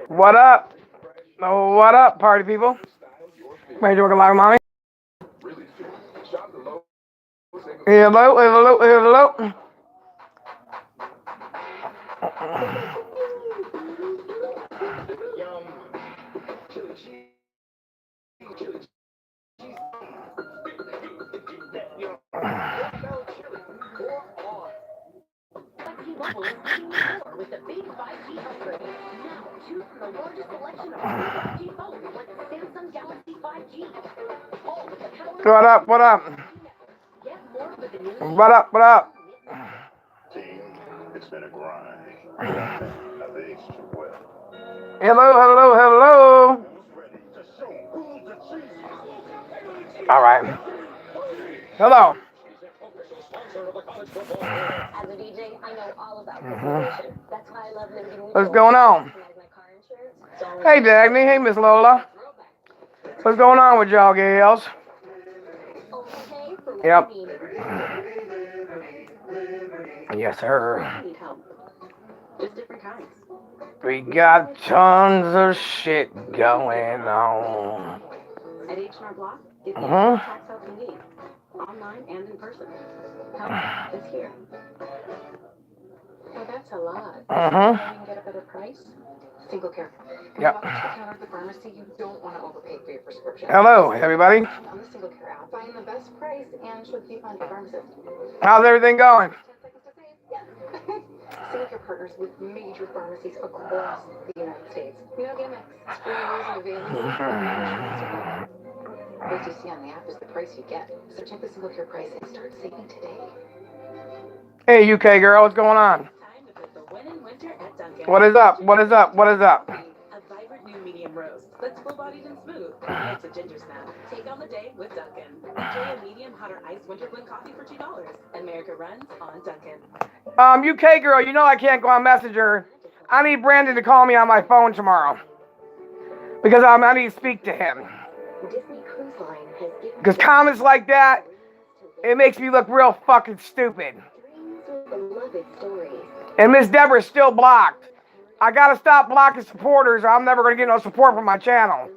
What up? Oh, what up, party people? Ready to work a live, mommy? Hello, hello, hello. What up, what up? What up, what up? Team, it's been a grind. I've aged too well. Hello, hello, hello. All right. Hello. As a DJ, I know all about customization. That's why I love Liberty Mutual. What's going on? Hey, Dagny. Hey, Miss Lola. What's going on with y'all gals? Yep. Yes, sir. Just different kinds. We got tons of shit going on. At H&R Block, get the tax help you need, online and in person. Help is here. Well, that's a lot. Can you get a better price? Single Care. Yep. When you walk to the counter at the pharmacy, you don't want to overpay for your prescription. Hello, everybody. On the Single Care app, find the best price and show the coupon to your pharmacist. How's everything going? 10 seconds to save. Single Care partners with major pharmacies across the United States. No gimmicks. Free use and available. What you see on the app is the price you get. So check the Single Care price and start saving today. Hey, UK girl, what's going on? What is up? What is up? What is up? A vibrant new medium roast that's full-bodied and smooth. It's a ginger snap. Take on the day with Dunkin'. Enjoy a medium hot or iced winter blend coffee for $2. America runs on Dunkin'. UK girl, you know I can't go on Messenger. I need Brandon to call me on my phone tomorrow. Because I need to speak to him. Because comments like that, it makes me look real fucking stupid. And Miss Deborah's still blocked. I gotta stop blocking supporters or I'm never gonna get no support from my channel.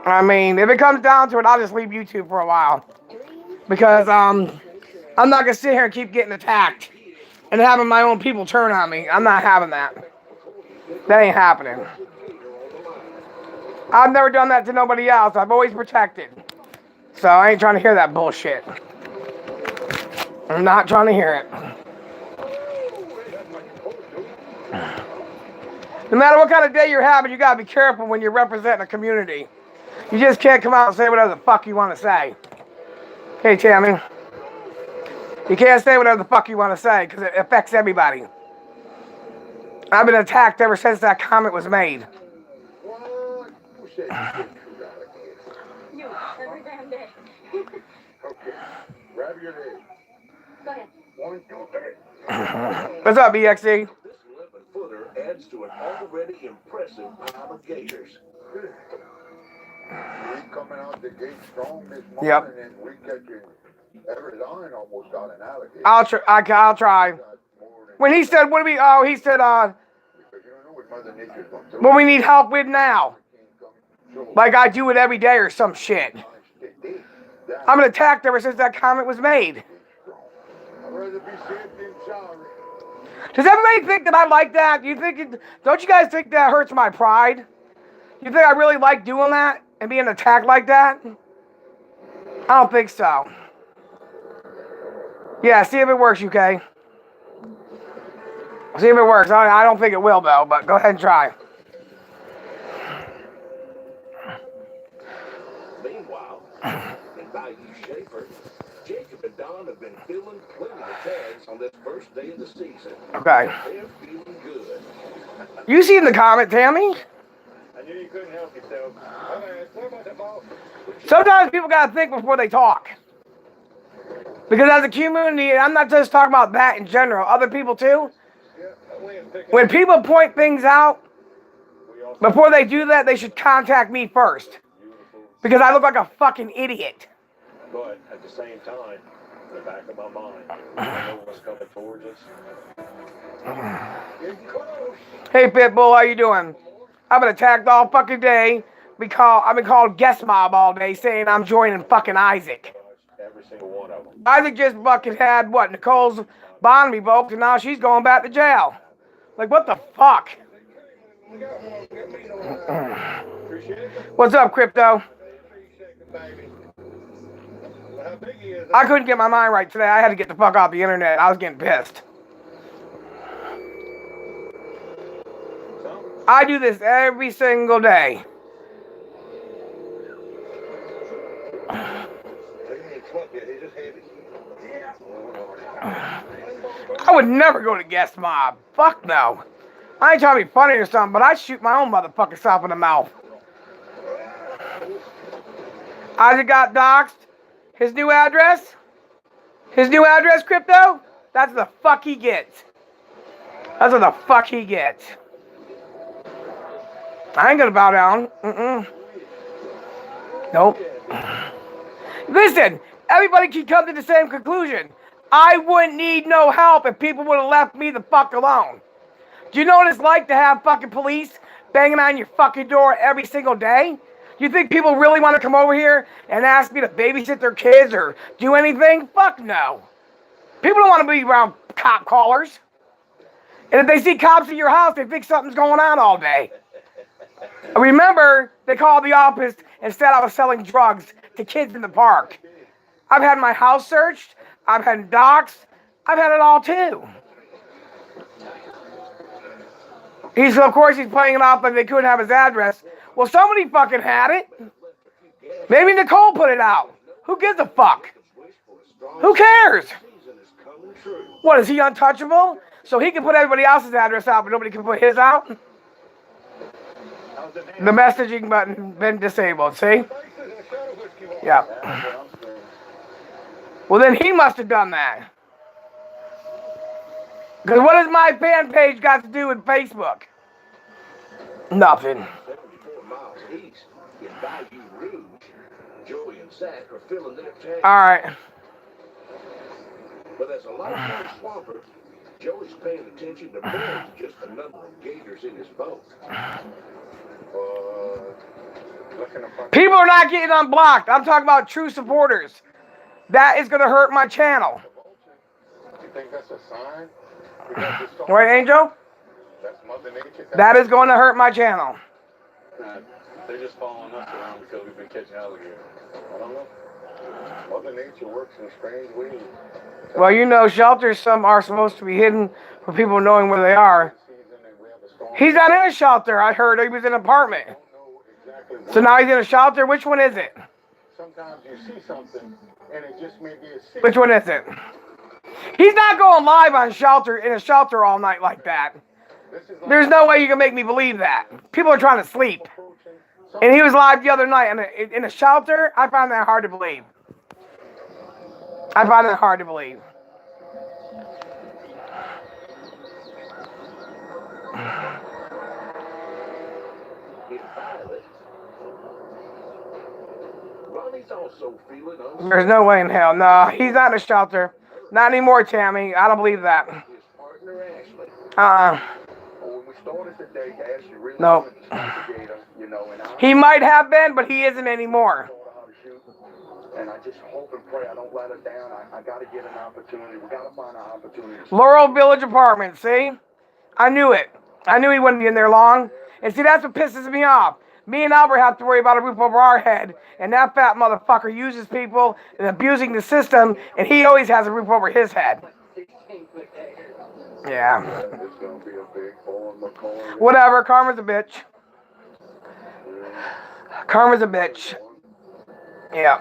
I mean, if it comes down to it, I'll just leave YouTube for a while. Because I'm not gonna sit here and keep getting attacked and having my own people turn on me. I'm not having that. That ain't happening. I've never done that to nobody else. I've always protected. So I ain't trying to hear that bullshit. I'm not trying to hear it. No matter what kind of day you're having, you gotta be careful when you're representing a community. You just can't come out and say whatever the fuck you want to say. Hey, Tammy. You can't say whatever the fuck you want to say because it affects everybody. I've been attacked ever since that comment was made. You, every damn day. Okay, grab your head. Go ahead. 1, 2, 3. What's up, EXE? This 11-footer adds to an already impressive pile of gators. We coming out the gate strong this morning, Yep. and we catching every line almost got an alligator. I'll try. When he said, what do we? Oh, he said, Because you don't know what Mother Nature's gonna do. what we need help with now. Like I do it every day or some shit. I've been attacked ever since that comment was made. I'd rather be safe than sorry. Does everybody think that I like that? Don't you guys think that hurts my pride? You think I really like doing that and being attacked like that? I don't think so. Yeah, see if it works, UK. See if it works. I don't think it will, though, but go ahead and try. Meanwhile, in Bayou Schaefer, Jacob and Don have been filling plenty of tags on this first day of the season. Okay. They're feeling good. You seen the comment, Tammy? I knew you couldn't help yourself. Sometimes people gotta think before they talk. Because as a community, and I'm not just talking about that in general, other people too. When people point things out, before they do that, they should contact me first. Because I look like a fucking idiot. But at the same time, in the back of my mind, I know what's coming towards us. Hey, Pitbull, how you doing? I've been attacked all fucking day. I've been called guest mob all day saying I'm joining fucking Isaac. Every single one of them. Isaac just fucking had, Nicole's bond revoked, and now she's going back to jail. Like, what the fuck? What's up, Crypto? I couldn't get my mind right today. I had to get the fuck off the internet. I was getting pissed. I do this every single day. I would never go to guest mob. Fuck no. I ain't trying to be funny or something, but I'd shoot my own motherfucking self in the mouth. Isaac got doxxed. His new address? His new address, Crypto? That's the fuck he gets. That's what the fuck he gets. I ain't gonna bow down. Nope. Listen, everybody can come to the same conclusion. I wouldn't need no help if people would have left me the fuck alone. Do you know what it's like to have fucking police banging on your fucking door every single day? You think people really want to come over here and ask me to babysit their kids or do anything? Fuck no. People don't want to be around cop callers. And if they see cops at your house, they think something's going on all day. Remember, they called the office and said I was selling drugs to kids in the park. I've had my house searched. I've had doxxed. I've had it all too. Of course, he's playing it off like they couldn't have his address. Well, somebody fucking had it. Maybe Nicole put it out. Who gives a fuck? Who cares? What, is he untouchable? So he can put everybody else's address out, but nobody can put his out? The messaging button been disabled, see? Yeah. Well, then he must have done that. Because what has my fan page got to do with Facebook? Nothing. 74 miles east in Bayou Rouge, Joey and Zach are filling their tank. All right. But as a lifetime swamper, Joey's paying attention to more than just the number of gators in his boat. People are not getting unblocked. I'm talking about true supporters. That is going to hurt my channel. You think that's a sign? Right, Angel? That's Mother Nature. That is going to hurt my channel. They're just following us around because we've been catching alligators. I don't know. Mother Nature works in strange ways. Well, you know, shelters, some are supposed to be hidden for people knowing where they are. He's not in a shelter. I heard he was in an apartment. So now he's in a shelter. Which one is it? Sometimes you see something and it just may be a secret. Which one is it? He's not going live on in a shelter all night like that. There's no way you can make me believe that. People are trying to sleep. And he was live the other night in a shelter. I find that hard to believe. I find that hard to believe. Ronnie's also feeling There's no way in hell. No, he's not in a shelter. Not anymore, Tammy. I don't believe that. his partner Ashley. When we started the day, Ashley really No. wanted to shoot the gator, you know, and He might have been, but he isn't anymore. taught her how to shoot. And I just hope and pray I don't let her down. I got to get an opportunity. We got to find an opportunity. Laurel Village Apartments, see? I knew it. I knew he wouldn't be in there long. And see, that's what pisses me off. Me and Albert have to worry about a roof over our head, and that fat motherfucker uses people and abusing the system, and he always has a roof over his head. Yeah. It's going to be a big ball in the corner. Whatever, karma's a bitch. Karma's a bitch. Yeah.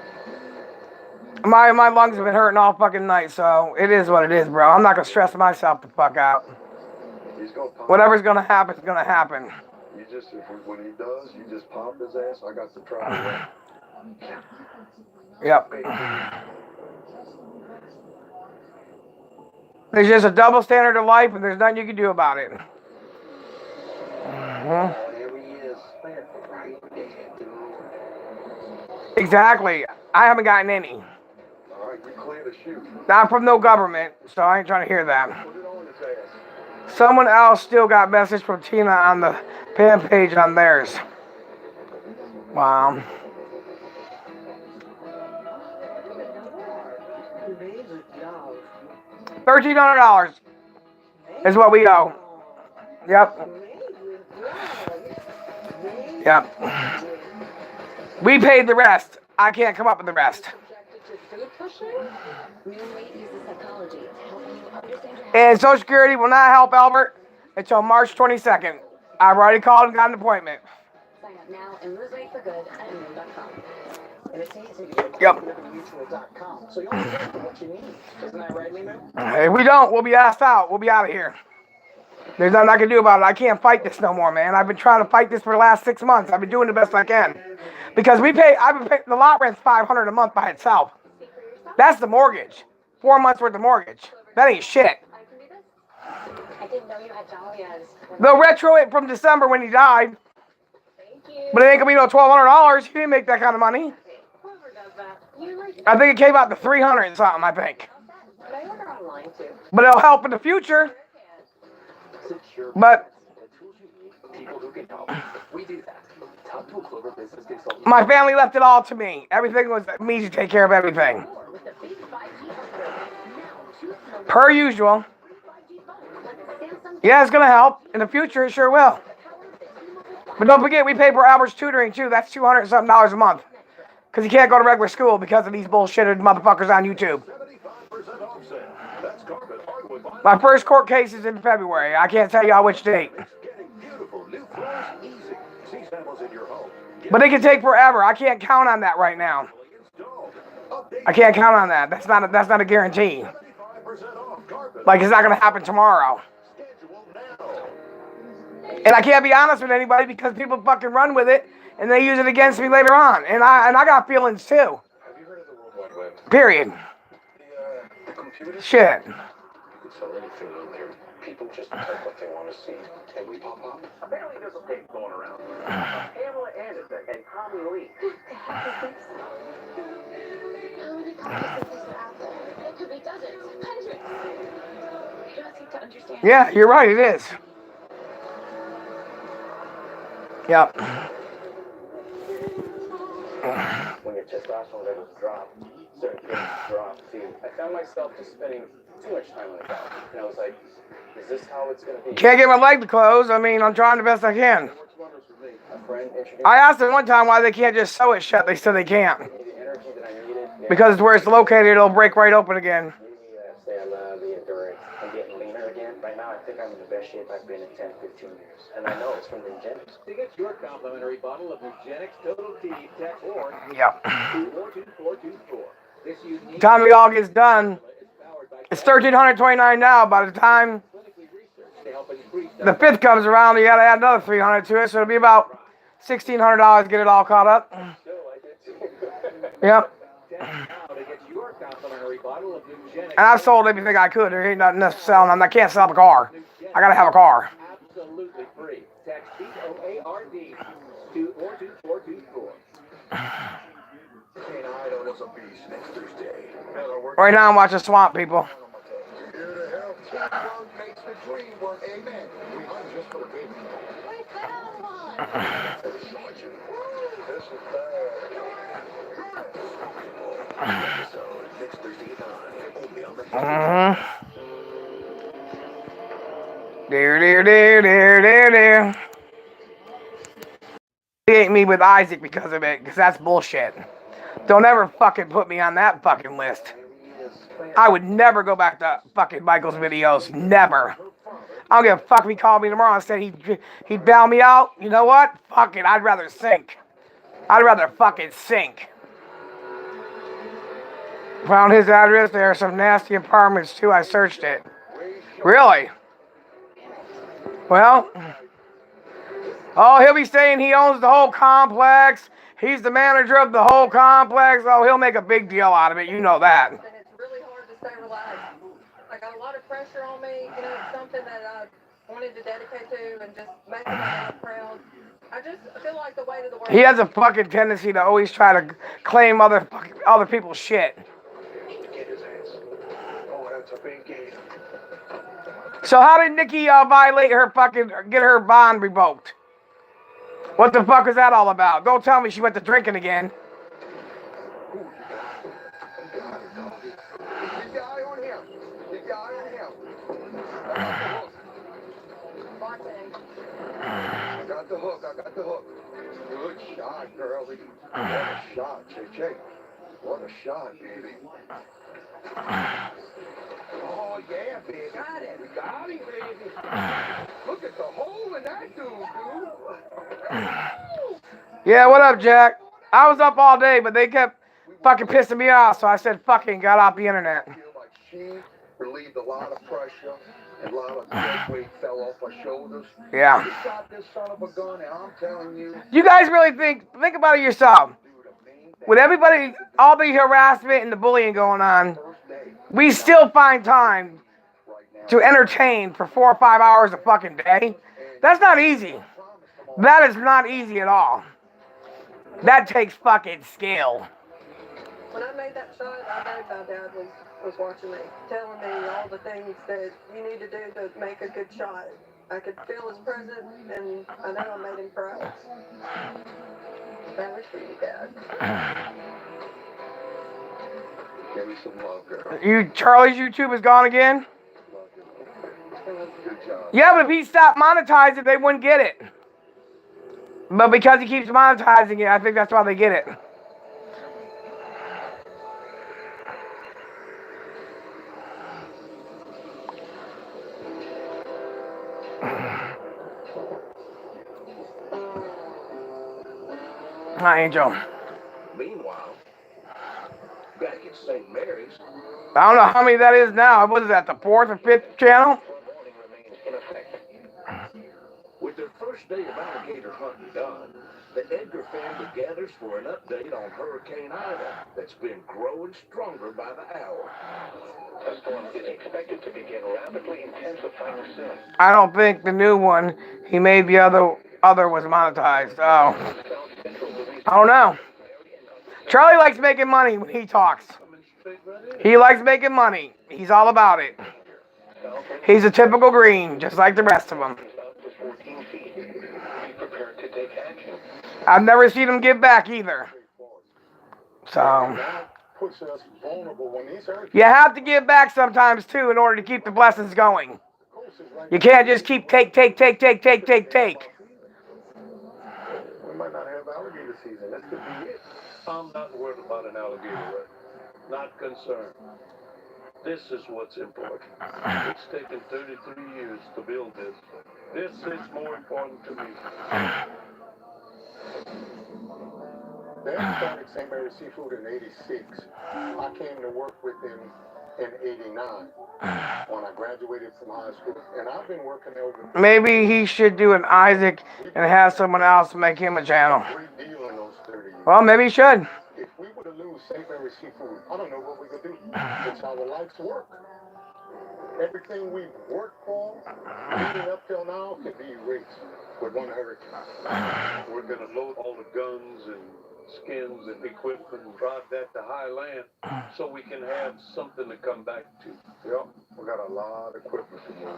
My lungs have been hurting all fucking night, so it is what it is, bro. I'm not gonna stress myself the fuck out. He's gonna pop. Whatever's gonna happen is gonna happen. You just, when he does, you just pop his ass. I got to try Yep. There's just a double standard of life, and there's nothing you can do about it. Here he is. Exactly. I haven't gotten any. All right, you clear the shoot. Not from no government, so I ain't trying to hear that. Put it on his ass. Someone else still got message from Tina on the fan page on theirs. Wow. $1,300 is what we owe. Yep. Yep. We paid the rest. I can't come up with the rest. And Social Security will not help Albert until March 22nd. I've already called and got an appointment. Sign up now and lose weight for good at Moon.com. And it's easy to get Yep. mutual.com. So you only get what you need. Isn't that right, Lena? If we don't, we'll be asked out. We'll be out of here. There's nothing I can do about it. I can't fight this no more, man. I've been trying to fight this for the last 6 months. I've been doing the best I can. Because I've been paying, the lot rent's $500 a month by itself. That's the mortgage. 4 months worth of mortgage. That ain't shit. I didn't know you had dahlias. They'll retro it from December when he died. Thank you. But it ain't gonna be no $1,200. He didn't make that kind of money. Whoever does that, you like I think it came out to 300 and something, I think. But I order online too. But it'll help in the future. Secure. But The tools you need, people who can help. We do that. Talk to a Clover business consultant. my family left it all to me. Everything was me to take care of everything. With the big 5G upgrade. Now, choose from Per usual. 5G phones like Samsung. Yeah, it's gonna help. In the future, it sure will. But don't forget, we pay for Albert's tutoring too. That's $200 and something a month. Because he can't go to regular school because of these bullshitted motherfuckers on YouTube. 75% offset. That's carpet, hardwood, vinyl. My first court case is in February. I can't tell y'all which date. Getting beautiful new floors easy. See samples in your home. But it can take forever. I can't count on that right now. Installed. Update. I can't count on that. That's not a guarantee. 75% off carpet. Like, it's not gonna happen tomorrow. Schedule now. And I can't be honest with anybody because people fucking run with it and they use it against me later on. And I got feelings too. Have you heard of the World Wide Web? Period. The computer? Shit. You could sell anything on there. People just type what they want to see, and we pop up. Apparently there's a tape going around. Pamela Anderson and Tommy Lee. What the heck is this? How many consciousnesses are out there? It could be dozens, hundreds. You don't seem to understand. Yeah, you're right, it is. Yep. When your testosterone levels drop, certain things drop too. I found myself just spending too much time on the couch. And I was like, is this how it's going to be? Can't get my leg to close. I mean, I'm trying the best I can. Works wonders for me. A friend introduced I asked them one time why they can't just sew it shut. They said they can't. me the energy that I needed. Because where it's located, it'll break right open again. Say I love the endurance. I'm getting leaner again. Right now, I think I'm in the best shape I've been in 10, 15 years. And I know it's from the Nugenics. To get your complimentary bottle of Nugenics Total T, text or Yep. 42424. This unique Time it all gets done, is powered by it's $1,329 now. By the time clinically researched to help increase the 5th comes around, you gotta add another $300 to it, so it'll be about $1,600 to get it all caught up. Yep. text now to get your complimentary bottle of Nugenics. And I've sold everything I could. There ain't nothing else selling. I can't sell a car. I gotta have a car. Absolutely free. Text TOARD to 42424. St. Ido was a beast next Thursday. Right now I'm watching Swamp People. Here to help. Teamwork makes the dream work. Amen. We hunt just for the baby. Wait, come on. This is episode next Thursday at 9. Only on the There. He ate me with Isaac because of it, because that's bullshit. Don't ever fucking put me on that fucking list. I would never go back to fucking Michael's videos. Never. I don't give a fuck if he called me tomorrow and said he'd bail me out. You know what? Fuck it. I'd rather sink. I'd rather fucking sink. Found his address. There are some nasty apartments too. I searched it. Really? Well, oh, he'll be saying he owns the whole complex. He's the manager of the whole complex. Oh, he'll make a big deal out of it. You know that. And it's really hard to stay relaxed. I got a lot of pressure on me. You know, it's something that I wanted to dedicate to and just make my dad proud. I feel like the weight of the world. He has a fucking tendency to always try to claim other people's shit. Get his ass. Oh, that's a big game. So how did Nikki violate her get her bond revoked? What the fuck is that all about? Don't tell me she went to drinking again. Keep your eye on him. Keep your eye on him. I got the hook. I got the hook. Good shot, girlie. What a shot, JJ. What a shot, baby. Oh, yeah, baby. Got it. We got him, baby. Look at the hole in that dude. Yeah, what up, Jack? I was up all day, but they kept fucking pissing me off, so I said fucking got off the internet. I feel like she relieved a lot of pressure and a lot of dead weight fell off her shoulders. Yeah. She shot this son of a gun, and I'm telling you, You guys really think about it yourself. With everybody, all the harassment and the bullying going on, we still find time to entertain for 4 or 5 hours a fucking day. That's not easy. That is not easy at all. That takes fucking skill. When I made that shot, I know my dad was watching me, telling me all the things that you need to do to make a good shot. I could feel his presence, and I know I made him proud. That was for you, Dad. give me some love, girl. Charlie's YouTube is gone again? Good job. Yeah, but if he stopped monetizing, they wouldn't get it. But because he keeps monetizing it, I think that's why they get it. Hi, Angel. Meanwhile, back at St. Mary's, I don't know how many that is now. What is that, the 4th or 5th channel? warning remains in effect. With their first day of alligator hunting done, the Edgar family gathers for an update on Hurricane Ida that's been growing stronger by the hour. The storm is expected to begin rapidly intensifying soon. I don't think the new one, he made the other was monetized. Oh. I don't know. Charlie likes making money when he talks. He likes making money. He's all about it. He's a typical green, just like the rest of them. I've never seen him give back either. So, Puts us vulnerable when these hurricanes. you have to give back sometimes too in order to keep the blessings going. You can't just keep take. We might not have alligator season. That could be it. I'm not worried about an alligator, right? Not concerned. This is what's important. It's taken 33 years to build this. This is more important to me. They started St. Mary's Seafood in '86. I came to work with them in '89 when I graduated from high school, and I've been working there over. Maybe he should do an Isaac and have someone else make him a channel. A great deal in those 30 years. Well, maybe he should. If we were to lose St. Mary's Seafood, I don't know what we could do. It's our life's work. Everything we've worked for, leading up till now, can be erased with one hurricane. We're going to load all the guns and skins and equipment and drive that to high land so we can have something to come back to. Yep, we got a lot of equipment to move.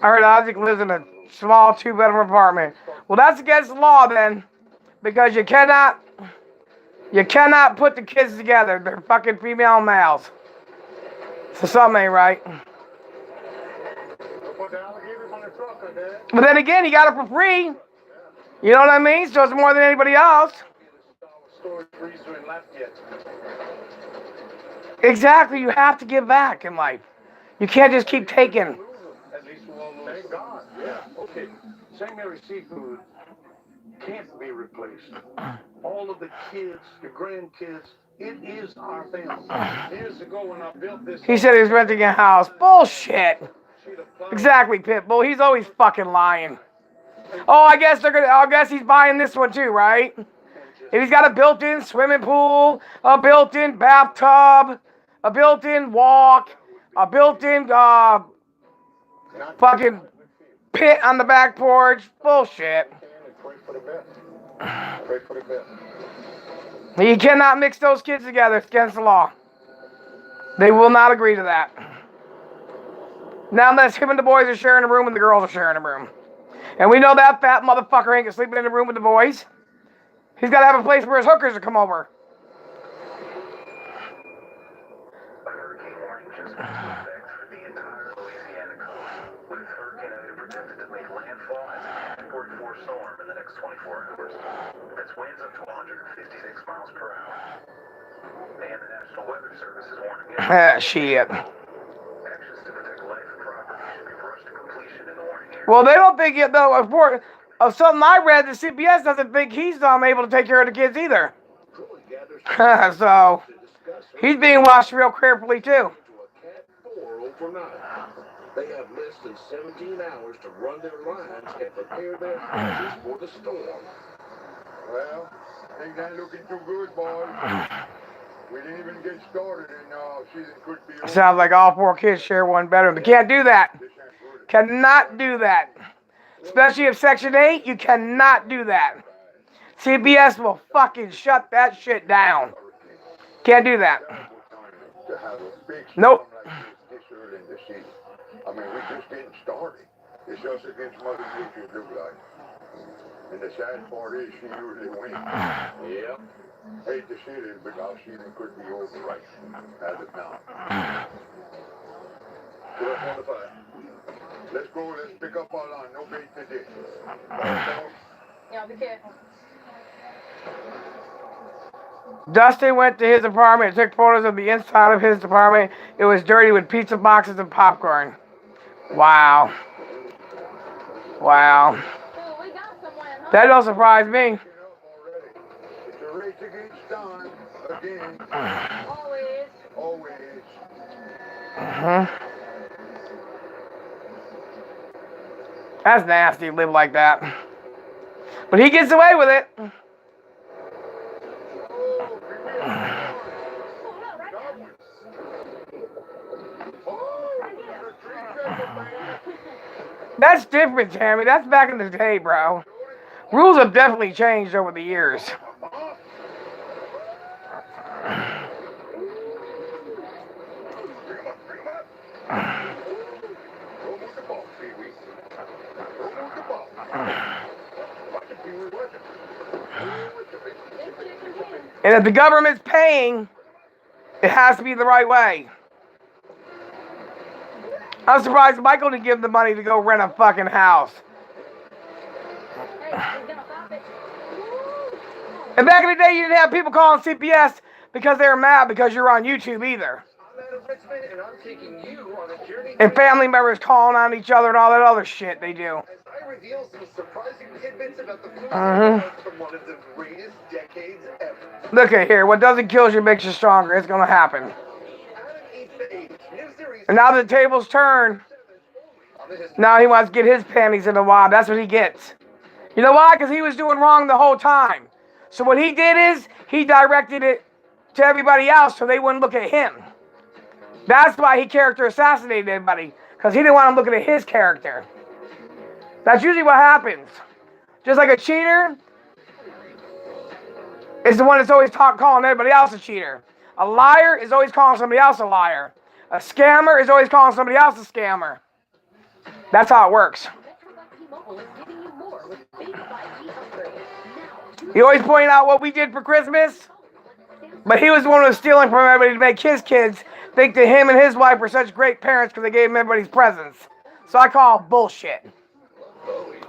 I heard Isaac lives in a small 2-bedroom apartment. Well, that's against the law then, because you cannot put the kids together. They're fucking female and males. So something ain't right. Put the alligators on the truck, I guess. But then again, he got it for free. You know what I mean? So it's more than anybody else. Storage freezer in Lafayette. Exactly. You have to give back in life. You can't just keep taking. At least we'll all lose. Thank God, yeah. Okay, St. Mary's Seafood can't be replaced. All of the kids, the grandkids, it is our family. Years ago when I built this, He said he was renting a house. Bullshit. Exactly, Pitbull. He's always fucking lying. Oh, I guess he's buying this one too, right? If he's got a built-in swimming pool, a built-in bathtub, a built-in walk, a built-in fucking pit on the back porch. Bullshit. Pray for the best. Pray for the best. You cannot mix those kids together. It's against the law. They will not agree to that. Now unless him and the boys are sharing a room and the girls are sharing a room. And we know that fat motherfucker ain't sleeping in the room with the boys. He's got to have a place where his hookers to come over. A hurricane warning just went into effect for the entire Louisiana coast, with Hurricane Ida projected to make landfall as a Category 4 storm in the next 24 hours. That's winds up to 156 miles per hour. And the National Weather Service is warning Shit. actions to protect life and property should be rushed to completion in the warning area. Well, they don't think it, though. Of something I read, the CBS doesn't think he's able to take care of the kids either. So, he's being watched real carefully, too. To a Cat 4 overnight. They have less than 17 hours to run their lines and prepare their houses for the storm. Well, ain't that looking too good, boys. We didn't even get started and season could be over. Sounds like all 4 kids share one bedroom. They can't do that. Cannot do that. Especially if Section 8, you cannot do that. CBS will fucking shut that shit down. Can't do that. To have a big Nope. storm like this early in the season. I mean, we're just getting started. It's us against Mother Nature, it looks like. And the sad part is she usually wins. Yep. Hate to see this, but our season could be over right as of now. So that's 1 to 5. Let's go, let's pick up our line. No bait today. Yeah, be careful. Dustin went to his apartment and took photos of the inside of his apartment. It was dirty with pizza boxes and popcorn. Wow. Wow. So we got someone, huh? That don't surprise me. It's a race against time. Again. Always. Always. That's nasty to live like that. But he gets away with it. That's different, Tammy. That's back in the day, bro. Rules have definitely changed over the years. And if the government's paying, it has to be the right way. I'm surprised Michael didn't give him the money to go rent a fucking house. And back in the day, you didn't have people calling CPS because they were mad because you're on YouTube either. I'm Adam Richmond, and I'm taking you on a journey And family members calling on each other and all that other shit they do. as I reveal some surprising tidbits about the food from one of the greatest decades ever. Look at here. What doesn't kill you makes you stronger. It's going to happen. Adam Eats the 80s, new series And now the tables turn. on the history. Now he wants to get his panties in the wad. That's what he gets. You know why? Because he was doing wrong the whole time. So what he did is he directed it to everybody else so they wouldn't look at him. That's why he character assassinated everybody. Because he didn't want them looking at his character. That's usually what happens. Just like a cheater is the one that's always calling everybody else a cheater. A liar is always calling somebody else a liar. A scammer is always calling somebody else a scammer. That's how it works. He always pointed out what we did for Christmas, but he was the one who was stealing from everybody to make his kids think that him and his wife were such great parents because they gave him everybody's presents. So I call bullshit.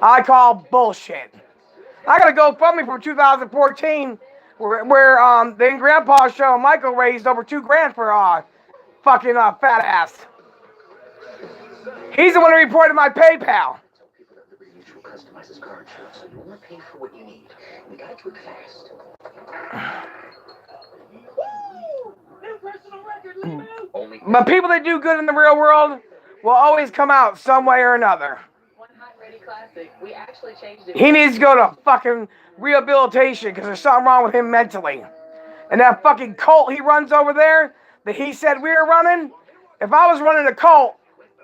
I call bullshit. I got a GoFundMe from 2014 where then Grandpa's show Michael raised over $2,000 for fucking fat ass. He's the one who reported my PayPal. People that Liberty Mutual customizes car insurance, so you want to pay for what you need. You gotta do it fast. Only But people that do good in the real world will always come out some way or another. One hot ready classic. We actually changed it. He needs to go to fucking rehabilitation because there's something wrong with him mentally. And that fucking cult he runs over there that he said we were running, if I was running a cult,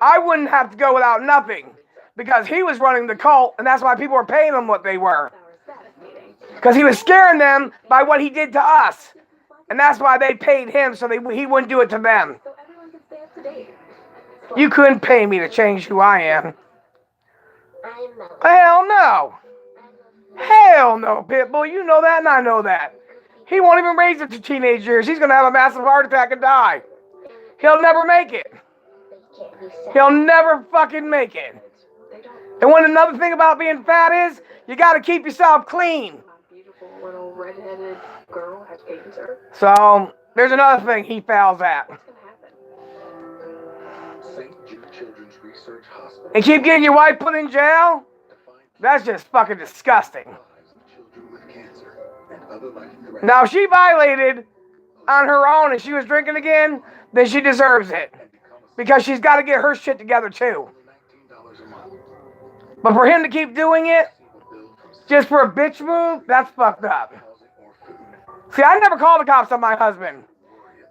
I wouldn't have to go without nothing. Because he was running the cult, and that's why people were paying him what they were. Because he was scaring them by what he did to us. And that's why they paid him so he wouldn't do it to them. So everyone can stay up to date. You couldn't pay me to change who I am. I'm Mo. Hell no. Hell no, Pitbull. You know that and I know that. He won't even raise it to teenage years. He's going to have a massive heart attack and die. He'll never make it. They can't be sad. He'll never fucking make it. And when another thing about being fat is, you got to keep yourself clean. My beautiful little redheaded girl has cancer. So, there's another thing he fails at. What's gonna happen? St. Jude Children's Research Hospital. And keep getting your wife put in jail? To find That's just fucking disgusting. lives of children with cancer and other life-threatening Now, if she violated on her own and she was drinking again, then she deserves it. and become a Because she's got to get her shit together too. $19 a month. But for him to keep doing it, Receive a bill from just for a bitch move, that's fucked up. housing or food. See, I never called the cops on my husband.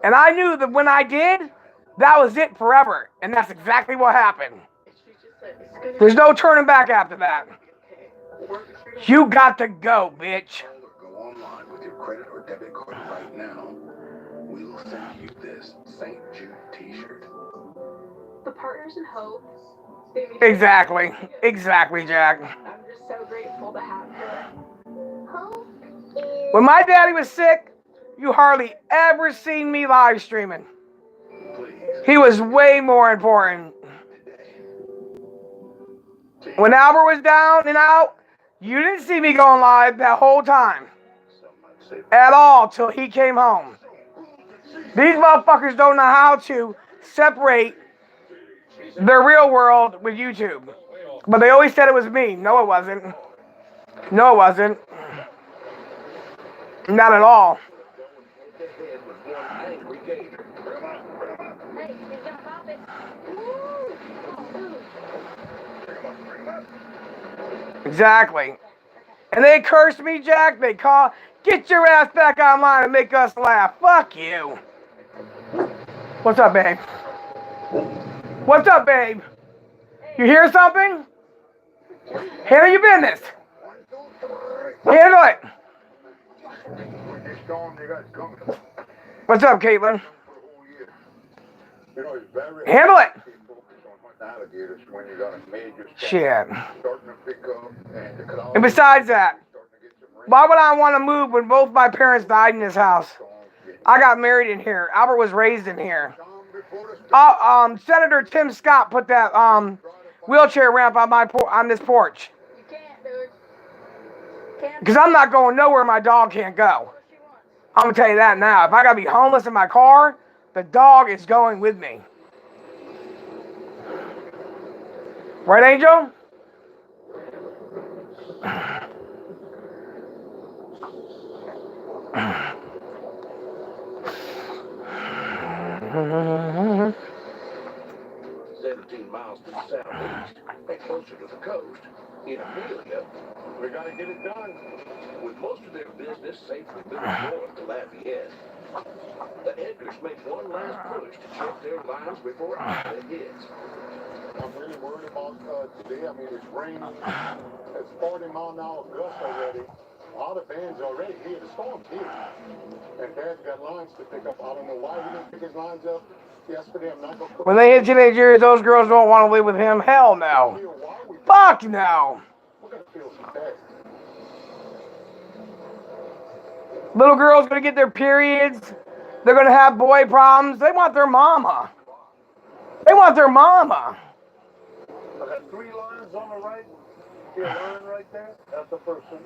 And I knew that when I did, that was it forever. And that's exactly what happened. She just said it's gonna There's no turning back after that. be okay. Work through You got to go, bitch. Call or go online with your credit or debit card right now. We'll send you this St. Jude t-shirt. the Partners in Hope. Baby, Exactly. Exactly, Jack. I'm just so grateful to have her. Hope is... When my daddy was sick, you hardly ever seen me live streaming. Please, He was way more important. today. When Albert was down and out, you didn't see me going live that whole time. Some might say At all till he came home. These motherfuckers don't know how to separate their real world with YouTube. But they always said it was me. No, it wasn't. No, it wasn't. Not at all. the head with one angry gator. Hey, he's gonna pop it. Exactly. And they cursed me, Jack. They call, get your ass back online and make us laugh. Fuck you. What's up, babe? What's up, babe? You hear something? Handle your business. Handle it. With this storm they got coming for What's up, Caitlin? the whole year. You know, it's very Handle it. hard to focus on hunting alligators when you got a major storm Shit. starting to pick up and the clouds And besides that, starting to get some rain. why would I want to move when both my parents died in this house? Storms get I got married in here. Albert was raised in here. calm before the storm. Senator Tim Scott put that wheelchair ramp on on this porch. You can't, dude. Can't. Because I'm not going nowhere my dog can't go. I'm going to tell you that now. If I got to be homeless in my car, the dog is going with me. Right, Angel? Mm-hmm. 17 miles to the southeast and closer to the coast. In Amelia, we gotta get it done. With most of their business safely moving north to Lafayette, the Edgars make one last push to check their lines before Ida hits. I'm really worried about today. I mean, it's raining. It's 40-mile-an-hour gust already. All the band's already here. The storm's here. And Dad's got lines to pick up. I don't know why he didn't pick his lines up yesterday. I'm not going to put When they hit teenage years, those girls don't want to live with him. Hell no. feel why we Fuck no. we're going to feel some bad. Little girls going to get their periods. They're going to have boy problems. They want their mama. They want their mama. I got 3 lines on the right. See a line right there? That's the first one.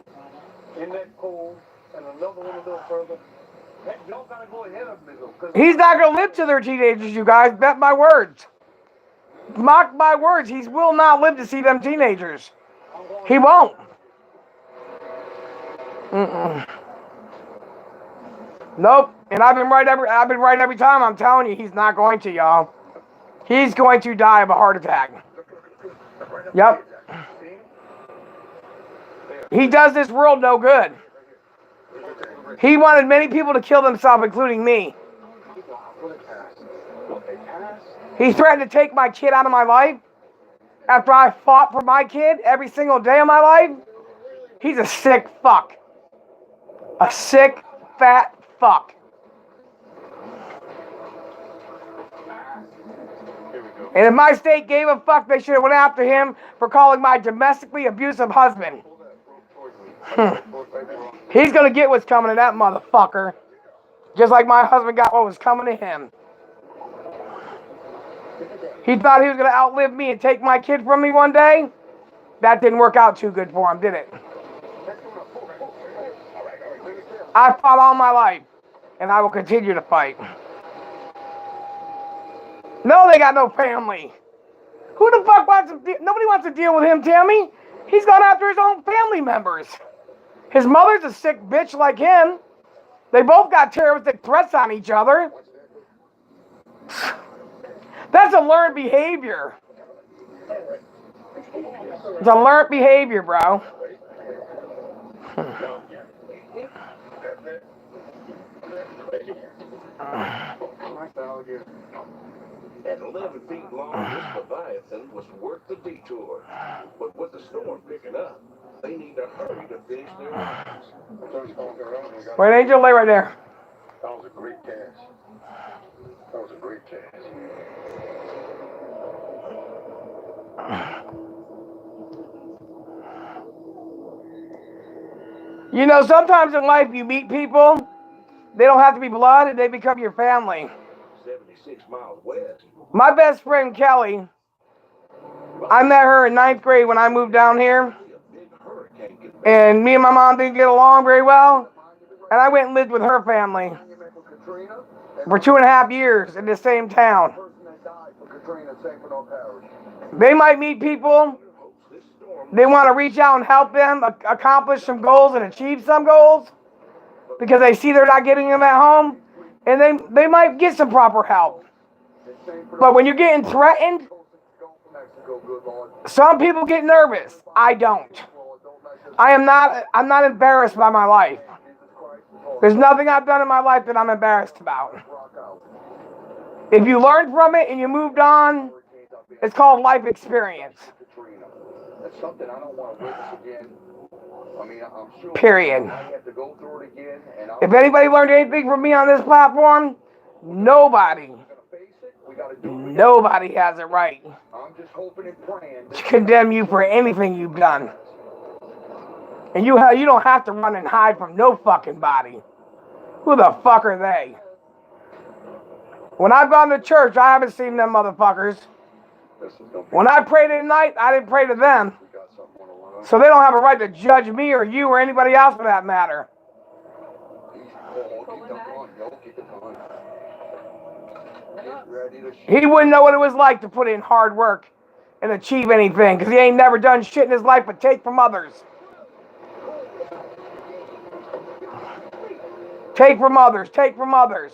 In that pole, and another one a little further. Hey, y'all gotta go ahead of me though, 'cause He's not going to live to their teenagers, you guys. Bet my words. Mock my words. He will not live to see them teenagers. I'm going He won't. Mm-mm. Nope. And I've been right every time. I'm telling you, he's not going to, y'all. He's going to die of a heart attack. Yep. He does this world no good. He wanted many people to kill themselves, including me. He threatened to take my kid out of my life after I fought for my kid every single day of my life. He's a sick fuck. A sick, fat fuck. Here we go. And if my state gave a fuck, they should have went after him for calling my domestically abusive husband. He's gonna get what's coming to that motherfucker. Just like my husband got what was coming to him. He thought he was gonna outlive me and take my kid from me one day. That didn't work out too good for him, did it? I fought all my life, and I will continue to fight. No, they got no family. Who the fuck wants to nobody wants to deal with him, Tammy. He's gone after his own family members. His mother's a sick bitch like him. They both got terroristic threats on each other. That's a learned behavior. It's a learned behavior, bro. At 11 feet long, this Leviathan was worth the detour. But with the storm picking up, they need to hurry to finish their lines. Wait, Angel, lay right there. That was a great catch. That was a great catch. You know, sometimes in life you meet people, they don't have to be blood, and they become your family. 76 miles west. My best friend, Kelly, I met her in 9th grade when I moved down here. And me and my mom didn't get along very well. And I went and lived with her family for 2.5 years in the same town. They might meet people. They want to reach out and help them accomplish some goals and achieve some goals because they see they're not getting them at home. And they might get some proper help. But when you're getting threatened, some people get nervous. I don't. I'm not embarrassed by my life. There's nothing I've done in my life that I'm embarrassed about. If you learned from it and you moved on, it's called life experience. That's something I don't want to witness again. I mean, I'm sure Period. I have to go through it again. And If anybody learned anything from me on this platform, nobody has it right I'm just hoping and praying to condemn you for anything you've done. And you don't have to run and hide from no fucking body. Who the fuck are they? When I've gone to church, I haven't seen them motherfuckers. When I prayed at night, I didn't pray to them. So they don't have a right to judge me or you or anybody else for that matter. He wouldn't know what it was like to put in hard work and achieve anything because he ain't never done shit in his life but take from others. Take from others, take from others.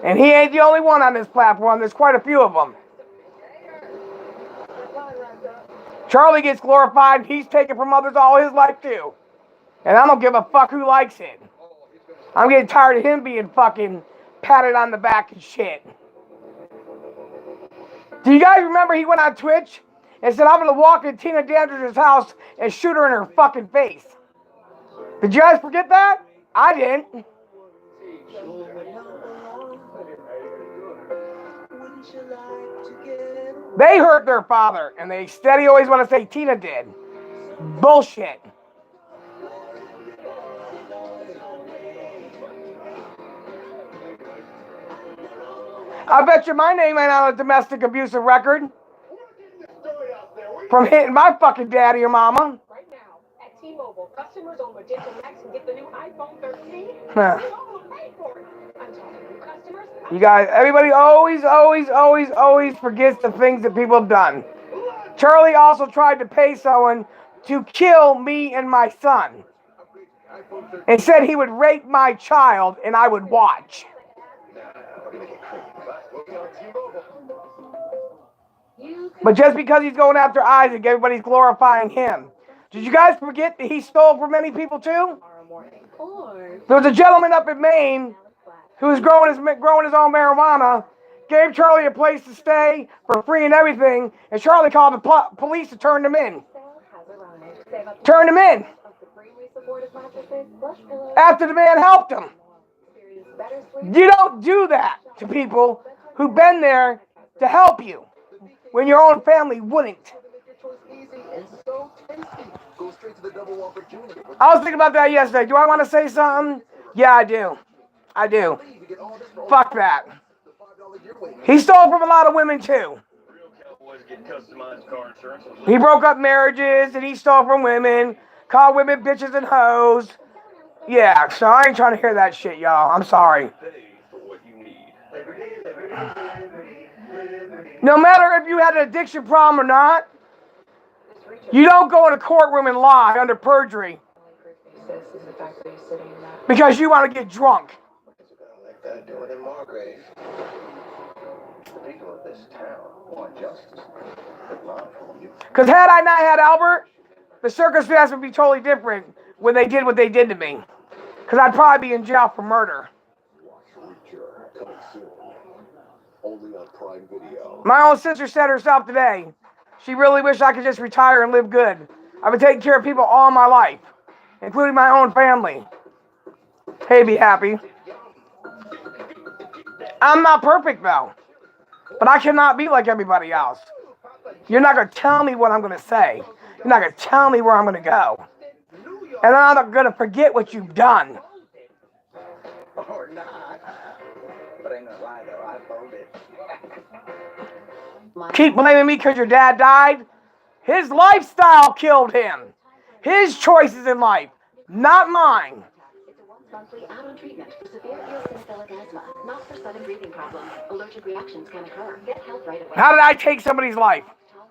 And he ain't the only one on this platform. There's quite a few of them. Charlie gets glorified. He's taken from others all his life too. And I don't give a fuck who likes it. I'm getting tired of him being fucking patted on the back and shit. Do you guys remember he went on Twitch and said, I'm going to walk in Tina Dandridge's house and shoot her in her fucking face? Did you guys forget that? I didn't. They hurt their father, and they steady always want to say Tina did. Bullshit. I bet you my name ain't on a domestic abusive record. From hitting my fucking daddy or mama. Right now, at T-Mobile, customers on Magenta Max can get the new iPhone 13. Huh. T-Mobile will pay for it. I'm talking to customers. You guys, everybody always forgets the things that people have done. Charlie also tried to pay someone to kill me and my son. And said he would rape my child and I would watch. But just because he's going after Isaac, everybody's glorifying him. Did you guys forget that he stole from many people too? There was a gentleman up in Maine who was growing his own marijuana, gave Charlie a place to stay for free and everything, and Charlie called the police to turn him in. Turned him in. After the man helped him. You don't do that to people who've been there to help you when your own family wouldn't. I was thinking about that yesterday. Do I want to say something? Yeah, I do. I do. Fuck that. He stole from a lot of women too. He broke up marriages and he stole from women, called women bitches and hoes. Yeah, so I ain't trying to hear that shit, y'all. I'm sorry. No matter if you had an addiction problem or not, you don't go in a courtroom and lie under perjury because you want to get drunk. Like that doing in Margrave. The people of this town want justice, but not from you. Because had I not had Albert, the circumstance would be totally different when they did what they did to me. Because I'd probably be in jail for murder. Only on Prime Video. My own sister said herself today, she really wished I could just retire and live good. I've been taking care of people all my life, including my own family. Hey, be happy. I'm not perfect, though. But I cannot be like everybody else. You're not going to tell me what I'm going to say. You're not going to tell me where I'm going to go. And I'm not going to forget what you've done. Or not. But I ain't gonna lie though, I found it. Keep blaming me because your dad died? His lifestyle killed him. His choices in life, not mine. It's a once-monthly add-on treatment for severe eosinophilic asthma, not for sudden breathing problems. Allergic reactions can occur. Get help right away. How did I take somebody's life?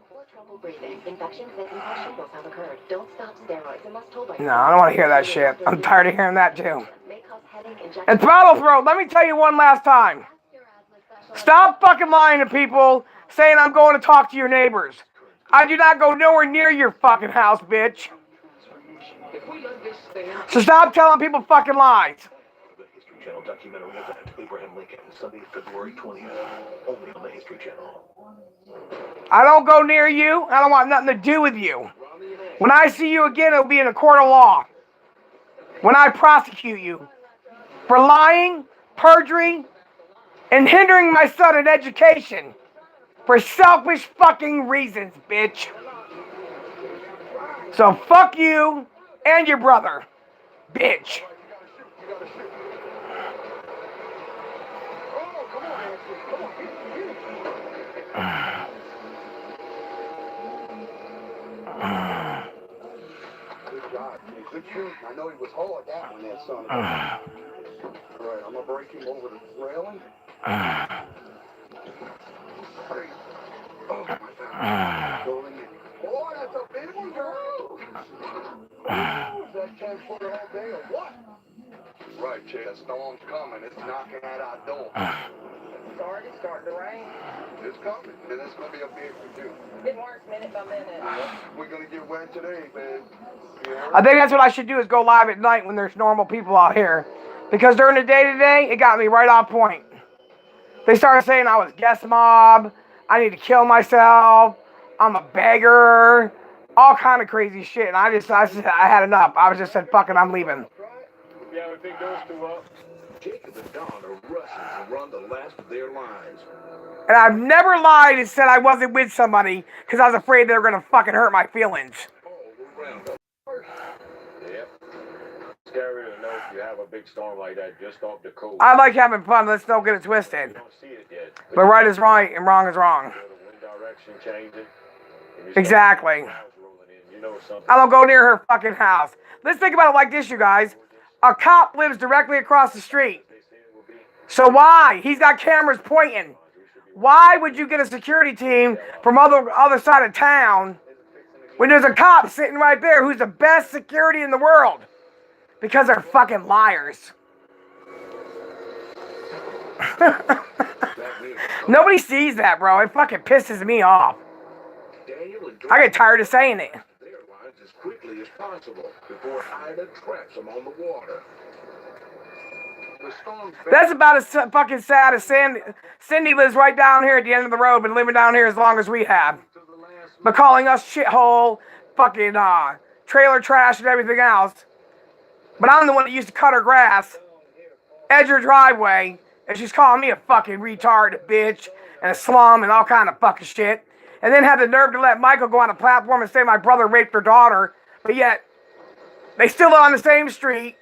For trouble breathing, infections and impulse shingles have occurred. Don't stop steroids unless told by. No, I don't want to hear that shit. I'm tired of hearing that too. May cause headache, injection. And throttle throat, let me tell you one last time. Stop fucking lying to people saying I'm going to talk to your neighbors. I do not go nowhere near your fucking house, bitch. So stop telling people fucking lies. The History Channel documentary event, Abraham Lincoln, Sunday, February 20th, only on the History Channel. I don't go near you. I don't want nothing to do with you. When I see you again, it'll be in a court of law. When I prosecute you for lying, perjury, and hindering my son in education for selfish fucking reasons, bitch. So fuck you and your brother, bitch. Good job, Jay. Good shooting. I know he was hard that one, that son of a... All right, I'm going to break him over the railing. Oh, my God. Going in. Boy, that's a big one, girl. Is that 10-footer all day or what? Right, Jay. That storm's coming. It's knocking at our door. It's already starting to rain. It's coming, and it's going to be a big one, too. Getting worse minute by minute. We're going to get wet today, man. I think that's what I should do is go live at night when there's normal people out here. Because during the day today, it got me right on point. They started saying I was guest mob, I need to kill myself, I'm a beggar, all kind of crazy shit. And I had enough. I just said, fuck it, I'm leaving. Yeah, we picked those two up. Jacob and Don are rushing to run the last of their lines. And I've never lied and said I wasn't with somebody because I was afraid they were going to fucking hurt my feelings. All around. Yep. Scary to know if you have a big storm like that just off the coast. I like having fun. Let's don't get it twisted. You don't see it yet. But right is right and wrong is wrong. The wind direction changing. Exactly. You know something. I don't go near her fucking house. Let's think about it like this, you guys. A cop lives directly across the street. So why? He's got cameras pointing. Why would you get a security team from other side of town when there's a cop sitting right there who's the best security in the world? Because they're fucking liars. Nobody sees that, bro. It fucking pisses me off. I get tired of saying it. Their lines as quickly as possible before Ida traps them on the water. The storm's That's about as fucking sad as Cindy. Cindy lives right down here at the end of the road, been living down here as long as we have. But calling us shithole, fucking trailer trash and everything else. But I'm the one that used to cut her grass, edge her driveway, and she's calling me a fucking retard, bitch. and a slum and all kind of fucking shit. And then had the nerve to let Michael go on a platform and say my brother raped her daughter. But yet, they still live on the same street.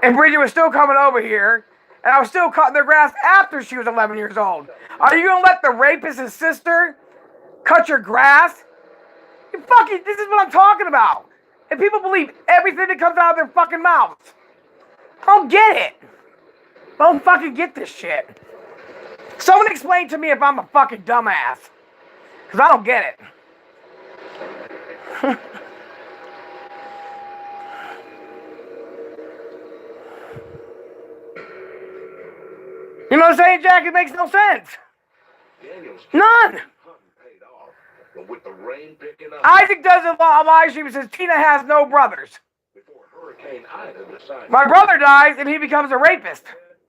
And Bridget was still coming over here. And I was still cutting their grass after she was 11 years old. Are you going to let the rapist's sister cut your grass? You fucking, this is what I'm talking about. And people believe everything that comes out of their fucking mouths. I don't get it. I don't fucking get this shit. Someone explain to me if I'm a fucking dumbass. Because I don't get it. You know what I'm saying, Jack? It makes no sense. None. With the rain picking up, Isaac does a live stream and says Tina has no brothers. before Hurricane Ida decided. My brother dies and he becomes a rapist.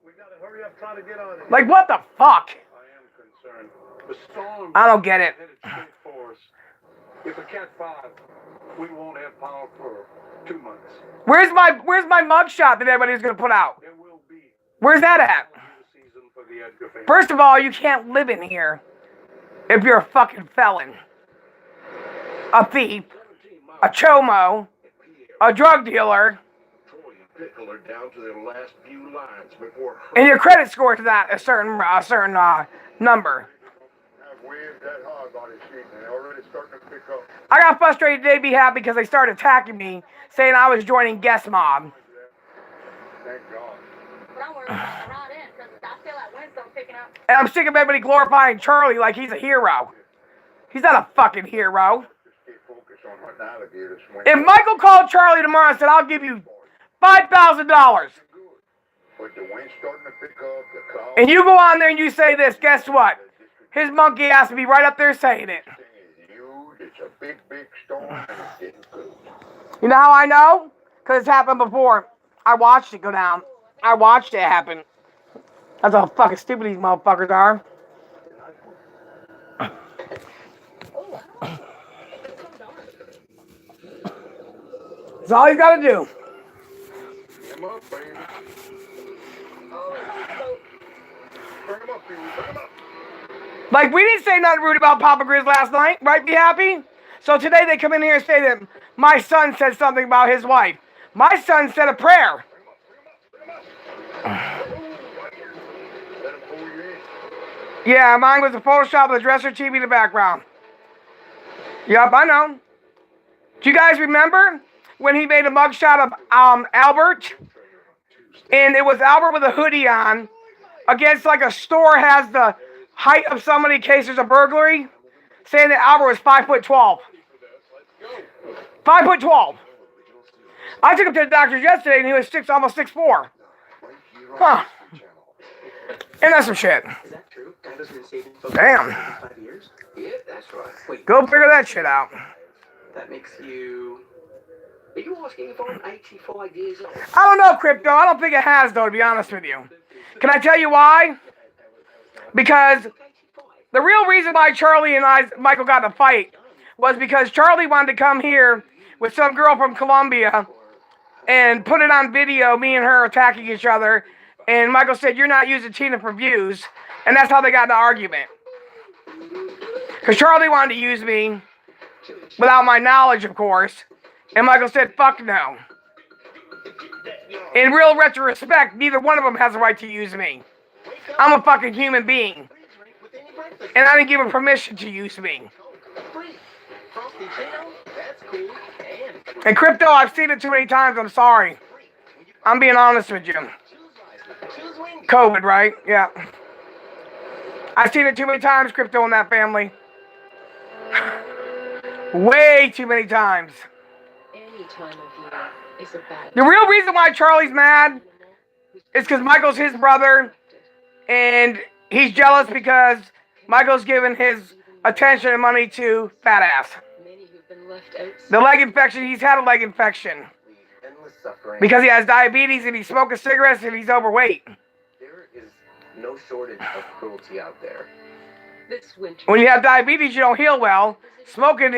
We gotta hurry up, try to get on it. Like, what the fuck? I am concerned. The storm I don't get it. headed straight for us. If a Cat 5, we won't have power for 2 months. Where's my mugshot that everybody's gonna put out? There will be Where's that at? the season for the Edgar family. First of all, you can't live in here if you're a fucking felon, a thief, a chomo, a drug dealer, Troy and Pickle are down to their last few lines before and your credit score is not a certain number. I've waved that hard body sheet and they're already starting to pick up. I got frustrated today, be happy, because they started attacking me, saying I was joining Guest Mob. Thank God. But I'm worried about the ride in, because I feel like wind's still picking up. And I'm sick of everybody glorifying Charlie like he's a hero. He's not a fucking hero. Just keep focused on what alligators swing. If Michael called Charlie tomorrow and said, I'll give you $5,000, But the wind's starting to pick up, the clouds. and you go on there and you say this, guess what? His monkey has to be right up there saying it. Thing is huge. It's a big, big storm and it's getting good. You know how I know? Because it's happened before. I watched it go down. I watched it happen. That's how fucking stupid these motherfuckers are. That's all he's got to do. Come up, baby. Bring him up, baby. Bring him up. Like, we didn't say nothing rude about Papa Grizz last night, right? Be happy? So today they come in here and say that my son said something about his wife. My son said a prayer. Let him pull you in. Yeah, mine was a Photoshop of the dresser TV in the background. Yup, I know. Do you guys remember when he made a mugshot of Albert? And it was Albert with a hoodie on against like a store has the height of somebody in case there's a burglary, saying that Albert was 5'12". 5'12". I took him to the doctor's yesterday and he was almost 6'4". Huh. And that's some shit. Is that true? Dinah's been saving for Damn. 5 years? Yeah, that's right. Wait, Go figure that shit out. that makes you... Are you asking if I'm 85 years old? I don't know, Crypto. I don't think it has, though, to be honest with you. Can I tell you why? Because the real reason why Charlie and Michael got in a fight was because Charlie wanted to come here with some girl from Colombia and put it on video, me and her attacking each other. And Michael said, you're not using Tina for views. And that's how they got in the argument. Because Charlie wanted to use me without my knowledge, of course. And Michael said, fuck no. In real retrospect, neither one of them has the right to use me. I'm a fucking human being. And I didn't give him permission to use me. And Crypto, I've seen it too many times. I'm sorry. I'm being honest with you. COVID, right? Yeah. I've seen it too many times, Crypto, in that family. Way too many times. Any time of year is a bad. The real reason why Charlie's mad is because Michael's his brother, and he's jealous because Michael's given his attention and money to Fat Ass. Many who've been left out. The leg infection, he's had a leg infection Endless suffering. because he has diabetes and he's smoking cigarettes and he's overweight. There is no shortage of cruelty out there. This winter. When you have diabetes, you don't heal well. Smoking,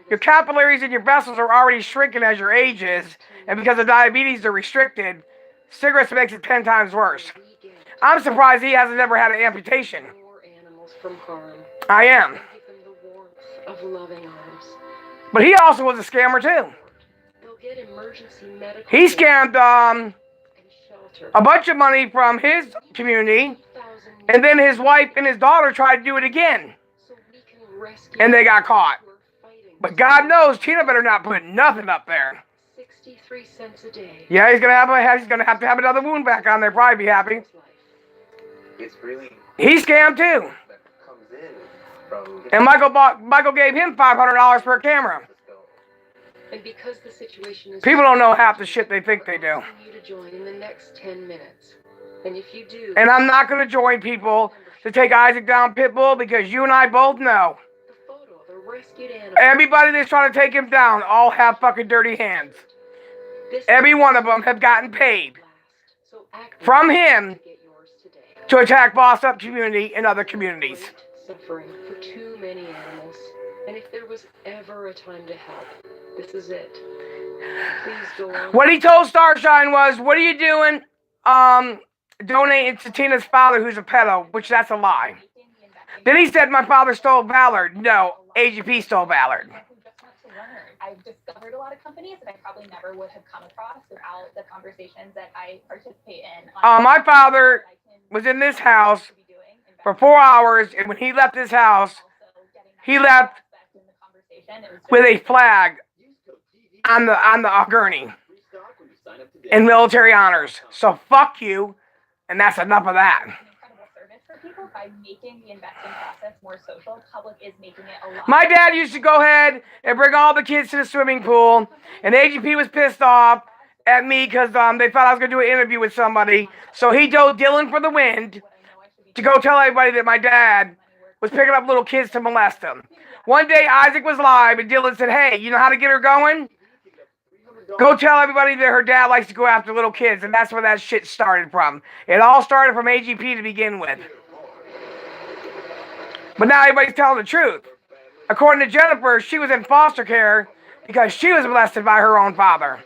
your capillaries and your vessels are already shrinking as your ages, and because of diabetes, they're restricted. Cigarettes makes it 10 times worse. I'm surprised he hasn't ever had an amputation. More animals from harm. I am. Give them the warmth of loving arms. But he also was a scammer too. They'll get emergency medical He scammed and shelter. a bunch of money from his community, and then his wife and his daughter tried to do it again, So we can rescue and they got caught. who are fighting. But God knows Tina better not put nothing up there. 63 cents a day. Yeah, he's gonna have to have another wound back on there. Probably be happy. It's really He scammed too, that comes in from and Michael gave him $500 per camera. And because the situation is People don't know half the shit they think they do. asking you to join in the next 10 minutes. And if you do, And I'm not gonna join people to take Isaac down Pitbull because you and I both know the photo of a rescued animal. everybody that's trying to take him down all have fucking dirty hands. This Every one of them have gotten paid So act from now him to get yours today. to attack Boss Up community and other communities. Great suffering for too many animals. And if there was ever a time to help, this is it. Please go on. What he told Starshine was, "What are you doing? Donating to Tina's father, who's a pedo," which that's a lie. Then he said, "My father stole Valor." No, AGP stole Valor. Who just want to learn. I've discovered a lot of companies that I probably never would have come across without the conversations that I participate in. My father was in this house for 4 hours, and when he left this house, he left with a flag on the gurney and military honors. So fuck you, and that's enough of that. Incredible service for people by making the investing process more social. Public is making it a lot. My dad used to go ahead and bring all the kids to the swimming pool, and AGP was pissed off at me because they thought I was going to do an interview with somebody. So he told Dylan for the wind to go tell everybody that my dad was picking up little kids to molest them. One day Isaac was live, and Dylan said, "Hey, you know how to get her going? Go tell everybody that her dad likes to go after little kids," and that's where that shit started from. It all started from AGP to begin with. But now everybody's telling the truth. According to Jennifer, she was in foster care because she was molested by her own father.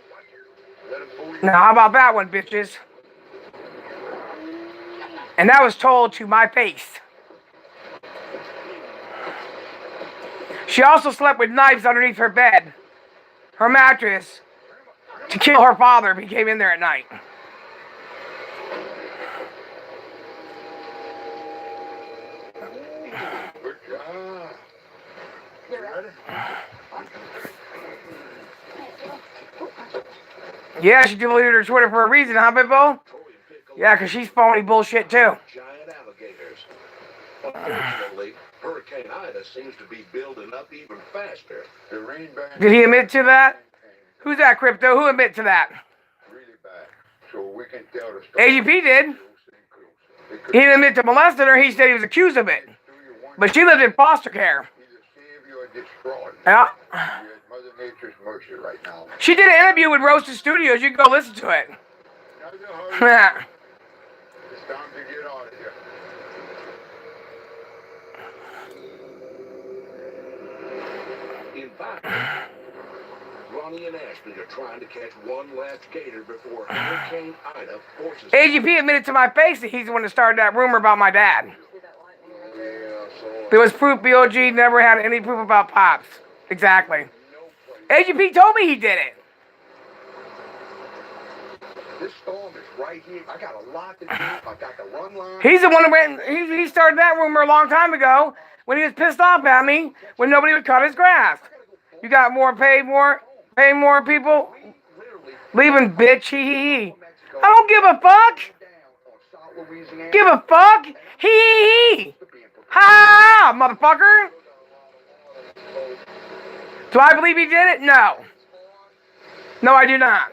Now, how about that one, bitches? And that was told to my face. She also slept with knives underneath her bed, her mattress, to kill her father if he came in there at night. Good job. You ready? Yeah, she deleted her Twitter for a reason, huh, Pitbull? Yeah, because she's phony bullshit, too. Giant alligators. Unfortunately, Hurricane Ida seems to be building up even faster. The rain band Did he admit to that? Who's that, Crypto? Who admit to that? really bad, so we can tell the story. AGP did. He didn't admit to molesting her. He said he was accused of it. But she lived in foster care. Either save you or destroy. Yeah. You're at Mother Nature's mercy right now. She did an interview with Roasted Studios. You can go listen to it. Now you hurry. It's time to get out of here. In fact, Ronnie and Ashley are trying to catch one last gator before Hurricane Ida forces AGP admitted to my face that he's the one that started that rumor about my dad. Yeah, so There was proof BOG never had any proof about Pops. Exactly. AGP told me he did it. this storm is right here. I got a lot to do. I got the run line. He's the one who went. He started that rumor a long time ago when he was pissed off at me when nobody would cut his grass. You got pay more people. Leaving, bitch. He. I don't give a fuck. Give a fuck. He. Ha, motherfucker. Do I believe he did it? No. No, I do not.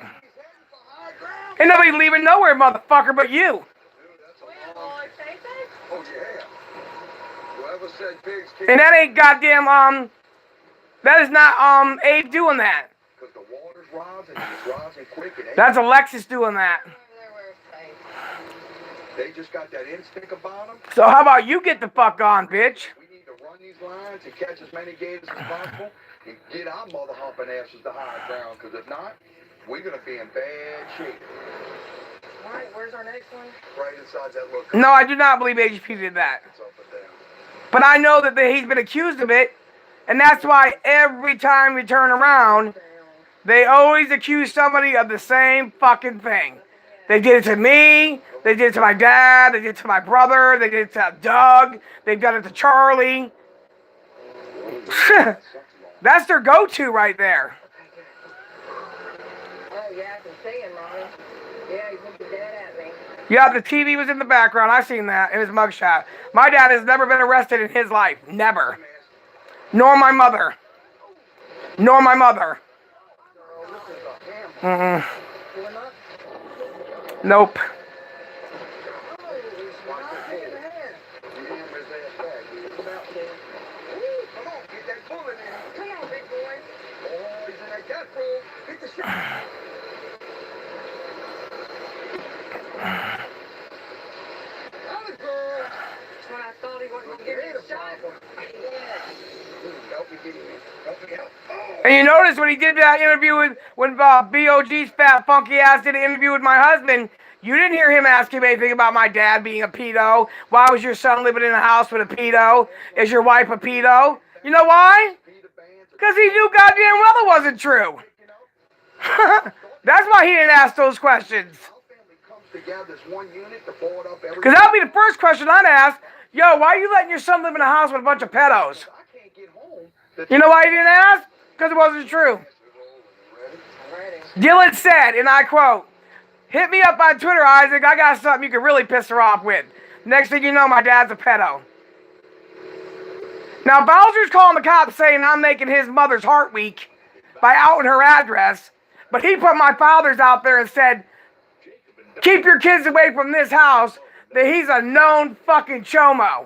Ain't nobody leaving nowhere, motherfucker, but you. Oh, yeah. Whoever said pigs can't. And that ain't goddamn, that is not, Abe doing that. Because the water's rising, and it's rising quick. It ain't. That's Alexis doing that. They just got that instinct about them. So how about you get the fuck on, bitch? We need to run these lines and catch as many gators as possible and get our mother humping asses to high ground. Because if not, we're going to be in bad shape. Right, where's our next one? Right inside that look. No, I do not believe HGP did that. It's up and down. But I know that he's been accused of it, and that's why every time we turn around, they always accuse somebody of the same fucking thing. They did it to me, they did it to my dad, they did it to my brother, they did it to Doug, they've done it to Charlie. That's their go-to right there. Oh, yeah, I can see him, Ronnie. Yeah, he's looking dead at me. Yeah, the TV was in the background. I seen that in his mugshot. My dad has never been arrested in his life. Never. Nor my mother. Nor my mother. Mm-mm. Nope. When I thought he wasn't gonna give me a shot. And you notice when he did that interview when BOG's fat funky ass did an interview with my husband, you didn't hear him ask him anything about my dad being a pedo. Why was your son living in a house with a pedo? Is your wife a pedo? You know why? Because he knew goddamn well it wasn't true. That's why he didn't ask those questions. Because that would be the first question I'd ask. Yo, why are you letting your son live in a house with a bunch of pedos? You know why he didn't ask? Because it wasn't true. Dylan said, and I quote, "Hit me up on Twitter, Isaac. I got something you can really piss her off with." Next thing you know, my dad's a pedo. Now, Bowser's calling the cops saying I'm making his mother's heart weak by outing her address, but he put my father's out there and said, keep your kids away from this house, that he's a known fucking chomo.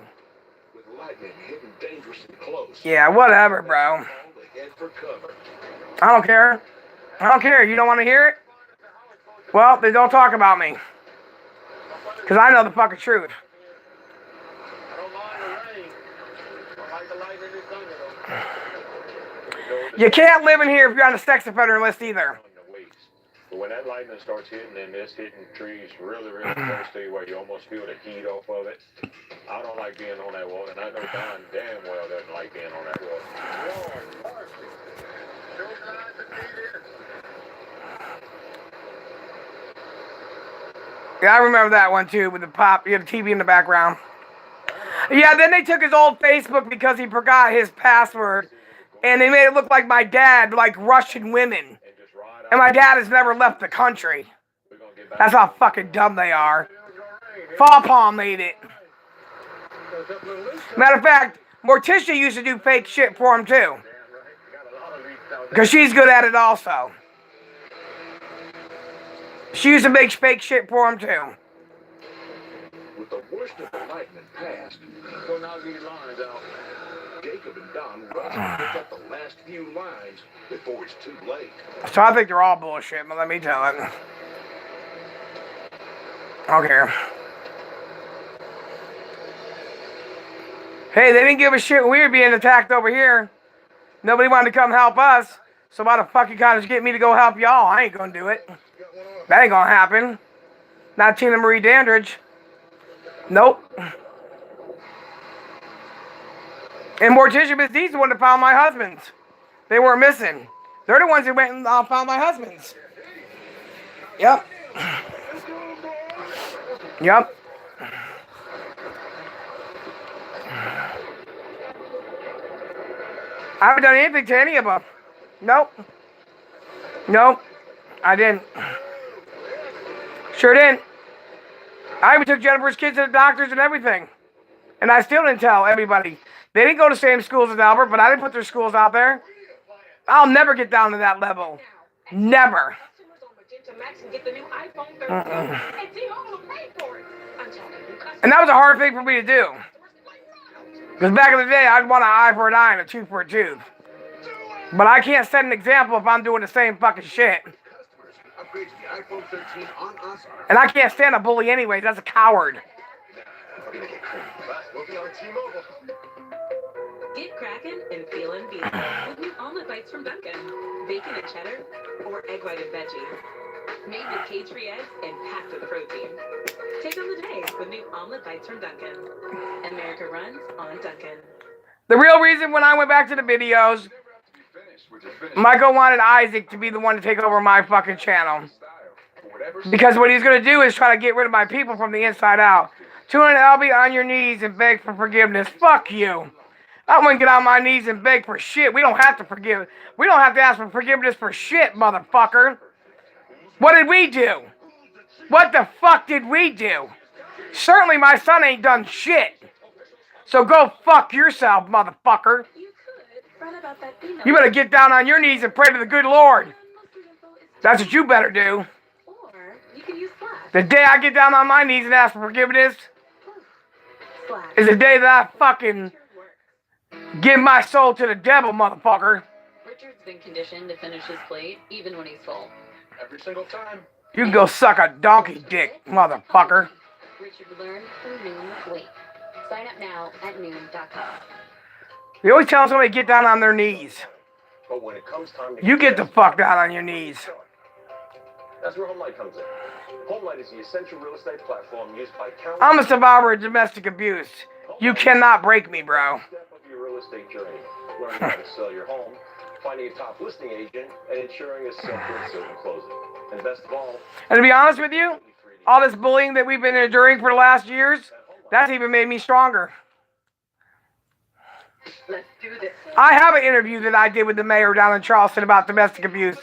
Yeah, whatever, bro. I don't care. I don't care. You don't want to hear it? Well, then don't talk about me. Because I know the fucking truth. You can't live in here if you're on the sex offender list either. But when that lightning starts hitting and it's hitting trees really, really close to you where you almost feel the heat off of it, I don't like being on that wall, and I know Don damn well doesn't like being on that wall. Yeah, I remember that one too with the pop, you had the TV in the background. Yeah, then they took his old Facebook because he forgot his password, and they made it look like my dad like Russian women. And my dad has never left the country. That's how fucking dumb they are. Fawpalm made it. Matter of fact, Morticia used to do fake shit for him too. Because she's good at it also. She used to make fake shit for him too. With the worst of the lightning past, so now these lines out. Jacob and Don rush to pick up the last few lines before it's too late. So I think they're all bullshit, but let me tell it. I don't care. Hey, they didn't give a shit when we were being attacked over here. Nobody wanted to come help us. So why the fuck you gotta get me to go help y'all? I ain't gonna do it. That ain't gonna happen. Not Tina Marie Dandridge. Nope. And Morticia Miss D's the one that found my husband's. They weren't missing. They're the ones that went and found my husband's. Yep. Yep. I haven't done anything to any of them. Nope. Nope. I didn't. Sure didn't. I even took Jennifer's kids to the doctors and everything. And I still didn't tell everybody. They didn't go to the same schools as Albert, but I didn't put their schools out there. I'll never get down to that level. Never. And that was a hard thing for me to do. Because back in the day, I'd want an eye for an eye and a tooth for a tooth. But I can't set an example if I'm doing the same fucking shit. And I can't stand a bully anyway. That's a coward. Get cracking and feeling beautiful with new omelet bites from Dunkin'. Bacon and cheddar or egg white and veggie. Made with cage-free eggs and packed with protein. Take on the day with new omelet bites from Dunkin'. America runs on Dunkin'. The real reason when I went back to the videos, Michael wanted Isaac to be the one to take over my fucking channel. Because what he's going to do is try to get rid of my people from the inside out. Tune in, LB, on your knees and beg for forgiveness. Fuck you. I wouldn't get on my knees and beg for shit. We don't have to forgive. We don't have to ask for forgiveness for shit, motherfucker. What did we do? What the fuck did we do? Certainly my son ain't done shit. So go fuck yourself, motherfucker. You better get down on your knees and pray to the good Lord. That's what you better do. The day I get down on my knees and ask for forgiveness is the day that I fucking give my soul to the devil, motherfucker. Richard's been conditioned to finish his plate even when he's full. Every single time. You can go suck a donkey dick, motherfucker. Richard learned from Noom Wait. Sign up now at Noom.com. We always tell somebody to get down on their knees. But when it comes time to You get the fuck down on your knees. That's where HomeLight comes in. HomeLight is the essential real estate platform used by countless... I'm a survivor of domestic abuse. You cannot break me, bro. ...step of your real estate journey. Learning how to sell your home, finding a top listing agent, and ensuring a simple and certain closing. And best of all... And to be honest with you, all this bullying that we've been enduring for the last years, that's even made me stronger. Let's do this. I have an interview that I did with the mayor down in Charleston about domestic abuse.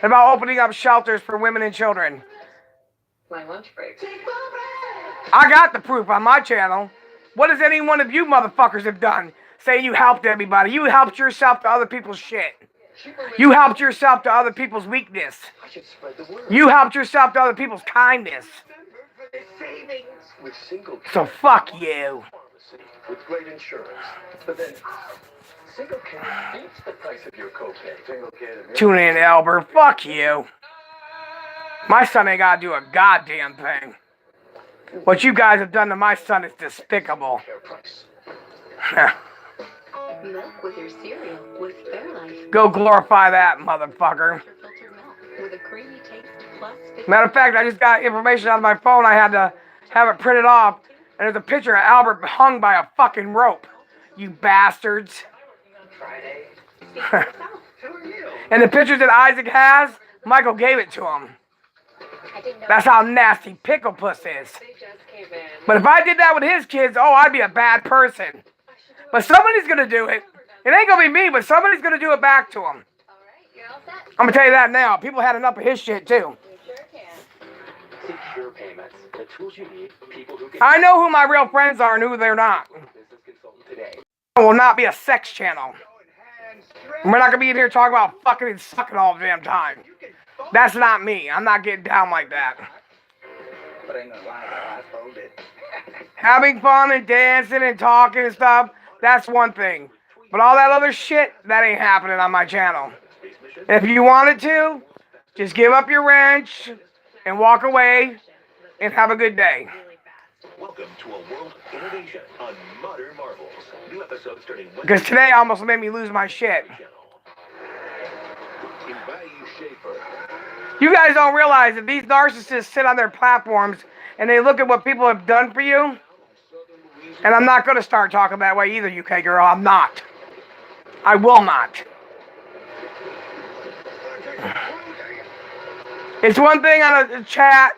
And about opening up shelters for women and children. My lunch break. I got the proof on my channel. What does any one of you motherfuckers have done? Saying you helped everybody. You helped yourself to other people's shit. You helped yourself to other people's weakness. You helped yourself to other people's kindness. With single So fuck you. with great insurance. But then single care beats the price of your copay. Single care. Tune in, Albert. Fuck you. My son ain't gotta do a goddamn thing. What you guys have done to my son is despicable. Milk with your cereal with Fairlife. Go glorify that, motherfucker. Filtered milk with a creamy taste plus. Matter of fact, I just got information out of my phone. I had to have it printed off. And there's a picture of Albert hung by a fucking rope. You bastards. And the pictures that Isaac has, Michael gave it to him. That's how nasty Pickle Puss is. But if I did that with his kids, oh, I'd be a bad person. But somebody's going to do it. It ain't going to be me, but somebody's going to do it back to him. I'm going to tell you that now. People had enough of his shit, too. Secure payments. The tools you need. People who can... I know who my real friends are and who they're not. Business consultant today. It will not be a sex channel. And we're not going to be in here talking about fucking and sucking all the damn time. That's not me. I'm not getting down like that. But ain't gonna lie, I told it. Having fun and dancing and talking and stuff, that's one thing. But all that other shit, that ain't happening on my channel. If you wanted to, just give up your wrench and walk away and have a good day. Welcome to a world of innovation on Modern Marvels. New episodes starting Because today almost made me lose my shit. in Bayou Schaefer. You guys don't realize that these narcissists sit on their platforms and they look at what people have done for you. And I'm not going to start talking that way either, UK girl. I'm not. I will not. It's one thing on a chat,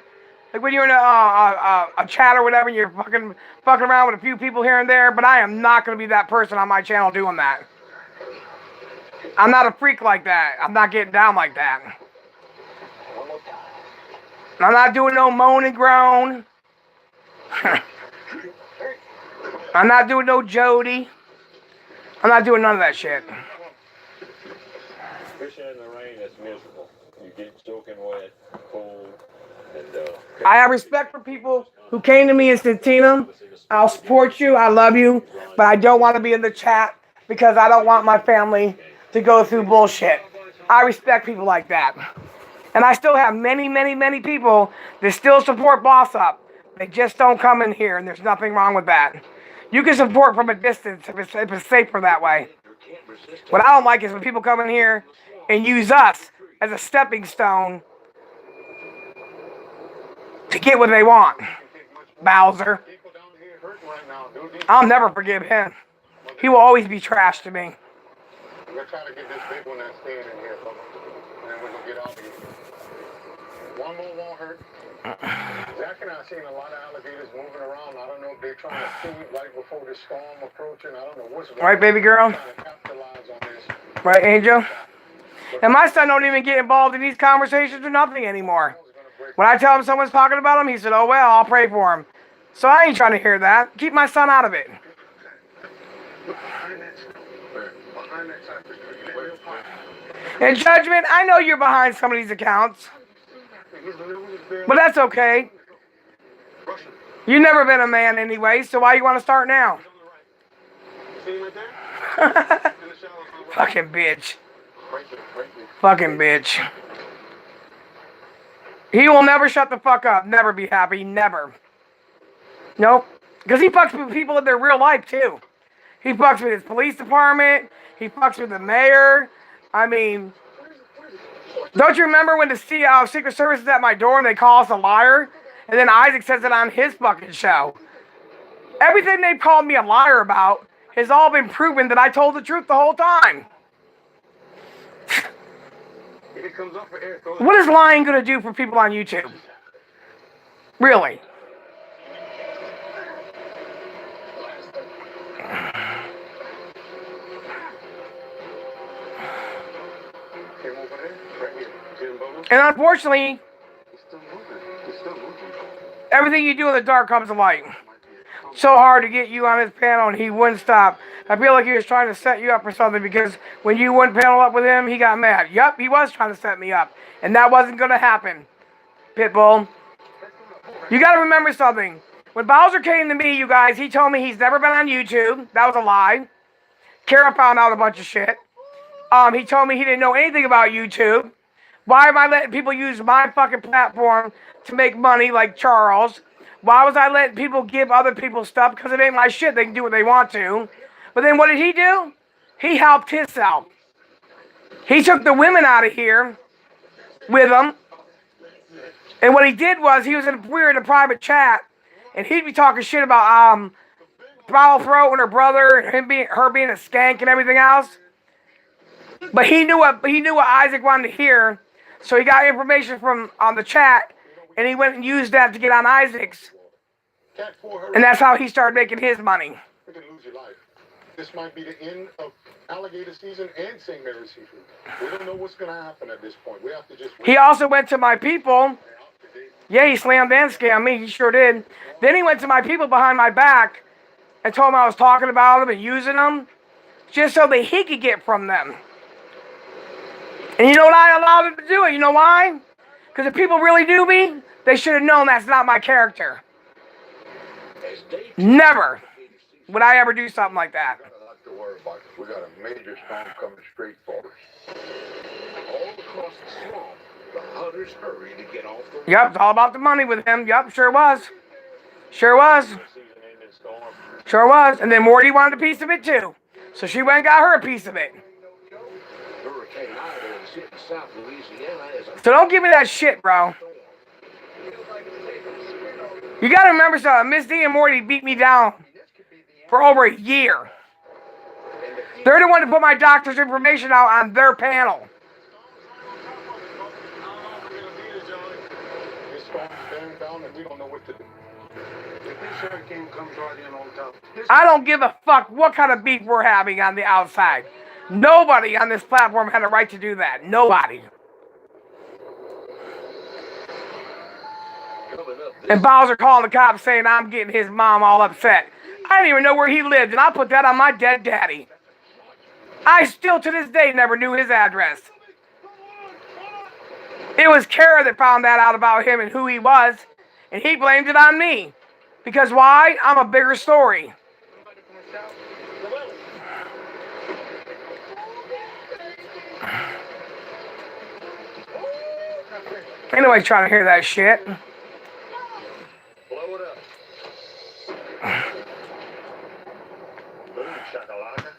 like when you're in a chat or whatever, and you're fucking around with a few people here and there, but I am not going to be that person on my channel doing that. I'm not a freak like that. I'm not getting down like that. I'm not doing no moan and groan. I'm not doing no Jody. I'm not doing none of that shit. Fishing in the rain is miserable. You get soaking wet, cold, and I have respect for people who came to me and said, Tina, I'll support you, I love you, but I don't want to be in the chat because I don't want my family to go through bullshit. I respect people like that. And I still have many, many, many people that still support Boss Up. They just don't come in here, and there's nothing wrong with that. You can support from a distance if it's safer that way. What I don't like is when people come in here and use us as a stepping stone to get what they want. Bowser. I'll never forgive him. He will always be trash to me. We're trying to get this big one that's staying in here, folks. And then we're going to get out of here. One more won't hurt. Zach and I have seen a lot of alligators moving around. I don't know if they're trying to feed right before the storm approaching. I don't know what's going on. Right, baby girl? Trying to capitalize on this. Right, Angel? And my son don't even get involved in these conversations or nothing anymore. When I tell him someone's talking about him, he said, oh, well, I'll pray for him. So I ain't trying to hear that. Keep my son out of it. In judgment, I know you're behind some of these accounts. But that's okay. You've never been a man anyway, so why you want to start now? Fucking bitch. Fucking bitch. He will never shut the fuck up. Never be happy. Never. Nope. Because he fucks with people in their real life, too. He fucks with his police department. He fucks with the mayor. I mean, don't you remember when the Secret Service is at my door and they call us a liar? And then Isaac says it on his fucking show. Everything they've called me a liar about has all been proven that I told the truth the whole time. What is lying going to do for people on YouTube? Really? And unfortunately, everything you do in the dark comes to light. So hard to get you on his panel and he wouldn't stop. I feel like he was trying to set you up for something because when you wouldn't panel up with him, he got mad. Yup, he was trying to set me up. And that wasn't going to happen, Pitbull. You got to remember something. When Bowser came to me, you guys, he told me he's never been on YouTube. That was a lie. Kara found out a bunch of shit. He told me he didn't know anything about YouTube. Why am I letting people use my fucking platform to make money like Charles? Why was I letting people give other people stuff? Because it ain't my shit. They can do what they want to. But then what did he do? He helped himself. He took the women out of here with him. And what he did was we were in a private chat. And he'd be talking shit about Foul Throat and her brother. And her being a skank and everything else. But he knew what Isaac wanted to hear. So he got information from on the chat, and he went and used that to get on Isaac's. And that's how he started making his money. You can lose your life. This might be the end of alligator season and St. Mary's season. We don't know what's going to happen at this point. We have to just wait. He also went to my people. Yeah, he slammed and scammed me. He sure did. Then he went to my people behind my back and told them I was talking about them and using them just so that he could get from them. And you know what? I allowed him to do it. You know why? Because if people really knew me, they should have known that's not my character. Never would I ever do something like that. Not to worry about it. We got a major storm coming straight for us. All across the swamp, the hunters hurry to get off the... Yep, it's all about the money with him. Yep, sure was. Sure was. Sure was. And then Morty wanted a piece of it too. So she went and got her a piece of it. Hurricane Ida is hitting South Louisiana as a... So don't give me that shit, bro. You gotta remember something. Miss D and Morty beat me down for over a year. They're the one to put my doctor's information out on their panel. This storm's bearing down and we don't know what to do. If this hurricane comes right in on top... I don't give a fuck what kind of beef we're having on the outside. Nobody on this platform had a right to do that. Nobody. And Bowser calling the cops saying I'm getting his mom all upset. I didn't even know where he lived, and I put that on my dead daddy. I still to this day never knew his address. It was Kara that found that out about him and who he was, and he blamed it on me. Because why? I'm a bigger story. Anybody's trying to hear that shit. Blow it up. Boom, shakalaka.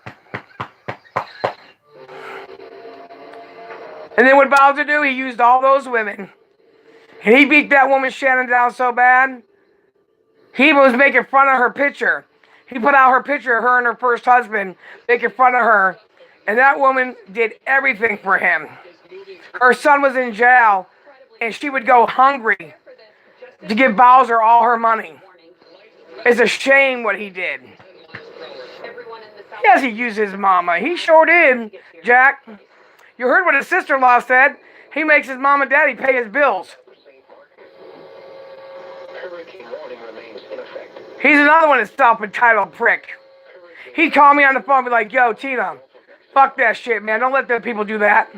And then what Bowser do? He used all those women. And he beat that woman Shannon down so bad, he was making fun of her picture. He put out her picture of her and her first husband, making fun of her. And that woman did everything for him. Her son was in jail, and she would go hungry to give Bowser all her money. It's a shame what he did. Yes, he used his mama. He sure did, Jack. You heard what his sister-in-law said. He makes his mom and daddy pay his bills. He's another one, a self-entitled prick. He'd call me on the phone and be like, yo, Tina, fuck that shit, man. Don't let them people do that.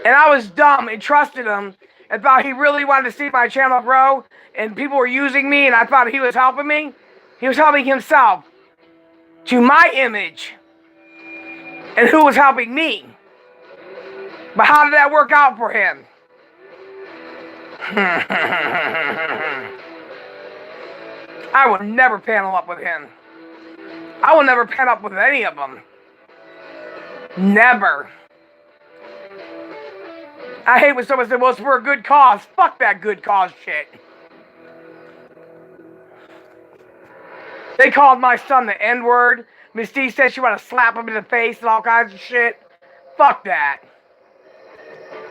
And I was dumb and trusted him and thought he really wanted to see my channel grow, and people were using me, and I thought he was helping me. He was helping himself to my image. And who was helping me? But how did that work out for him? I will never panel up with him. I will never panel up with any of them. Never. I hate when someone says, well, it's for a good cause. Fuck that good cause shit. They called my son the N-word. Miss D said she wanted to slap him in the face and all kinds of shit. Fuck that.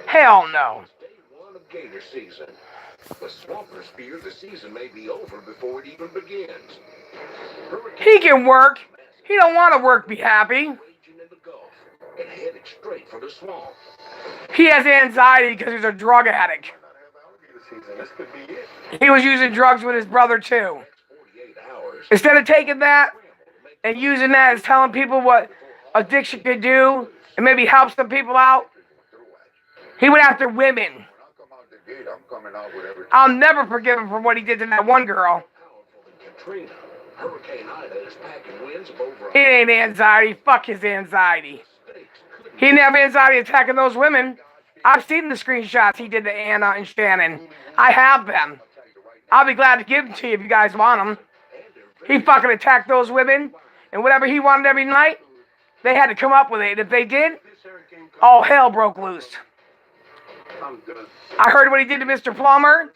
Hell no. Day one of gator season. The Swampers fear the season may be over before it even begins. He can work. He don't want to work, be happy. Raging in the Gulf and headed straight for the swamp. He has anxiety because he's a drug addict. This could be it. He was using drugs with his brother too. 48 hours. Instead of taking that and using that as telling people what addiction could do and maybe help some people out, he went after women. I'll never forgive him for what he did to that one girl. Katrina. Hurricane Ida is packing winds of over It ain't anxiety. Fuck his anxiety. He didn't have anxiety attacking those women. I've seen the screenshots he did to Anna and Shannon. I have them. I'll be glad to give them to you if you guys want them. He fucking attacked those women, and whatever he wanted every night, they had to come up with it. If they did, all hell broke loose. I heard what he did to Mr. Plummer,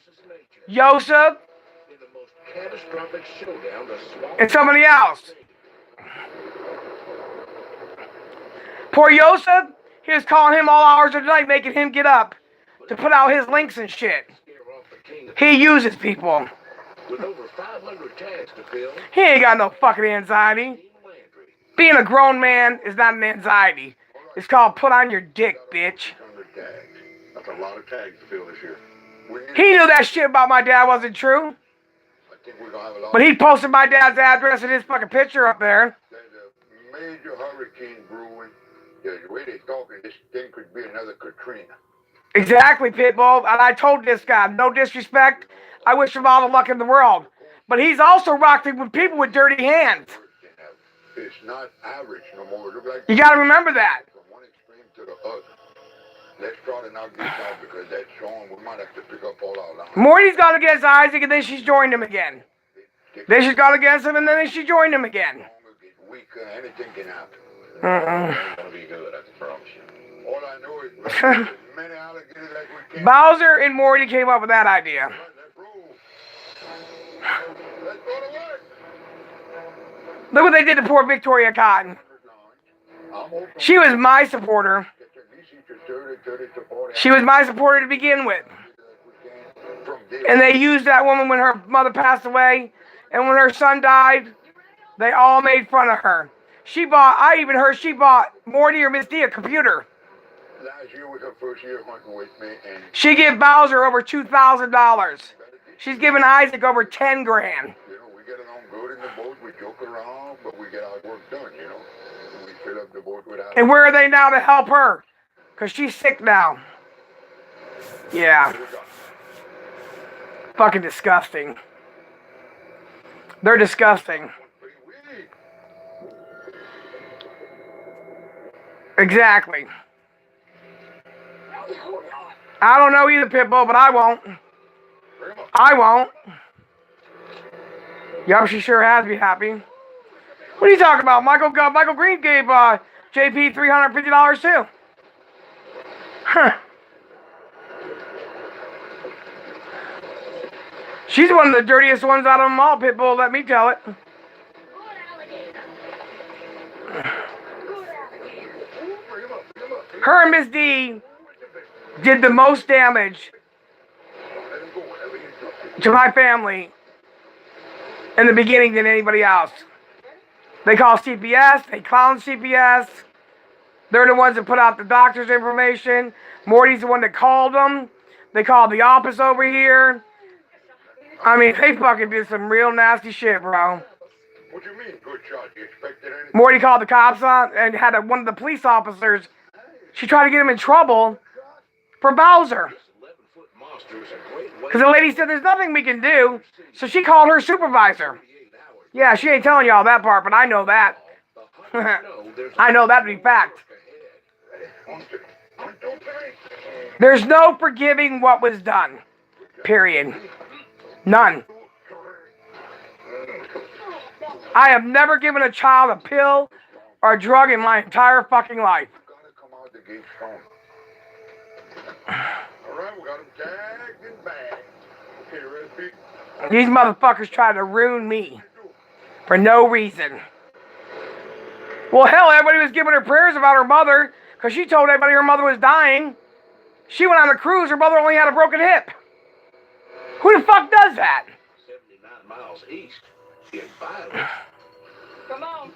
Yosef, catastrophic showdown. The swamp and somebody else. Poor Yosef, he was calling him all hours of the night, making him get up to put out his links and shit. He uses people. with over 500 tags to fill. He ain't got no fucking anxiety. Being a grown man is not an anxiety. It's called put on your dick, bitch. That's a lot of tags to fill this year. He knew that shit about my dad wasn't true. But he posted my dad's address and his fucking picture up there. There's a major hurricane brewing. The way they're talking, this thing could be another Katrina. Exactly, Pitbull. And I told this guy, no disrespect, I wish him all the luck in the world. But he's also rocking with people with dirty hands. It's not average no more. Look like You gotta remember that. from one extreme to the other. Let's try to knock this out because that's showing we might have to pick up all our lines. Morty's gone against Isaac and then she's joined him again. Then she's gone against him and then she joined him again. Get weaker, anything can happen. It's gonna be good, I can promise you. All I know is as many alligators as we can. Bowser and Morty came up with that idea. Let's roll. Let's go to work. Look what they did to poor Victoria Cotton. I'm hoping She was my supporter. get at least each 30 to 40 She was my supporter to begin with. from there. And they used that woman when her mother passed away. And when her son died, they all made fun of her. I even heard she bought Morty or Miss D a computer. Last year was her first year hunting with me, and She gave Bowser over $2,000. She's giving Isaac over 10 grand. we get along good in the boat. We joke around, but we get our work done. We fill up the boat with our. And where are they now to help her? Because she's sick now. Yeah. Fucking disgusting. They're disgusting. Exactly. I don't know either, Pitbull, but I won't. I won't. Yup, she sure has me happy. What are you talking about? Michael Green gave JP $350 too. Huh. She's one of the dirtiest ones out of them all, Pitbull, let me tell it. Her and Miss D did the most damage to my family in the beginning than anybody else. They call CPS, they clown CPS. They're the ones that put out the doctor's information. Morty's the one that called them. They called the office over here. I mean, they fucking did some real nasty shit, bro. What do you mean, good shot? You expected anything? Morty called the cops on and had one of the police officers. She tried to get him in trouble for Bowser. Because the lady said there's nothing we can do. So she called her supervisor. Yeah, she ain't telling y'all that part, but I know that. I know that to be fact. There's no forgiving what was done. Period. None. I have never given a child a pill or a drug in my entire fucking life. Alright, we got him tagged and bagged. Okay, ready, Pete? These motherfuckers try to ruin me for no reason. Well, hell, everybody was giving her prayers about her mother because she told everybody her mother was dying. She went on a cruise, her mother only had a broken hip. Who the fuck does that? 79 miles east in Violence. Come on.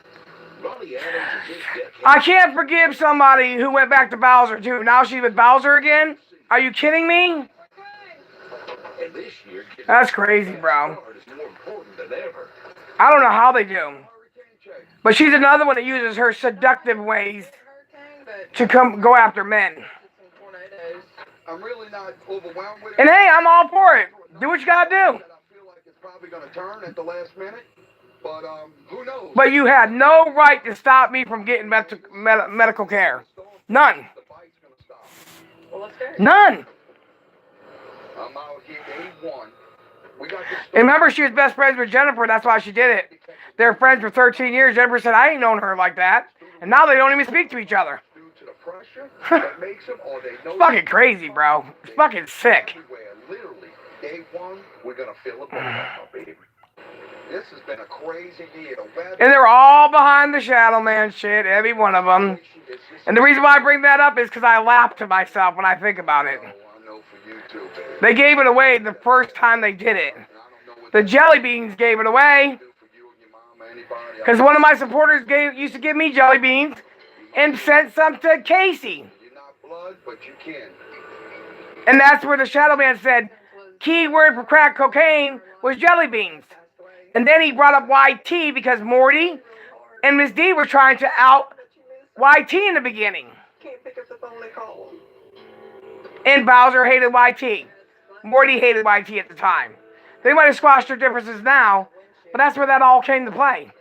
Ronnie Adams is this decade. I can't forgive somebody who went back to Bowser, too. Now she's with Bowser again? Are you kidding me? And this year, That's crazy, bro. is more important than ever. I don't know how they do. But she's another one that uses her seductive ways to go after men. I'm really not overwhelmed with it. And hey, I'm all for it. Do what you gotta do. I feel like it's probably going to turn at the last minute, but who knows? But you had no right to stop me from getting medical care. None. Well, let's go. None. I'm out here day one. We got this. And remember, she was best friends with Jennifer. That's why she did it. They were friends for 13 years. Jennifer said, I ain't known her like that. And now they don't even speak to each other. Due to the pressure that makes them, or they know It's fucking crazy, bro. It's fucking sick. everywhere. Literally, day one, we're going to fill it up, baby. This has been a crazy year. The weather, And they're all behind the Shadow Man shit, every one of them. And the reason why I bring that up is because I laugh to myself when I think about it. I know for you too, baby. They gave it away the first time they did it. The Jelly Beans gave it away. Because one of my supporters used to give me jelly beans and sent some to Casey. You're not blood, but you can. And that's where the Shadow Man said, key word for crack cocaine was jelly beans. And then he brought up YT because Morty and Miss D were trying to out YT in the beginning. Can't pick up the phone and call him. And Bowser hated YT. Morty hated YT at the time. They might have squashed their differences now, but that's where that all came to play.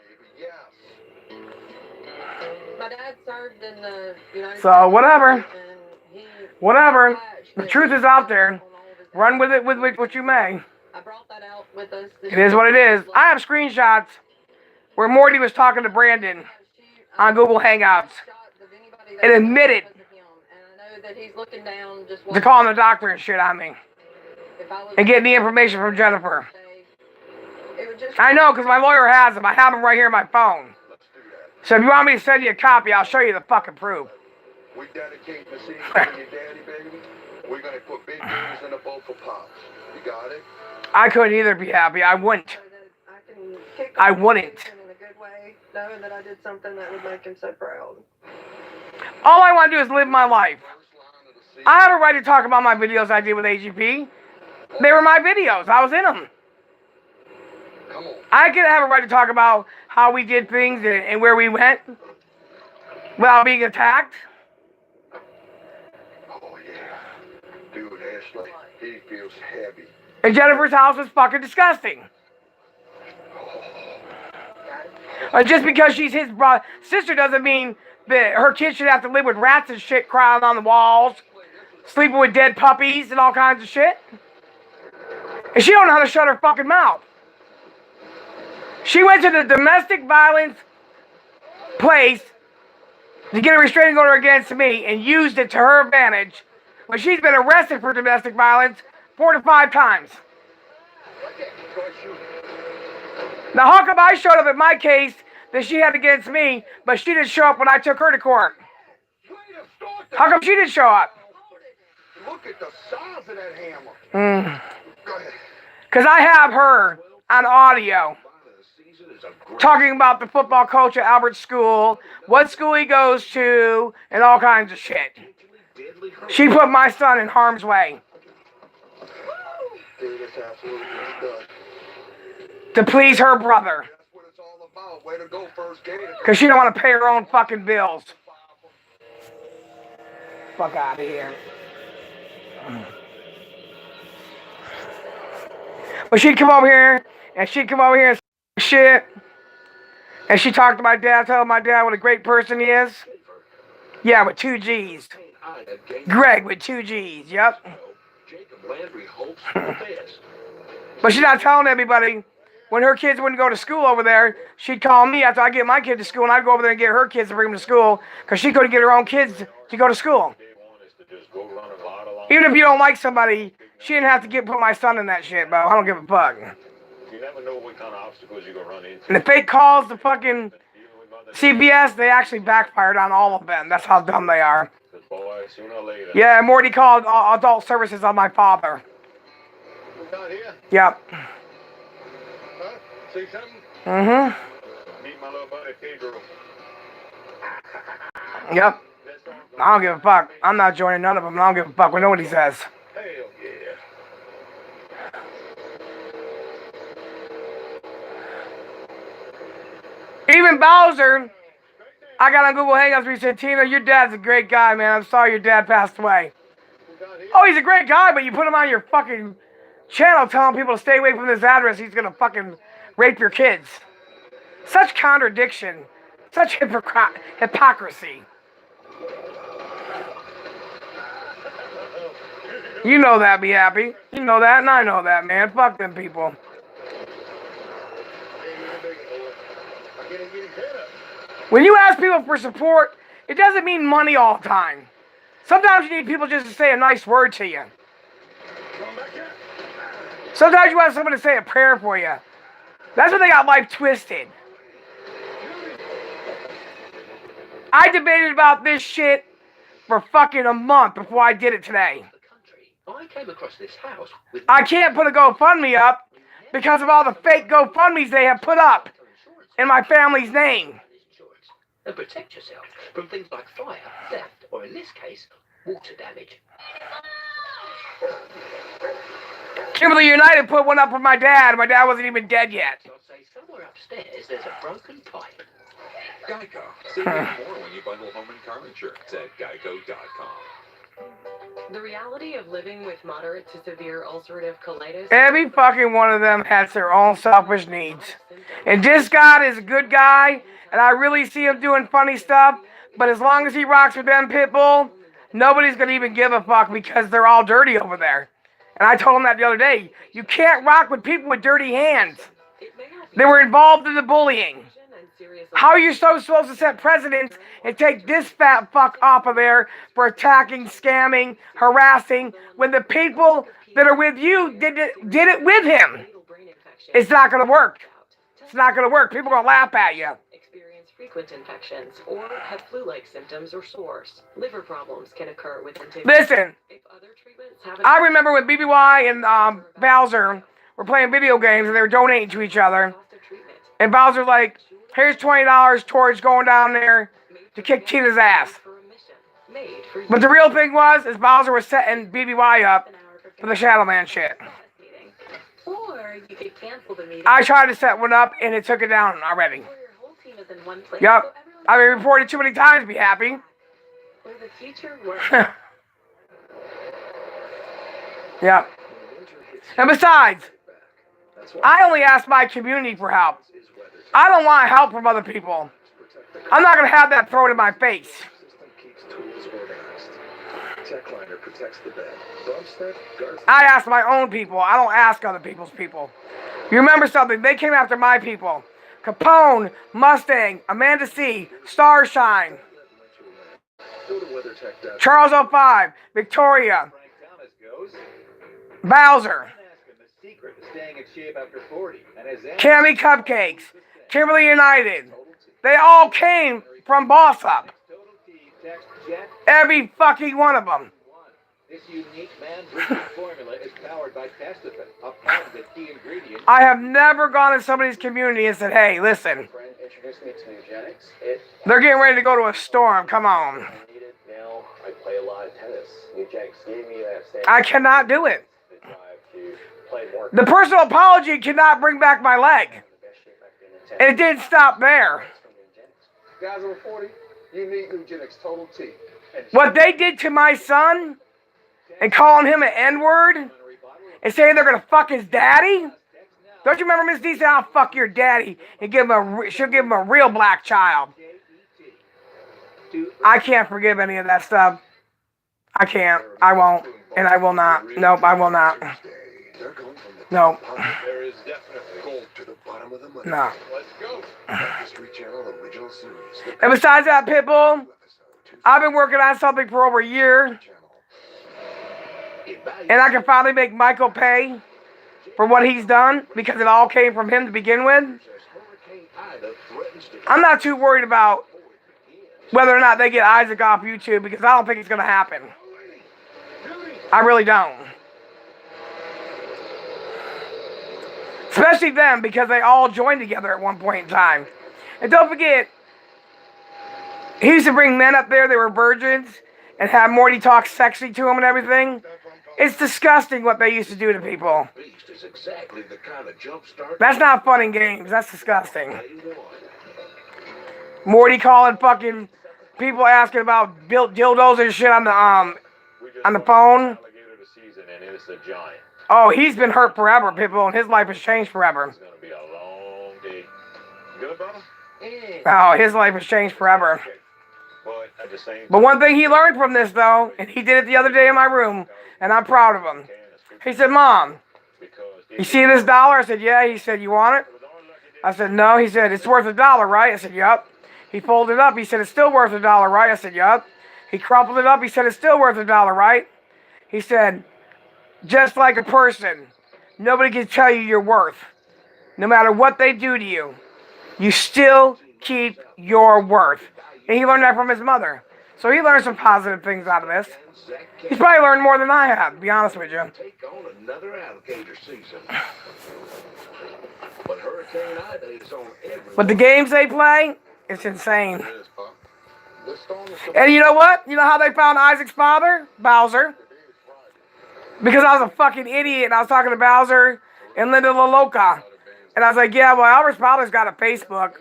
My dad served in the United So, States, whatever. and he Whatever. patched The it truth is out there. on all of his Run with it with what you may. I brought that out with us. This It is what it is. I have screenshots where Morty was talking to Brandon on Google Hangouts and admitted And I know that he's looking down just to calling the doctor and shit on me and getting the information from Jennifer. It would just I know because my lawyer has them. I have them right here on my phone. So if you want me to send you a copy, I'll show you the fucking proof. We dedicate the scene to your daddy, baby. We're going to put big news in the bowl for Pops. You got it? I couldn't either be happy. I wouldn't. so that I can kick I off wouldn't. in a good way, knowing that I did something that would make him so proud. All I want to do is live my life. I have a right to talk about my videos I did with AGP. They were my videos. I was in them. Come on. I could have a right to talk about how we did things and where we went without being attacked. Oh, yeah. Dude, Ashley, he feels heavy. And Jennifer's house was fucking disgusting. Just because she's his sister doesn't mean that her kids should have to live with rats and shit crawling on the walls, sleeping with dead puppies and all kinds of shit. And she don't know how to shut her fucking mouth. She went to the domestic violence place to get a restraining order against me and used it to her advantage when she's been arrested for domestic violence 4 to 5 times. Now, how come I showed up at my case that she had against me, but she didn't show up when I took her to court? How come she didn't show up? Look at the size of that hammer. Because I have her on audio talking about the football coach at Albert School, what school he goes to, and all kinds of shit. She put my son in harm's way. Dude, it's absolutely disgusting. To please her brother. That's what it's all about. Way to go, First Gator. Because she don't want to pay her own fucking bills. Fuck out of here. But she'd come over here, and say shit. And she talked to my dad, telling my dad what a great person he is. Yeah, with 2 G's. Greg with 2 G's, yep. But she's not telling everybody. When her kids wouldn't go to school over there, she'd call me after I get my kids to school, and I'd go over there and get her kids to bring them to school, because she couldn't get her own kids to go to school. Even if you don't like somebody, she didn't have to put my son in that shit, bro. I don't give a fuck. You never know what kind of obstacles you're going to run into. And the fake calls to fucking CBS, they actually backfired on all of them. That's how dumb they are. Boy, sooner or later. Yeah, Morty called adult services on my father. Not here? Yep. Huh? See something? Mm-hmm. Meet my little buddy Pedro. Yep. I don't give a fuck. I'm not joining none of them. I don't give a fuck. We know what he says. Hell yeah. Even Bowser, I got on Google Hangouts where he said, Tina, your dad's a great guy, man. I'm sorry your dad passed away. Oh, he's a great guy, but you put him on your fucking channel telling people to stay away from this address. He's going to fucking rape your kids. Such contradiction. Such hypocrisy. You know that, Be Happy. You know that, and I know that, man. Fuck them people. When you ask people for support, it doesn't mean money all the time. Sometimes you need people just to say a nice word to you. Sometimes you want someone to say a prayer for you. That's when they got life twisted. I debated about this shit for fucking a month before I did it today. I came across this house with I can't put a GoFundMe up because of all the fake GoFundMes they have put up in my family's name. and protect yourself from things like fire, theft, or in this case, water damage. Kimberly United put one up for my dad. My dad wasn't even dead yet. I'll say somewhere upstairs there's a broken pipe. Geico. Save even more when you bundle home and car insurance at geico.com. The reality of living with moderate to severe ulcerative colitis. Every fucking one of them has their own selfish needs. And this guy is a good guy, and I really see him doing funny stuff, but as long as he rocks with them Pitbull, nobody's gonna even give a fuck because they're all dirty over there. And I told him that the other day. You can't rock with people with dirty hands. They were involved in the bullying. How are you so supposed to set precedents and take this fat fuck off of there for attacking, scamming, harassing, when the people that are with you did it with him? It's not going to work. It's not going to work. People are going to laugh at you. Experience frequent infections or have flu-like symptoms or sores. Liver problems can occur within 2 months. Listen, I remember when BBY and Bowser were playing video games and they were donating to each other. And Bowser's like, here's $20 towards going down there to kick Tina's ass. But the real thing is Bowser was setting BBY up for the Shadow Man shit. Or you could cancel the meeting. I tried to set one up and it took it down already. Yep. I've been reported too many times, Be Happy. Where the future works. Yep. And besides, I only ask my community for help. I don't want help from other people. I'm not going to have that thrown in my face. I ask my own people. I don't ask other people's people. You remember something? They came after my people. Capone, Mustang, Amanda C, Starshine, Charles 05, Victoria, Bowser. secret to staying in shape after 40. And as Cammy Cupcakes, Kimberly United. They all came from Boss Up. Every fucking one of them. This unique man-boosting formula is powered by Testofen, a part of the key ingredient. I have never gone in somebody's community and said, hey, listen. Friend introduced me to Eugenics. They're getting ready to go to a storm. Come on. Now I play a lot of tennis. Eugenics gave me that same I cannot do it. drive to play more. The personal apology cannot bring back my leg. And it didn't stop there. Guys over 40, you need Eugenics Total T. What they did to my son and calling him an N-word and saying they're going to fuck his daddy. Don't you remember Miss D said, I'll fuck your daddy and she'll give him a real black child. I can't forgive any of that stuff. I can't. I won't. And I will not. Nope, I will not. No. There is definitely gold to the bottom of the money. No. Let's go. History Channel original series. And besides that, Pitbull, I've been working on something for over a year. And I can finally make Michael pay for what he's done because it all came from him to begin with. I'm not too worried about whether or not they get Isaac off YouTube because I don't think it's going to happen. I really don't. Especially them because they all joined together at one point in time. And don't forget, he used to bring men up there that were virgins and have Morty talk sexy to them and everything. It's disgusting what they used to do to people. That's not fun and games. That's disgusting. Morty calling fucking people asking about built dildos and shit on the phone. Oh, he's been hurt forever, people, and his life has changed forever. It's gonna be a long day. You good, brother? Oh, his life has changed forever. But at the same time, But one thing he learned from this, though, and he did it the other day in my room, and I'm proud of him. He said, Mom, you see this dollar? I said, yeah. He said, you want it? I said, no. He said, it's worth $1, right? I said, yup. He folded it up. He said, it's still worth $1, right? I said, yup. He crumpled it up. He said, it's still worth $1, right? He said, just like a person, nobody can tell you your worth. No matter what they do to you, you still keep your worth. And he learned that from his mother. So he learned some positive things out of this. He's probably learned more than I have, to be honest with you. Take on another alligator season. But Hurricane Ida is on every. But the games they play, it's insane. And you know what? You know how they found Isaac's father? Bowser. Because I was a fucking idiot and I was talking to Bowser and Linda La Loca. And I was like, yeah, well, Albert's father's got a Facebook.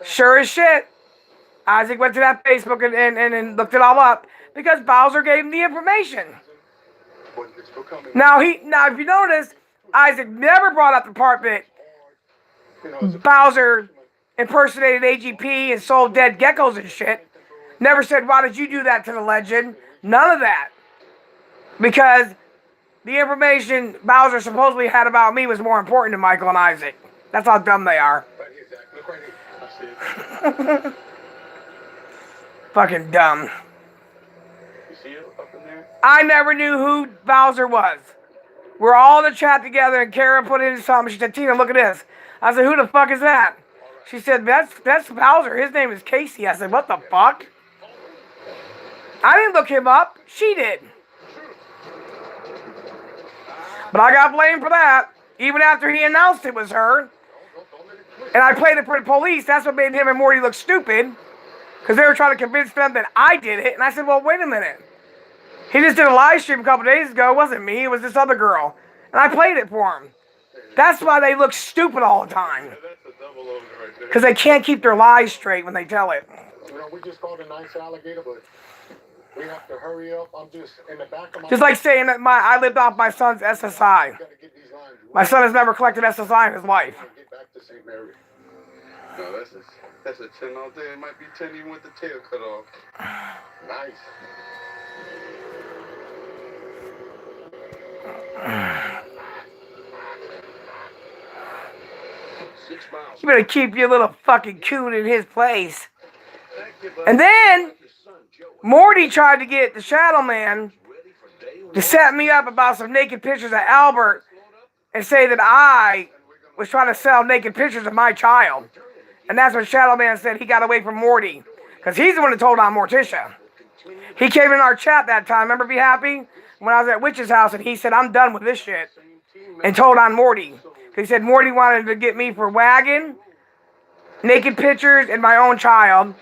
Sure as shit. Isaac went to that Facebook and looked it all up because Bowser gave him the information. Now, if you notice, Isaac never brought up the part that Bowser impersonated AGP and sold dead geckos and shit. Never said, why did you do that to the legend? None of that. Because the information Bowser supposedly had about me was more important to Michael and Isaac. That's how dumb they are. Fucking dumb. You see it up in there? I never knew who Bowser was. We're all in the chat together and Kara put in something. She said, Tina, look at this. I said, who the fuck is that? She said, that's Bowser. His name is Casey. I said, what the fuck? I didn't look him up. She did. But I got blamed for that. Even after he announced it was her. And I played it for the police. That's what made him and Morty look stupid. Because they were trying to convince them that I did it. And I said, well, wait a minute. He just did a live stream a couple days ago. It wasn't me. It was this other girl. And I played it for him. That's why they look stupid all the time. Because they can't keep their lies straight when they tell it. You know, we just caught a nice alligator, but we have to hurry up. I'm just in the back of my... Just like saying that I lived off my son's SSI. My son has never collected SSI in his life. Get back to St. Mary. No, that's a 10 all day. It might be 10 even with the tail cut off. Nice. You better keep your little fucking coon in his place. And then, Morty tried to get the Shadow Man to set me up about some naked pictures of Albert and say that I was trying to sell naked pictures of my child. And that's what Shadow Man said he got away from Morty. Because he's the one that told on Morticia. He came in our chat that time, remember Be Happy? When I was at Witch's house, and he said, I'm done with this shit. And told on Morty. He said Morty wanted to get me for wagon, naked pictures, and my own child.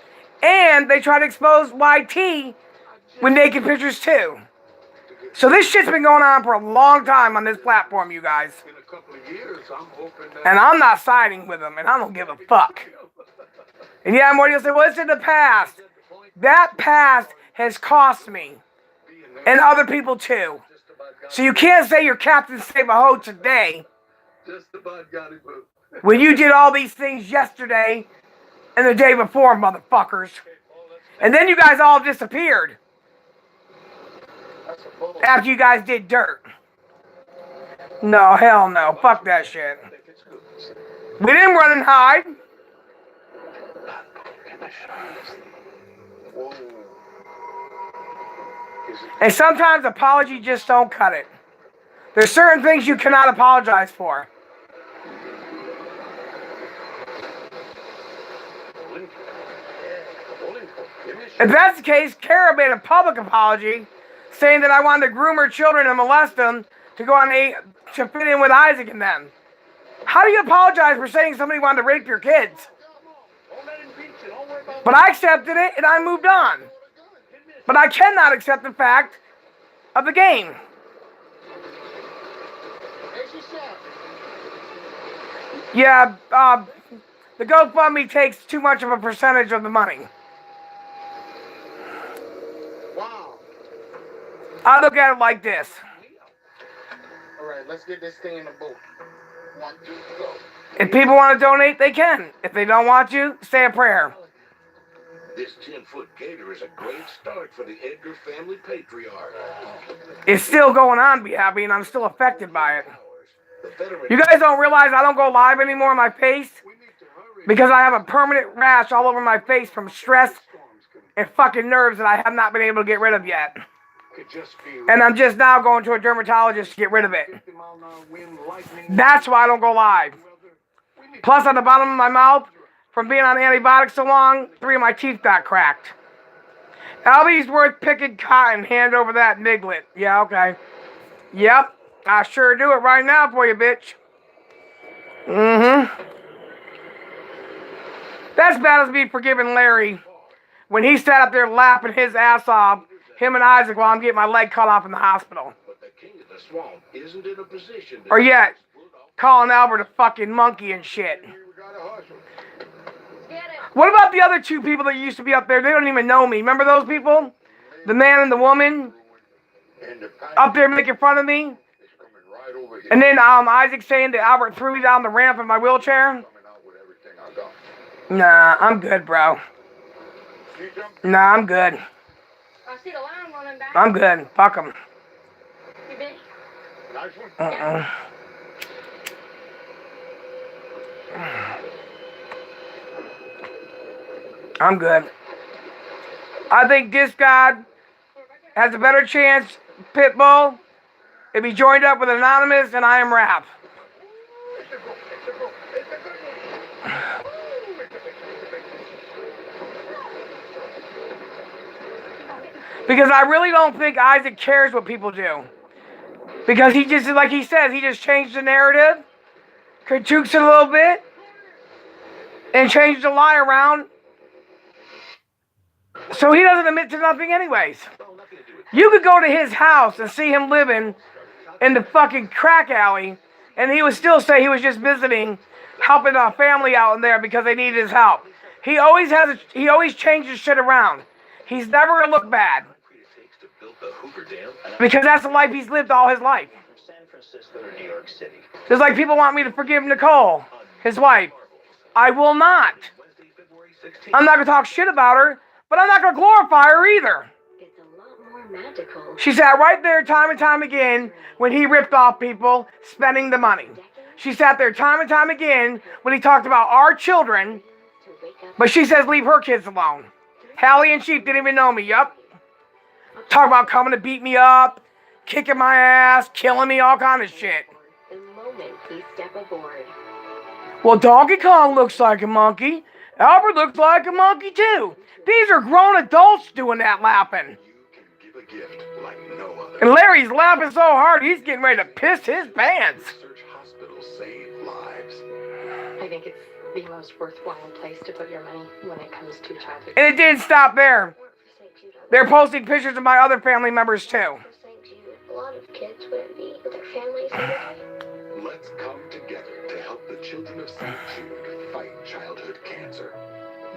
And they tried to expose YT with naked pictures too. So this shit's been going on for a long time on this platform, you guys. In a couple of years, I'm hoping that... And I'm not siding with them, and I don't give a fuck. And yeah, Morty will say, well, it's in the past. That past has cost me. And other people too. So you can't say you're Captain Save-A-Ho today Just about got it, boo. when you did all these things yesterday and the day before, motherfuckers. And then you guys all disappeared after you guys did dirt. No, hell no. Fuck that shit. We didn't run and hide. And sometimes apology just don't cut it. There's certain things you cannot apologize for. If that's the case, Kara made a public apology saying that I wanted to groom her children and molest them to go on to fit in with Isaac and them. How do you apologize for saying somebody wanted to rape your kids? But I accepted it and I moved on. But I cannot accept the fact of the game. Yeah, the GoFundMe takes too much of a percentage of the money. Wow. I look at it like this. All right, let's get this thing in the boat. 1, 2, go. If people want to donate, they can. If they don't want to, say a prayer. This 10-foot gator is a great start for the Edgar family patriarch. It's still going on, Be Happy, and I'm still affected by it. You guys don't realize I don't go live anymore on my face? Because I have a permanent rash all over my face from stress and fucking nerves that I have not been able to get rid of yet. And I'm just now going to a dermatologist to get rid of it. That's why I don't go live. Plus, on the bottom of my mouth, from being on antibiotics so long, 3 of my teeth got cracked. Albie's worth picking cotton, hand over that niglet. Yeah, okay. Yep, I sure do it right now for you, bitch. Mm-hmm. That's bad as me forgiving Larry when he sat up there laughing his ass off, him and Isaac, while I'm getting my leg cut off in the hospital. But the king of the swamp isn't in a position to... Or yet, calling Albert a fucking monkey and shit. What about the other 2 people that used to be up there? They don't even know me. Remember those people? The man and the woman? Up there making fun of me? And then Isaac saying that Albert threw me down the ramp in my wheelchair? Nah, I'm good, bro. Nah, I'm good. I'm good. Fuck him. I'm good. I think this God has a better chance, Pitbull, if he joined up with Anonymous and I am Rap. Because I really don't think Isaac cares what people do. Because he just, like he says, he just changed the narrative, critiques it a little bit, and changed the lie around. So he doesn't admit to nothing anyways. You could go to his house and see him living in the fucking crack alley, and he would still say he was just visiting, helping a family out in there because they needed his help. He always changes shit around. He's never gonna look bad. Because that's the life he's lived all his life. Just like people want me to forgive Nicole, his wife. I will not. I'm not gonna talk shit about her, but I'm not gonna glorify her either. She sat right there time and time again when he ripped off people spending the money. She sat there time and time again when he talked about our children, but she says leave her kids alone. Hallie and Sheep didn't even know me, yup. Talk about coming to beat me up, kicking my ass, killing me, all kind of shit. moment you step aboard. Well, Donkey Kong looks like a monkey. Albert looks like a monkey too. These are grown adults doing that laughing. Give a gift like no other. And Larry's laughing so hard he's getting ready to piss his pants. Research hospitals save lives. I think it's the most worthwhile place to put your money when it comes to childhood. And it didn't stop there. They're posting pictures of my other family members too. A lot of kids wouldn't be with their families every day. Let's come together to help the children of St. Jude fight childhood cancer.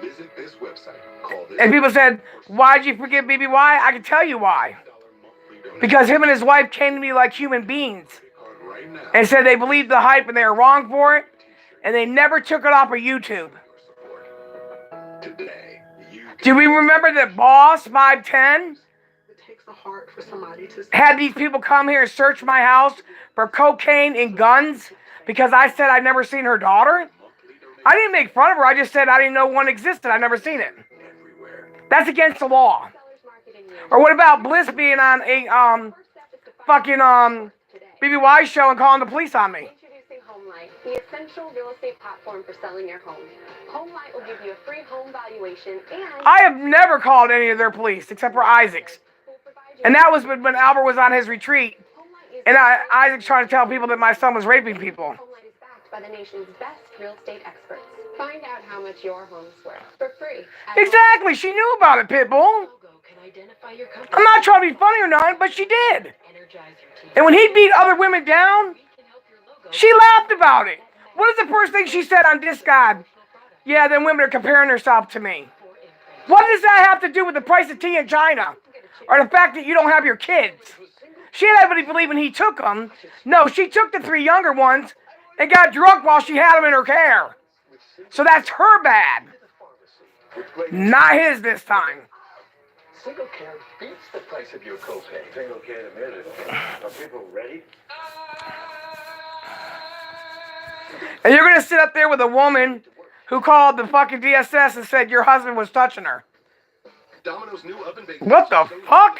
Visit this website called And people said, why'd you forgive BBY? I can tell you why. Because him and his wife came to me like human beings and said they believed the hype and they were wrong for it, and they never took it off of YouTube. Do we remember that Boss 510 It takes a heart for somebody to had these people come here and search my house for cocaine and guns because I said I'd never seen her daughter? I didn't make fun of her. I just said I didn't know one existed. I'd never seen it. That's against the law. Or what about Bliss being on a fucking BBY show and calling the police on me? Introducing HomeLight, the essential real estate platform for selling your home. HomeLight will give you a free home valuation and I have never called any of their police except for Isaac's. And that was when Albert was on his retreat. And Isaac's trying to tell people that my son was raping people. by the nation's best real estate experts. Find out how much your home's worth for free. Exactly, she knew about it, Pitbull. I'm not trying to be funny or not, but she did. And when he beat other women down, she laughed about it. What is the first thing she said on Discog? Yeah, then women are comparing herself to me. What does that have to do with the price of tea in China? Or the fact that you don't have your kids? She had everybody believing he took them. No, she took the 3 younger ones and got drunk while she had them in her care. So that's her bad. Not his this time. Single care beats the price of your copay. Single care admitted. Are people ready? And you're going to sit up there with a woman who called the fucking DSS and said your husband was touching her. Domino's new oven baked. What the fuck?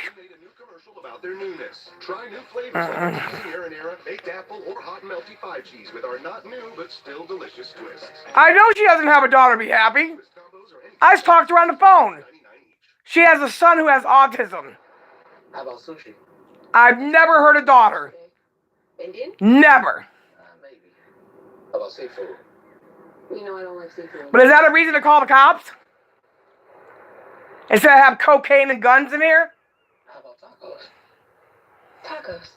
About their newness. Try new flavors like cheesy marinara, baked apple, or hot and melty 5 cheese with our not new but still delicious twists. I know she doesn't have a daughter to be happy. I just talked to her on the phone. She has a son who has autism. How about sushi? I've never heard a daughter. Indian? Never. Maybe. How about seafood? You know I don't like seafood. But is that a reason to call the cops? Instead of have cocaine and guns in here? How about tacos? Tacos.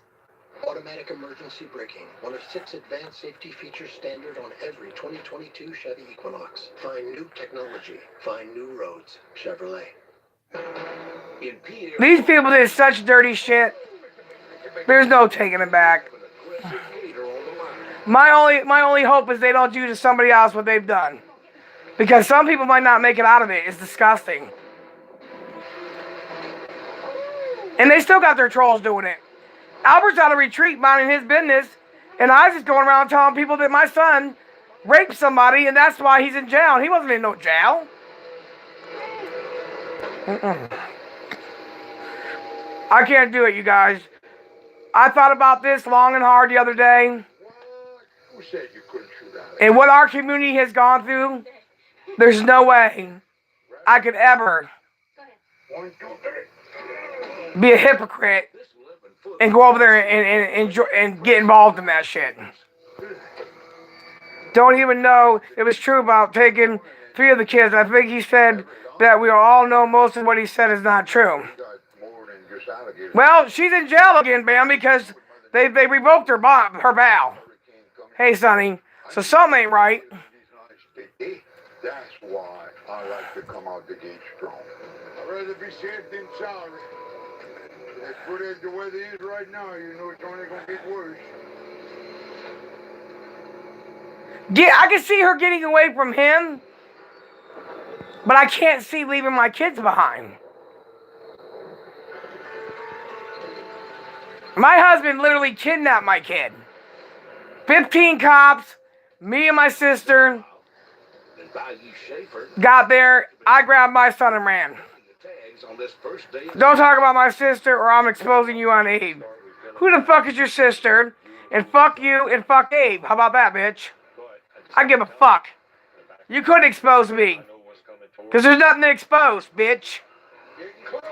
Automatic emergency braking, one of 6 advanced safety features standard on every 2022 Chevy Equinox. Find new technology. Find new roads. Chevrolet. These people did such dirty shit. There's no taking it back. My only hope is they don't do to somebody else what they've done. Because some people might not make it out of it. It's disgusting. And they still got their trolls doing it. Albert's out of retreat minding his business. And Isaac's going around telling people that my son raped somebody and that's why he's in jail. He wasn't in no jail. I can't do it, you guys. I thought about this long and hard the other day. Who said you couldn't shoot out? And what our community has gone through, there's no way I could ever be a hypocrite and go over there and get involved in that shit. Don't even know it was true about taking 3 of the kids. I think he said that we all know most of what he said is not true. Well, she's in jail again, Bam, because they revoked her bail. Hey, Sonny, so something ain't right. That's why I like to come out the gate strong. I'd rather be safe than sorry. As good as the weather is right now, you know it's only going to get worse. I can see her getting away from him, but I can't see leaving my kids behind. My husband literally kidnapped my kid. 15 cops, me and my sister got there. I grabbed my son and ran. Don't talk about my sister or I'm exposing you on Eve. Who the fuck is your sister? And fuck you and fuck Abe. How about that, bitch? I give a fuck. You couldn't expose me. Because there's nothing to expose, bitch. Getting close.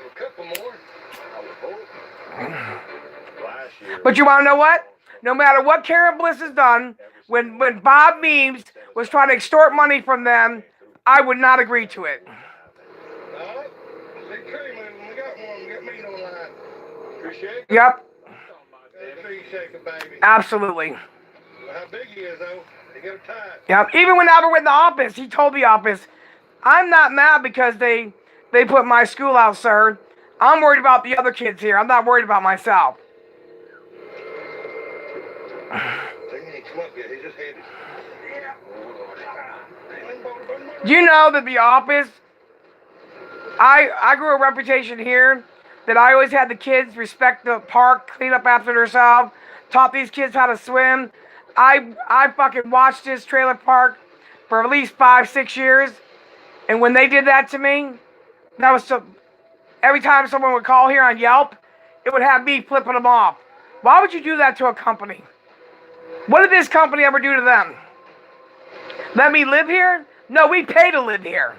A couple more. But you want to know what? No matter what Karen Bliss has done, when Bob Memes was trying to extort money from them, I would not agree to it. Alright. See Creeman, we got one. We got meat online. Appreciate it. Yep. See you shaking, baby. Absolutely. How big he is, though. He got a tie. Yep. Even when Albert went in the office, he told the office, I'm not mad because they put my school out, sir. I'm worried about the other kids here. I'm not worried about myself. Do you know that the office, I grew a reputation here that I always had the kids respect the park, clean up after themselves, taught these kids how to swim. I fucking watched this trailer park for at least 5-6 years. And when they did that to me, that was so, every time someone would call here on Yelp, it would have me flipping them off. Why would you do that to a company? What did this company ever do to them? Let me live here? No, we pay to live here.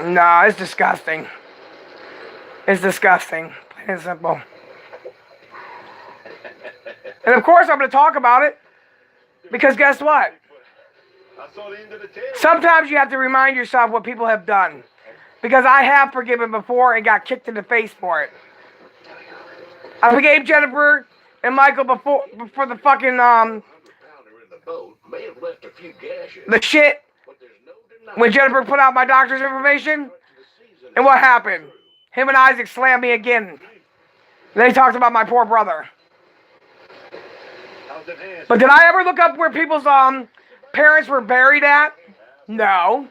No, it's disgusting. It's disgusting. Plain and simple. And of course I'm going to talk about it. Because guess what? Sometimes you have to remind yourself what people have done. Because I have forgiven before and got kicked in the face for it. I forgave Jennifer and Michael before the fucking, the shit. When Jennifer put out my doctor's information. And what happened? Him and Isaac slammed me again. They talked about my poor brother. But did I ever look up where people's parents were buried at? No.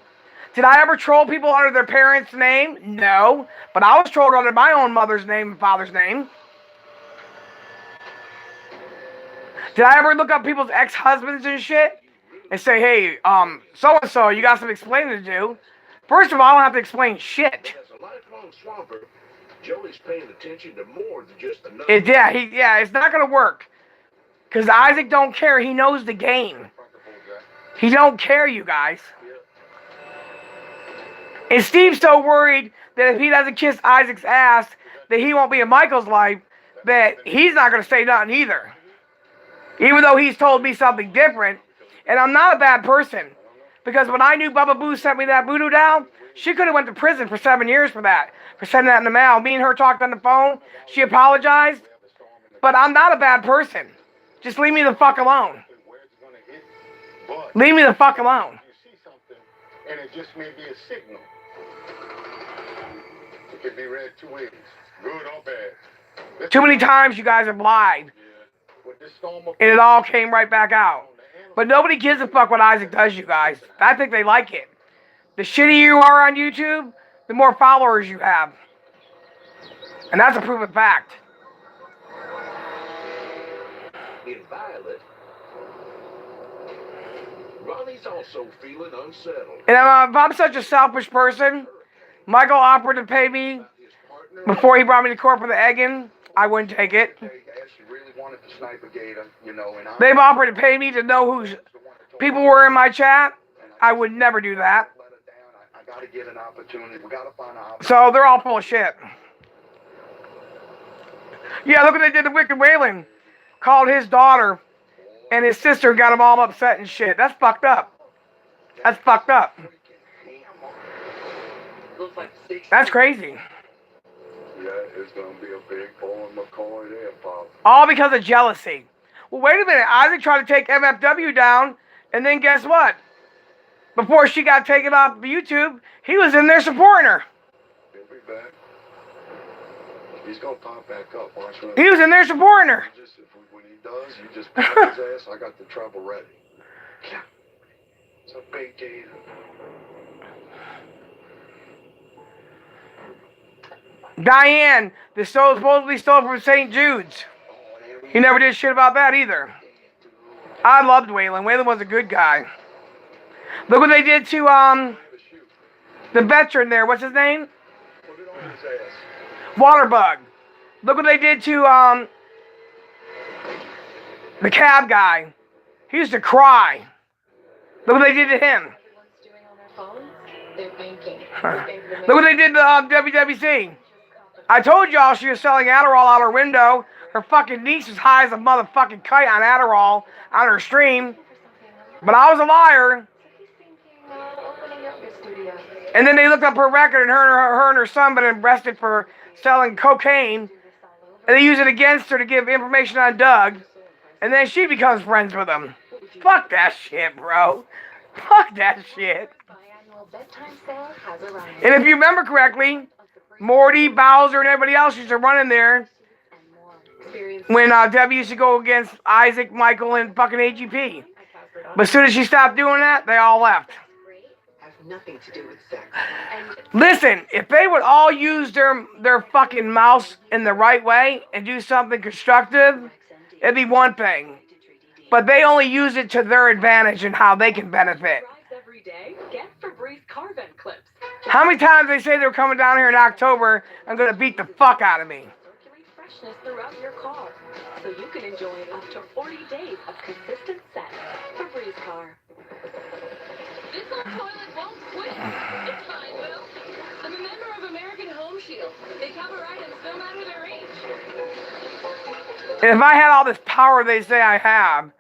Did I ever troll people under their parents' name? No. But I was trolled under my own mother's name and father's name. Did I ever look up people's ex-husbands and shit? And say, hey, so-and-so, you got some explaining to do. First of all, I don't have to explain shit. As a lifelong swamper, Joey's paying attention to more than just the numbers. It's not going to work. Because Isaac don't care. He knows the game. He don't care, you guys. And Steve's so worried that if he doesn't kiss Isaac's ass, that he won't be in Michael's life, that he's not going to say nothing either. Even though he's told me something different. And I'm not a bad person. Because when I knew Bubba Boo sent me that voodoo doll, she could have went to prison for 7 years for that. For sending that in the mail. Me and her talked on the phone. She apologized. But I'm not a bad person. Just leave me the fuck alone. Leave me the fuck alone. And it just may be a signal. It can be read two ways, good or bad. Too many times you guys have lied. And it all came right back out. But nobody gives a fuck what Isaac does, you guys. I think they like it. The shittier you are on YouTube, the more followers you have. And that's a proven fact. In Violet, Ronnie's also feeling unsettled. And if I'm such a selfish person, Michael offered to pay me before he brought me to court for the egging. I wouldn't take it. They've offered to pay me to know who people were in my chat. I would never do that. So they're all full of shit. Yeah, look what they did to Wicked Waylon. Called his daughter and his sister and got them all upset and shit. That's fucked up. That's fucked up. That's crazy. Yeah, it's going to be a big boy McCoy there, Pop. All because of jealousy. Well, wait a minute. Isaac tried to take MFW down, and then guess what? Before she got taken off of YouTube, he was in there supporting her. He'll be back. He's going to pop back up. Watch him. He was in there supporting her. When he does, you just pop his ass. I got the trouble ready. Yeah. It's a big deal. Diane, the soul supposedly stole from St. Jude's. He never did shit about that either. I loved Waylon. Waylon was a good guy. Look what they did to the veteran there. What's his name? Waterbug. Look what they did to the cab guy. He used to cry. Look what they did to him. Look what they did to WWC. I told y'all she was selling Adderall out her window. Her fucking niece was high as a motherfucking kite on Adderall on her stream. But I was a liar. And then they looked up her record, and her and her son been arrested for selling cocaine. And they use it against her to give information on Doug. And then she becomes friends with him. Fuck that shit, bro. Fuck that shit. And if you remember correctly, Morty, Bowser, and everybody else used to run in there when W used to go against Isaac, Michael, and fucking AGP. But as soon as she stopped doing that, they all left. Nothing to do with sex. Listen, if they would all use their fucking mouse in the right way and do something constructive, it'd be one thing. But they only use it to their advantage and how they can benefit. How many times they say they're coming down here in October and going to beat the fuck out of me? Freshness throughout your car, so you can enjoy up to 40 days of consistent scent. Febreze car. This old toilet won't quit. It's fine, Will. I'm a member of American Home Shield. They cover items no matter their age. And if I had all this power they say I have,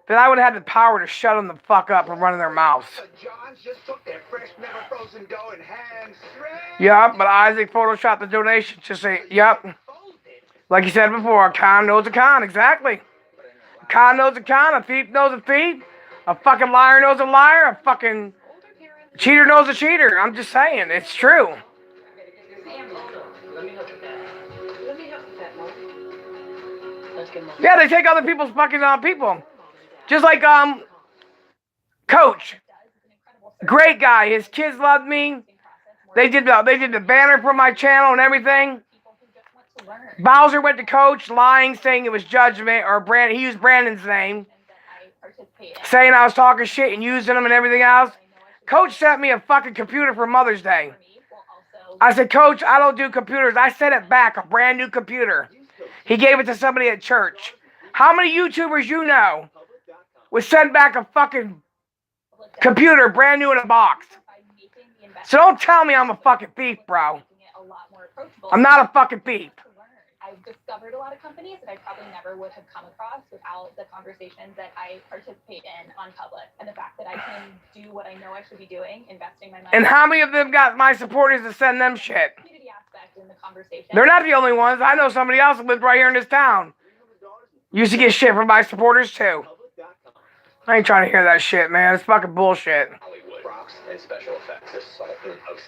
then I would have had the power to shut them the fuck up from running their mouths. Yup, but Isaac photoshopped the donation to say, yup. Like you said before, a con knows a con, exactly. A con knows a con, a thief knows a thief, a fucking liar knows a liar, a fucking cheater knows a cheater. I'm just saying, it's true. Yeah, they take other people's fucking people. Just like Coach. Great guy. His kids loved me. They did the banner for my channel and everything. Bowser went to Coach lying, saying it was Judgment, or he used Brandon's name, saying I was talking shit and using him and everything else. Coach sent me a fucking computer for Mother's Day. I said, Coach, I don't do computers. I sent it back, a brand new computer. He gave it to somebody at church. How many YouTubers you know would send back a fucking computer brand new in a box? So don't tell me I'm a fucking thief, bro. I'm not a fucking thief. I've discovered a lot of companies that I probably never would have come across without the conversations that I participate in on public, and the fact that I can do what I know I should be doing, investing my money. And how many of them got my supporters to send them shit? Community aspect in the conversation. They're not the only ones. I know somebody else that lived right here in this town. Used to get shit from my supporters too. I ain't trying to hear that shit, man. It's fucking bullshit. And special effects.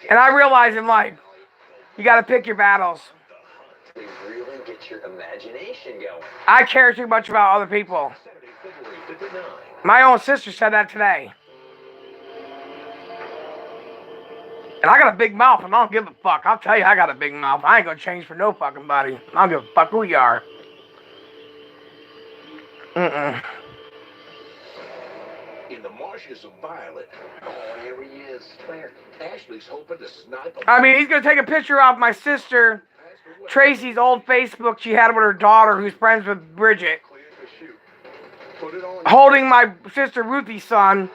And I realize in life, you gotta pick your battles. They really get your imagination going. I care too much about other people. My own sister said that today. And I got a big mouth, and I don't give a fuck. I'll tell you, I got a big mouth. I ain't gonna change for no fucking body. I don't give a fuck who you are. In the marshes of Violet. Oh, here he is. Claire. Ashley's hoping to snipe him. I mean, he's gonna take a picture of my sister Tracy's old Facebook she had with her daughter, who's friends with Bridget, holding my sister Ruthie's son,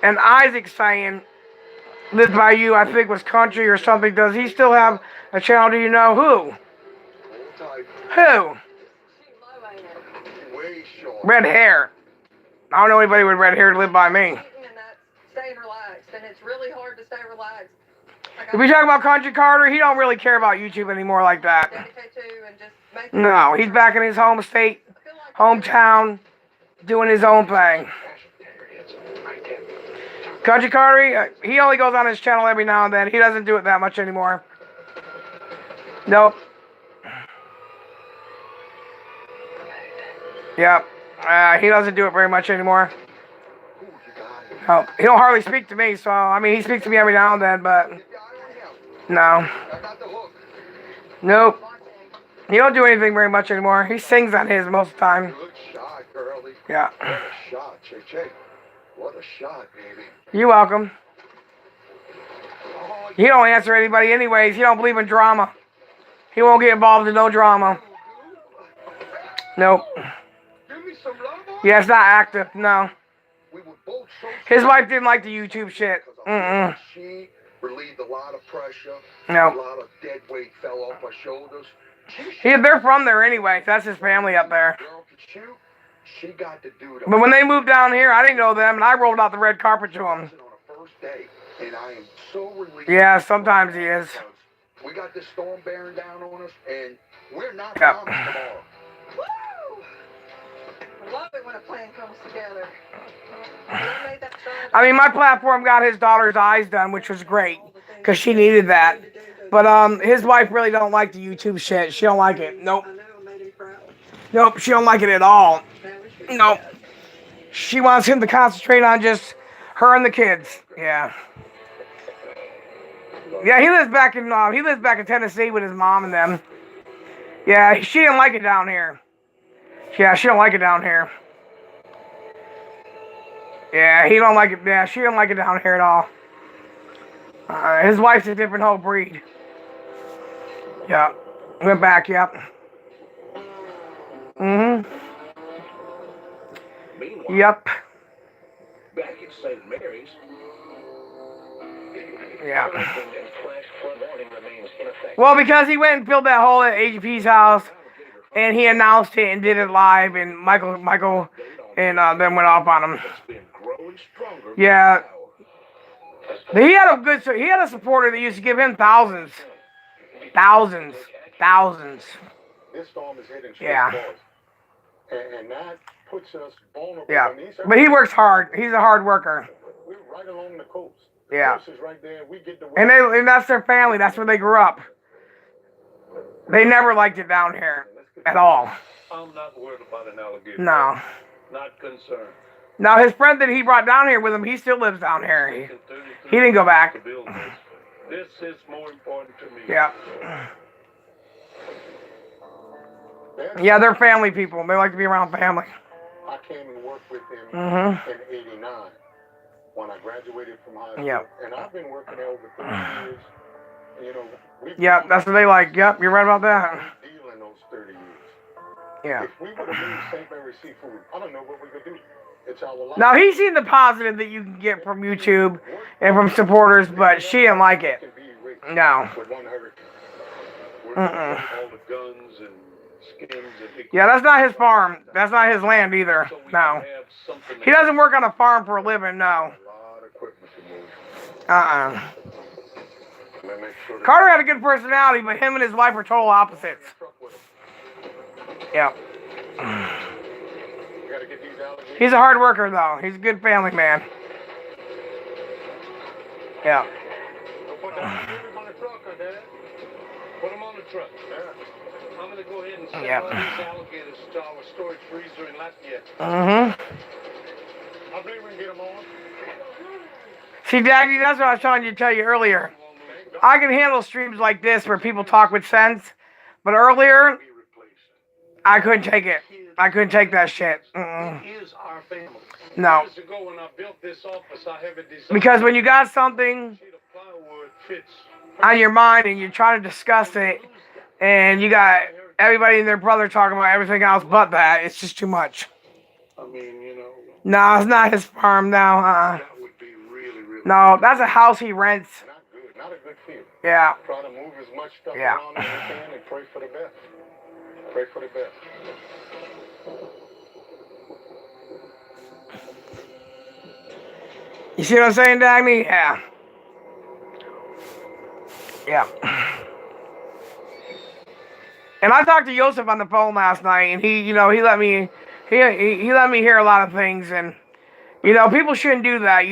and Isaac saying, "Lived by you," I think was country or something. Does he still have a channel? Do you know who? Who? Red hair. I don't know anybody with red hair to live by me. Staying relaxed, and it's really hard to stay relaxed. If we talk about Country Carter, he don't really care about YouTube anymore like that. No, he's back in his home state, hometown, doing his own thing. Country Carter, he only goes on his channel every now and then. He doesn't do it that much anymore. Nope. Yep. He doesn't do it very much anymore. No, he don't hardly speak to me, so, I mean, he speaks to me every now and then, but, no. Nope. He don't do anything very much anymore. He sings on his most of the time. Yeah. What a shot, baby. You're welcome. He don't answer anybody anyways. He don't believe in drama. He won't get involved in no drama. Nope. Yeah, it's not active. No. His wife didn't like the YouTube shit. Mm-mm. She relieved a lot of pressure. No. A lot of dead weight fell off her shoulders. They're from there anyway. That's his family up there. She got to do the But when they moved down here, I didn't know them, and I rolled out the red carpet to them. first day, and I am so relieved. Yeah, sometimes he is. We got this storm bearing down on us, and we're not Yep. promised tomorrow. I love it when a plan comes together. When I made that shot, I mean, my platform got his daughter's eyes done, which was great, because she needed that. But his wife really don't like the YouTube shit. She don't like it. Nope. Nope, she don't like it at all. Nope. She wants him to concentrate on just her and the kids. Yeah. Yeah, he lives back in Tennessee with his mom and them. Yeah, she didn't like it down here. Yeah, she don't like it down here. Yeah, he don't like it. Yeah, she don't like it down here at all. His wife's a different whole breed. Yeah. Went back, yep. Mm-hmm. Meanwhile, Yep. back at St. Mary's, Yeah. Flash flood warning remains in effect. Well, because he went and filled that hole at AGP's house, and he announced it and did it live, and Michael and then went off on him. Yeah. He had a supporter that used to give him thousands. This storm is hitting straight Yeah. for us. And that puts us vulnerable. Yeah. And these But he works hard. He's a hard worker. We're right along the coast. The Yeah. coast is right there. We get the And that's their family. That's where they grew up. They never liked it down here at all. I'm not worried about an alligator. No. Not concerned. Now, his friend that he brought down here with him, he still lives down here. He didn't go back. To build this. This is more important to me. Yeah. Yeah, they're family people. They like to be around family. I came and worked with him Mhm. in '89 when I graduated from high school. Yep. And I've been working there over 30 years. And, you know, we've Yep, that's what they like. Yep, you're right about that. deal in those 30 years. Yeah. If we would have moved St. Mary Seafood, I don't know what we could do. It's our life. Now, he's seen the positive that you can get from YouTube and from supporters, but she didn't like it. No. With one hurricane. Mm-mm. All the guns and skins and Yeah, that's not his farm. That's not his land either. No. He doesn't work on a farm for a living, no. Carter had a good personality, but him and his wife are total opposites. Yeah. He's a hard worker, though. He's a good family man. Yeah. Put them on the truck, Dad. Put them on the truck. I'm going to go ahead and send Yep. all these alligators to our storage freezer in Latvia. Mm-hmm. I believe we can get them on. See, Daggy, that's what I was trying to tell you earlier. I can handle streams like this where people talk with sense, but earlier, I couldn't take it. I couldn't take that shit. Mm-mm. It is our family. No. Years ago when I built this office, I have a design. Because when you got something Plywood fits. on your mind and you're trying to discuss it, and you got everybody and their brother talking about everything else but that, it's just too much. I mean, you know. No, it's not his farm now. That would be really, really. No, that's a house he rents. Not a good feel. Yeah. Try to move as much stuff Yeah. around as we can and pray for the best. Pray for the best. You see what I'm saying, Dagny? Yeah. Yeah. And I talked to Joseph on the phone last night, and he let me hear a lot of things, and people shouldn't do that.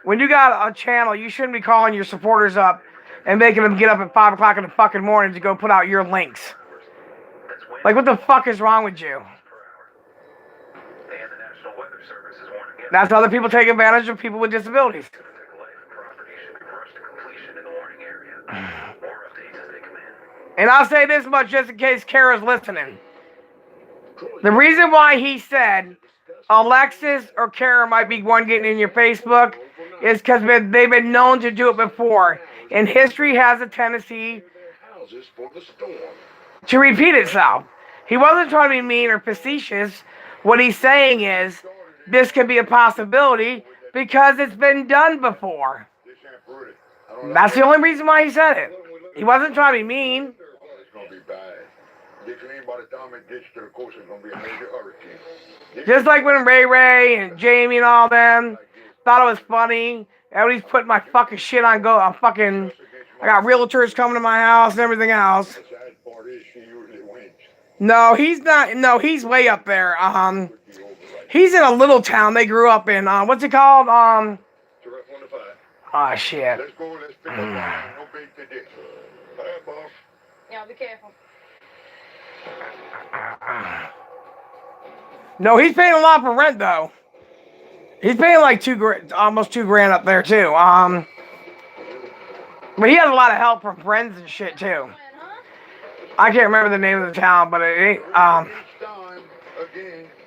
When you got a channel, you shouldn't be calling your supporters up and making them get up at 5 o'clock in the fucking morning to go put out your links. Like, what the fuck is wrong with you? That's other people take advantage of people with disabilities. And I'll say this much just in case Kara's listening. The reason why he said Alexis or Kara might be one getting in your Facebook is because they've been known to do it before. And history has a tendency to repeat itself. He wasn't trying to be mean or facetious. What he's saying is, this could be a possibility because it's been done before. That's the only reason why he said it. He wasn't trying to be mean. It's going to be bad. By the time it gets to the coast, it's going to be a major hurricane. Just like when Ray and Jamie and all them thought it was funny. Everybody's putting my fucking shit on go. I got realtors coming to my house and everything else. The sad part is she usually wins. No, he's not. No, he's way up there. He's in a little town they grew up in. What's it called? Oh shit. Let's go. Let's pick up. No big today. All right, boss. Yeah, be careful. No, he's paying a lot for rent though. He's paying like almost $2,000 up there too. But he has a lot of help from friends and shit too. I can't remember the name of the town, but it ain't.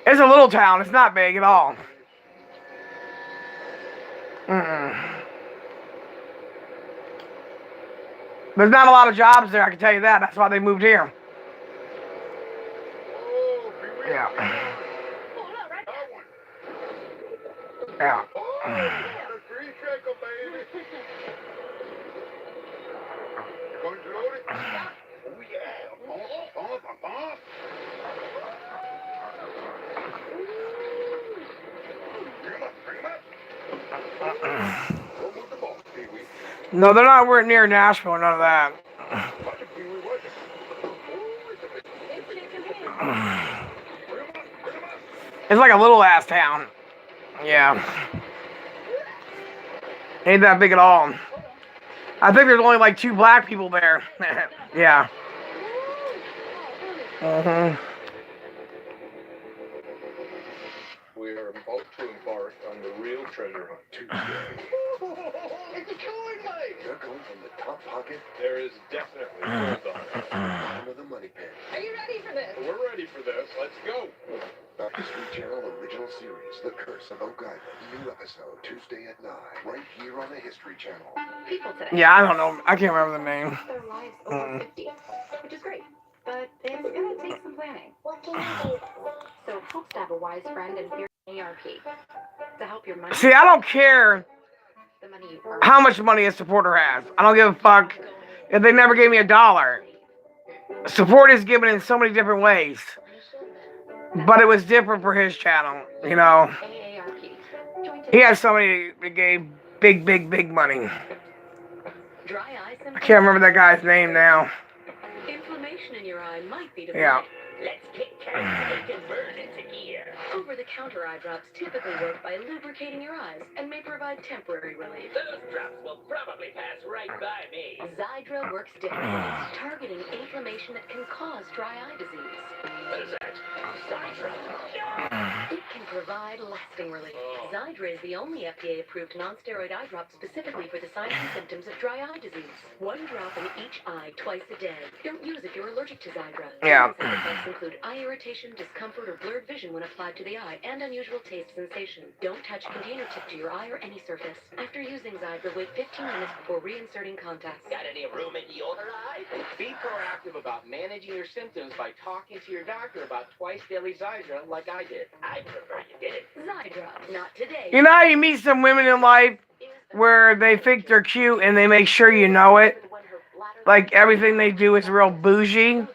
It's a little town. It's not big at all. There's not a lot of jobs there. I can tell you that. That's why they moved here. Yeah. Yeah. No, they're not near Nashville or none of that. It's like a little ass town. Yeah. Ain't that big at all. I think there's only like 2 black people there. Yeah. We are about to embark on the real treasure hunt Tuesday. It's a killing mate. You're going from the top pocket. There is definitely gold on it. Bottom of the money pit. Are you ready for this? We're ready for this. Let's go. Back to Street Channel original series, The Curse of Oak Island. New episode Tuesday at 9, right here on the History Channel. People today. Yeah, I don't know. I can't remember the name. Their lives over 50, which is great, but it's gonna take some planning. What can you do? So it helps to have a wise friend and peer ARP to help your money. See, I don't care The money you earn. how much money a supporter has. I don't give a fuck if they never gave me $1. Support is given in so many different ways. But it was different for his channel, you know. He has somebody that gave big money. Dry eye I can't remember that guy's name now. Inflammation in your eye might be Yeah. Let's kick and burn into gear. Over-the-counter eye drops typically work by lubricating your eyes and may provide temporary relief. Those drops will probably pass right by me. Xiidra works differently, targeting inflammation that can cause dry eye disease. What is that? Xiidra. It can provide lasting relief. Xiidra is the only FDA-approved non-steroid eye drop specifically for the signs and symptoms of dry eye disease. 1 drop in each eye twice a day. Don't use if you're allergic to Xiidra. Yeah. Side effects include eye irritation, discomfort, or blurred vision when applied to the eye, and unusual taste sensation. Don't touch container tip to your eye or any surface. After using Xiidra, wait 15 minutes before reinserting contacts. Got any room in the other eye? Be proactive about managing your symptoms by talking to your doctor about twice daily Xiidra like I did. I prefer you did it. Xiidra, not today. You know how you meet some women in life where they think they're cute and they make sure you know it? Like everything they do is real bougie?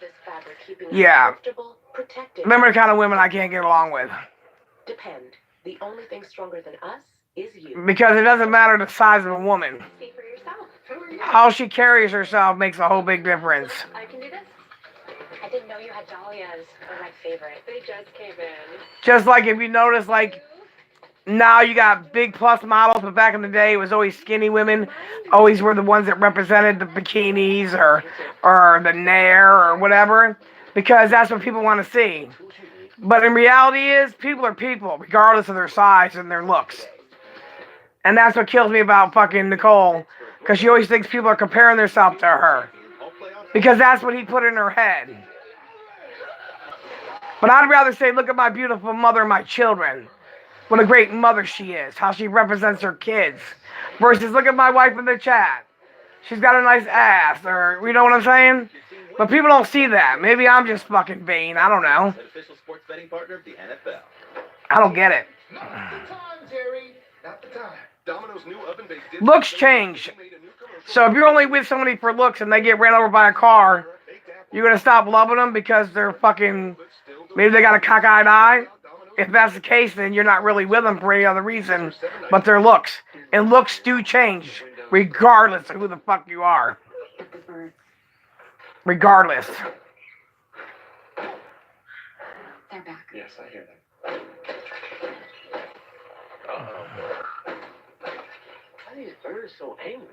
Yeah. Them are the kind of women I can't get along with. Depend. The only thing stronger than us is you. Because it doesn't matter the size of a woman. See for yourself. Who are you? How she carries herself makes a whole big difference. I can do this. I didn't know you had dahlias. They're my favorite. They just came in. Just like if you notice, like, now you got big plus models, but back in the day it was always skinny women. Always were the ones that represented the bikinis or the Nair or whatever. Because that's what people want to see. But in reality is, people are people, regardless of their size and their looks. And that's what kills me about fucking Nicole. Because she always thinks people are comparing themselves to her. Because that's what he put in her head. But I'd rather say, look at my beautiful mother and my children. What a great mother she is. How she represents her kids. Versus, look at my wife in the chat. She's got a nice ass. Or, you know what I'm saying? But people don't see that. Maybe I'm just fucking vain. I don't know. An official sports betting partner of the NFL. I don't get it. Not the time, Jerry. Not the time. Domino's new oven-baked dip. Looks change. So if you're only with somebody for looks and they get ran over by a car, you're going to stop loving them because they're fucking, maybe they got a cockeyed eye? If that's the case, then you're not really with them for any other reason but their looks. And looks do change, regardless of who the fuck you are. Regardless. They're back. Yes, I hear them. Why are these birds so angry?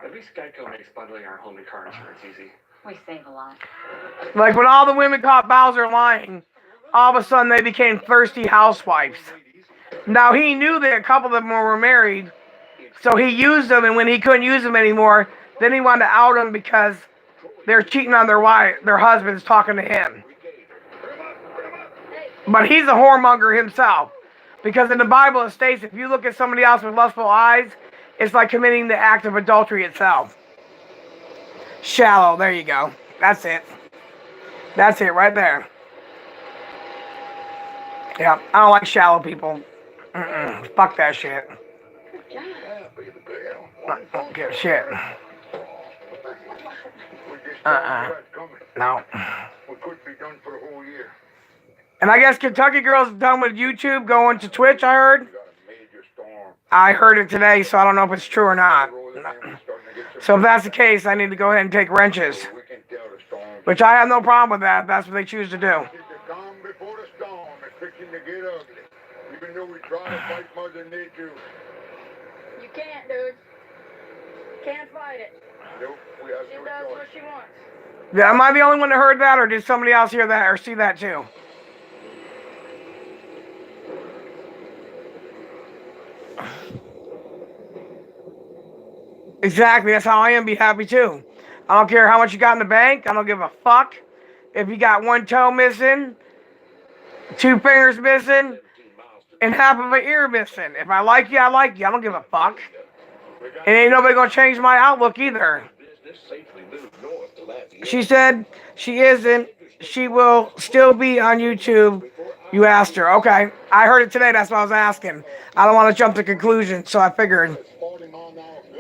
At least Geico makes bundling our home and car insurance easy. We save a lot. Like when all the women caught Bowser lying, all of a sudden they became thirsty housewives. Now he knew that a couple of them were married, so he used them, and when he couldn't use them anymore, then he wanted to out them because they're cheating on their husbands talking to him. But he's a whoremonger himself. Because in the Bible it states if you look at somebody else with lustful eyes, it's like committing the act of adultery itself. Shallow, there you go. That's it. That's it right there. Yeah, I don't like shallow people. Fuck that shit. I don't give a shit. No. We could be done for the whole year. And I guess Kentucky Girl's done with YouTube, going to Twitch, I heard. I heard it today, so I don't know if it's true or not. So if that's the case, I need to go ahead and take wrenches. Which I have no problem with that, if that's what they choose to do. The calm before the storm is fixing to get ugly. Even though we try to fight Mother Nature. You can't, dude. Can't fight it. Nope, we have She no does choice. what she wants. Yeah, am I the only one that heard that, or did somebody else hear that or see that too? Exactly, that's how I am. Be happy too. I don't care how much you got in the bank. I don't give a fuck if you got one toe missing, 2 fingers missing, and half of an ear missing. If I like you, I like you. I don't give a fuck. And ain't nobody gonna change my outlook either. She said she isn't. She will still be on YouTube. You asked her. Okay. I heard it today. That's what I was asking. I don't want to jump to conclusions, so I figured.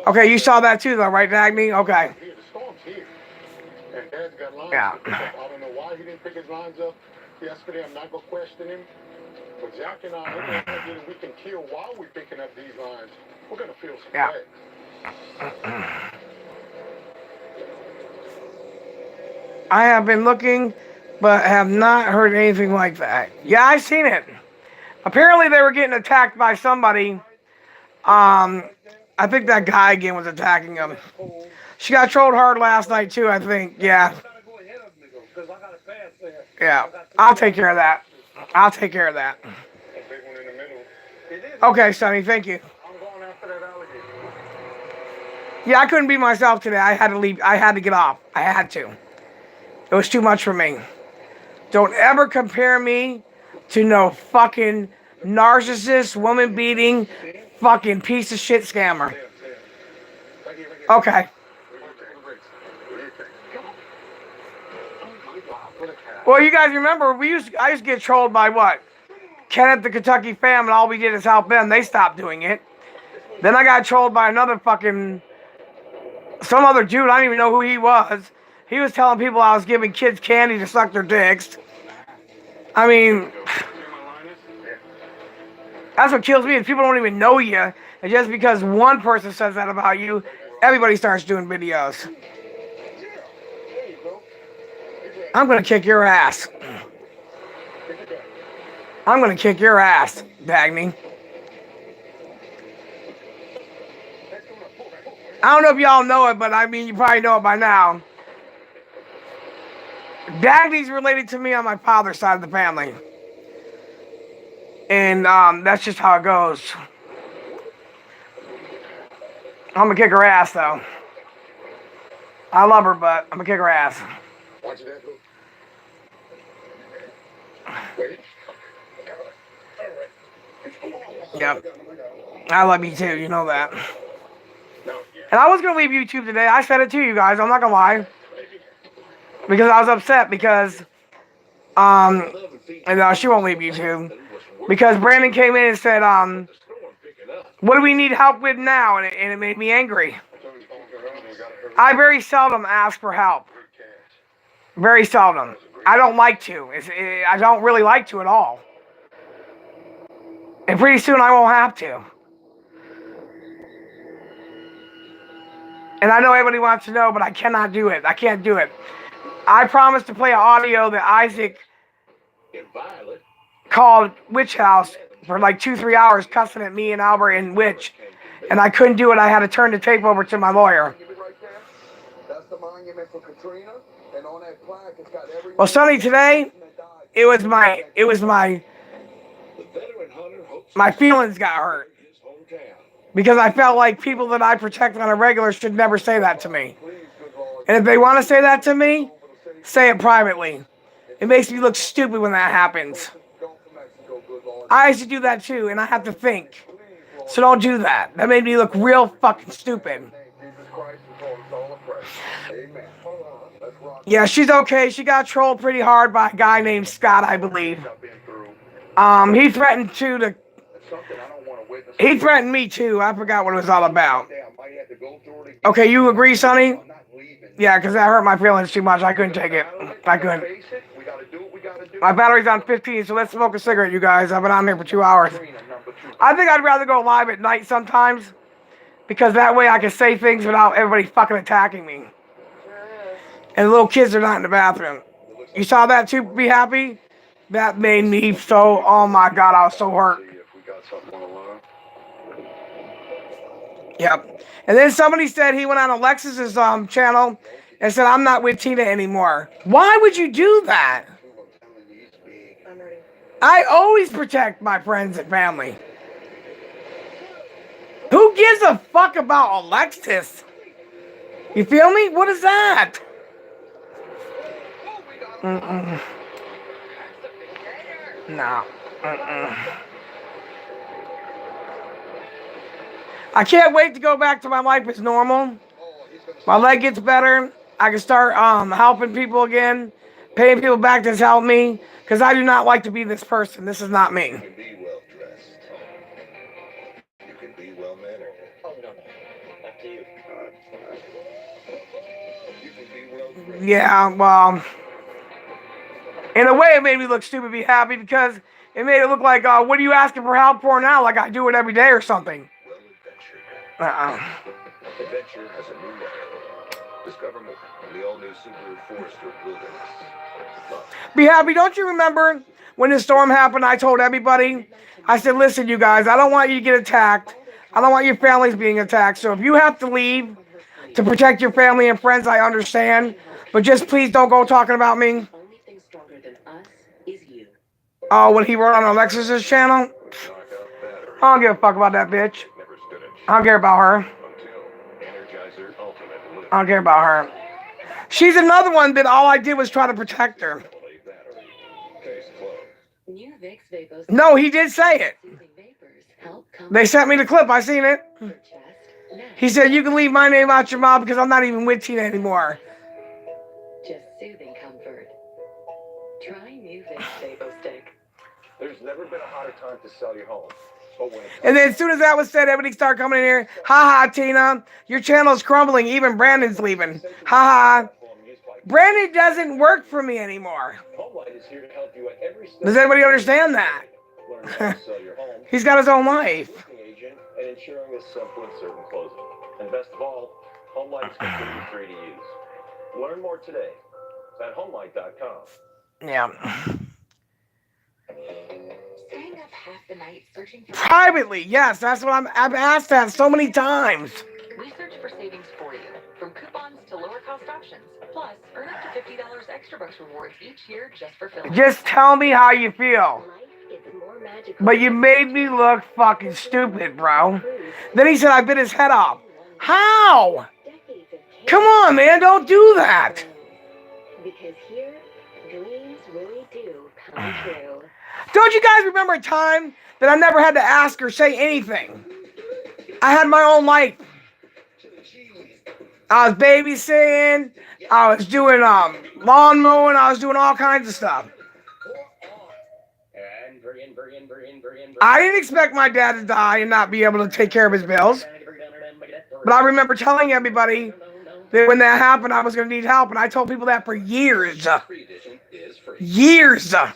Okay, you saw that too, though, right, Dagny? Okay. And Dad's got lines Yeah. to pick up. I don't know why he didn't pick his lines up yesterday. I'm not going to question him. But Jack and I, we can kill while we're picking up these lines. We're going to feel some Yeah. I have been looking, but have not heard anything like that. Yeah, I've seen it. Apparently they were getting attacked by somebody. I think that guy again was attacking them. She got trolled hard last night too, I think. Yeah. Yeah. I'll take care of that. I'll take care of that. Okay, Sonny, thank you. Yeah, I couldn't be myself today. I had to leave. I had to get off. I had to. It was too much for me. Don't ever compare me to no fucking narcissist, woman beating, fucking piece of shit scammer. Okay. Well, you guys remember I used to get trolled by what? Kenneth the Kentucky Fam, and all we did is help them. They stopped doing it. Then I got trolled by another fucking some other dude. I don't even know who he was. He was telling people I was giving kids candy to suck their dicks. I mean, that's what kills me is people don't even know you. And just because one person says that about you, everybody starts doing videos. I'm going to kick your ass. I'm going to kick your ass, Dagny. I don't know if y'all know it, but I mean, you probably know it by now. Dagny's related to me on my father's side of the family. And that's just how it goes. I'm going to kick her ass, though. I love her, but I'm going to kick her ass. Yep. I love you too, you know that. And I was going to leave YouTube today. I said it to you guys, I'm not going to lie. Because I was upset because, and she won't leave YouTube. Because Brandon came in and said, what do we need help with now? And it made me angry. I very seldom ask for help. Very seldom. I don't like to. I don't really like to at all. And pretty soon I won't have to. And I know everybody wants to know, but I cannot do it. I can't do it. I promised to play an audio that Isaac called Witch House for like 2-3 hours cussing at me and Albert and Witch. And I couldn't do it. I had to turn the tape over to my lawyer. Well, Sonny, today, it was my feelings got hurt. Because I felt like people that I protect on a regular should never say that to me. And if they want to say that to me, say it privately. It makes me look stupid when that happens. I used to do that too, and I have to think. So don't do that. That made me look real fucking stupid. Yeah, she's okay. She got trolled pretty hard by a guy named Scott, I believe. He threatened to he threatened me too. I forgot what it was all about. Okay, you agree, Sonny? Yeah, because that hurt my feelings too much. I couldn't take it. I couldn't. My battery's on 15, so let's smoke a cigarette, you guys. I've been on here for 2 hours. I think I'd rather go live at night sometimes, because that way I can say things without everybody fucking attacking me. And the little kids are not in the bathroom. You saw that too, Be Happy? That made me so, oh my God, I was so hurt. Yep. And then somebody said he went on Alexis's channel and said, I'm not with Tina anymore. Why would you do that? I always protect my friends and family. Who gives a fuck about Alexis? You feel me? What is that? No. I can't wait to go back to my life as normal. My leg gets better. I can start helping people again. Paying people back that's helped me. Because I do not like to be this person. This is not me. You can be well dressed. You can be well mannered. Oh, no. Up to you. You can be well dressed. Yeah, well. In a way, it made me look stupid, Be Happy, because it made it look like, what are you asking for help for now? Like I do it every day or something. Adventure has a new life. Discover more in the all-new Subaru Forester Wilderness. Be Happy, don't you remember when the storm happened, I told everybody, I said, listen, you guys, I don't want you to get attacked. I don't want your families being attacked. So if you have to leave to protect your family and friends, I understand. But just please don't go talking about me. Oh, what he wrote on Alexis's channel? I don't give a fuck about that bitch. I don't care about her. I don't care about her. She's another one that all I did was try to protect her. No, he did say it. They sent me the clip. I seen it. He said, you can leave my name out your mouth because I'm not even with Tina anymore. Just soothing comfort. Try new Vicks VapoStick. There's never been a hotter time to sell your home. And then as soon as that was said, everybody started coming in here. Ha ha, Tina. Your channel's crumbling. Even Brandon's leaving. Ha ha. Brandon doesn't work for me anymore. Does anybody understand that? He's got his own life. And ensuring a simple and certain closing. And best of all, HomeLight's completely free to use. Learn more today at HomeLight.com. Yeah. Staying up half the night searching for Privately, yes, that's what I've asked that so many times. We search for savings for you, from coupons to lower cost options. Plus, earn up to $50 extra bucks rewards each year just for filling. Just tell me how you feel. But you made me look fucking stupid, bro. Then he said I bit his head off. How? Come on, man, don't do that. Because here, dreams really do come true. Don't you guys remember a time that I never had to ask or say anything? I had my own life. I was babysitting. I was doing lawn mowing. I was doing all kinds of stuff. I didn't expect my dad to die and not be able to take care of his bills. But I remember telling everybody that when that happened, I was going to need help. And I told people that for years. Years. Well,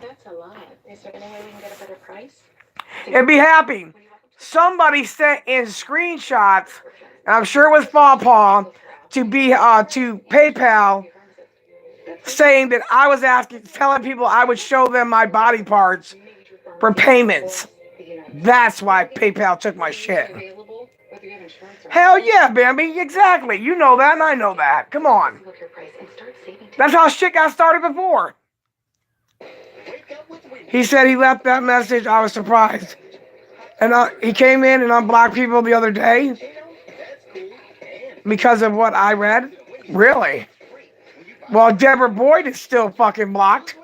that's a lot. Is there any way we can get a better price? And be happy. Somebody sent in screenshots, and I'm sure it was Paw to PayPal, saying that I was telling people I would show them my body parts for payments. That's why PayPal took my shit. Hell yeah, Bambi, exactly. You know that, and I know that. Come on. That's how shit got started before. He said he left that message. I was surprised. And he came in and unblocked people the other day because of what I read. Really? Well, Deborah Boyd is still fucking blocked.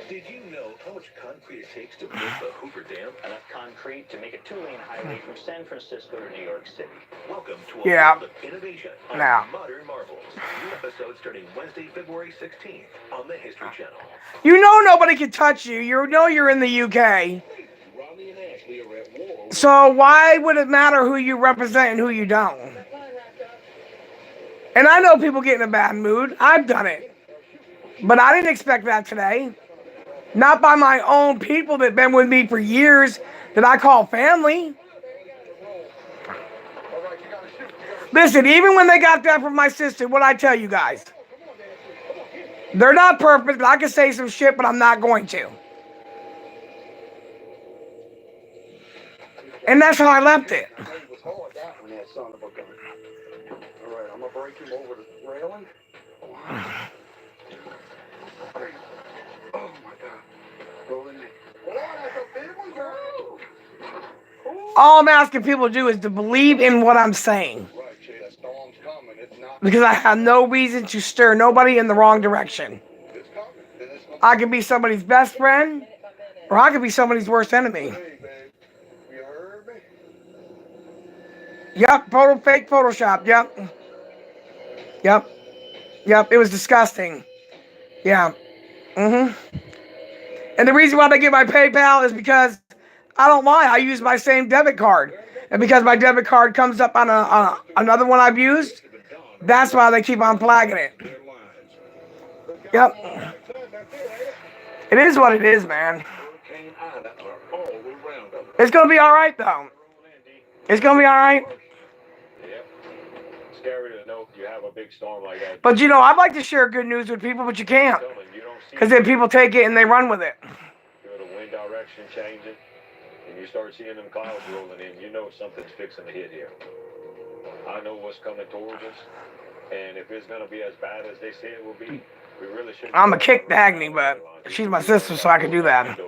Did you know how much concrete it takes to build the Hoover Dam? Enough concrete to make a 2-lane highway from San Francisco to New York City. Welcome to a world of innovation on Modern Marvels. New episodes starting Wednesday, February 16th on the History Channel. You know nobody can touch you. You know you're in the UK. So why would it matter who you represent and who you don't? And I know people get in a bad mood. I've done it. But I didn't expect that today. Not by my own people that have been with me for years that I call family. Listen, even when they got that from my sister, what'd I tell you guys? They're not perfect. I can say some shit, but I'm not going to. And that's how I left it. Alright, I'm gonna break him over the railing. Oh my god. Roll in there. All I'm asking people to do is to believe in what I'm saying. Because I have no reason to stir nobody in the wrong direction. I could be somebody's best friend, or I could be somebody's worst enemy. Yep, fake Photoshop, Yep, it was disgusting. Yeah. And the reason why they get my PayPal is because I don't lie. I use my same debit card. And because my debit card comes up on another one I've used, that's why they keep on flagging it. Yep. It is what it is, man. It's going to be all right, though. It's going to be all right. Scary to know you have a big storm like that. But you know, I'd like to share good news with people, but you can't. Because then people take it and they run with it. The wind direction changing, and you start seeing them clouds rolling in, you know something's fixing to hit here. I know what's coming towards us, and if it's going to be as bad as they say it will be, we really shouldn't. I'm going to kick Dagny, but she's my sister, so I can do that.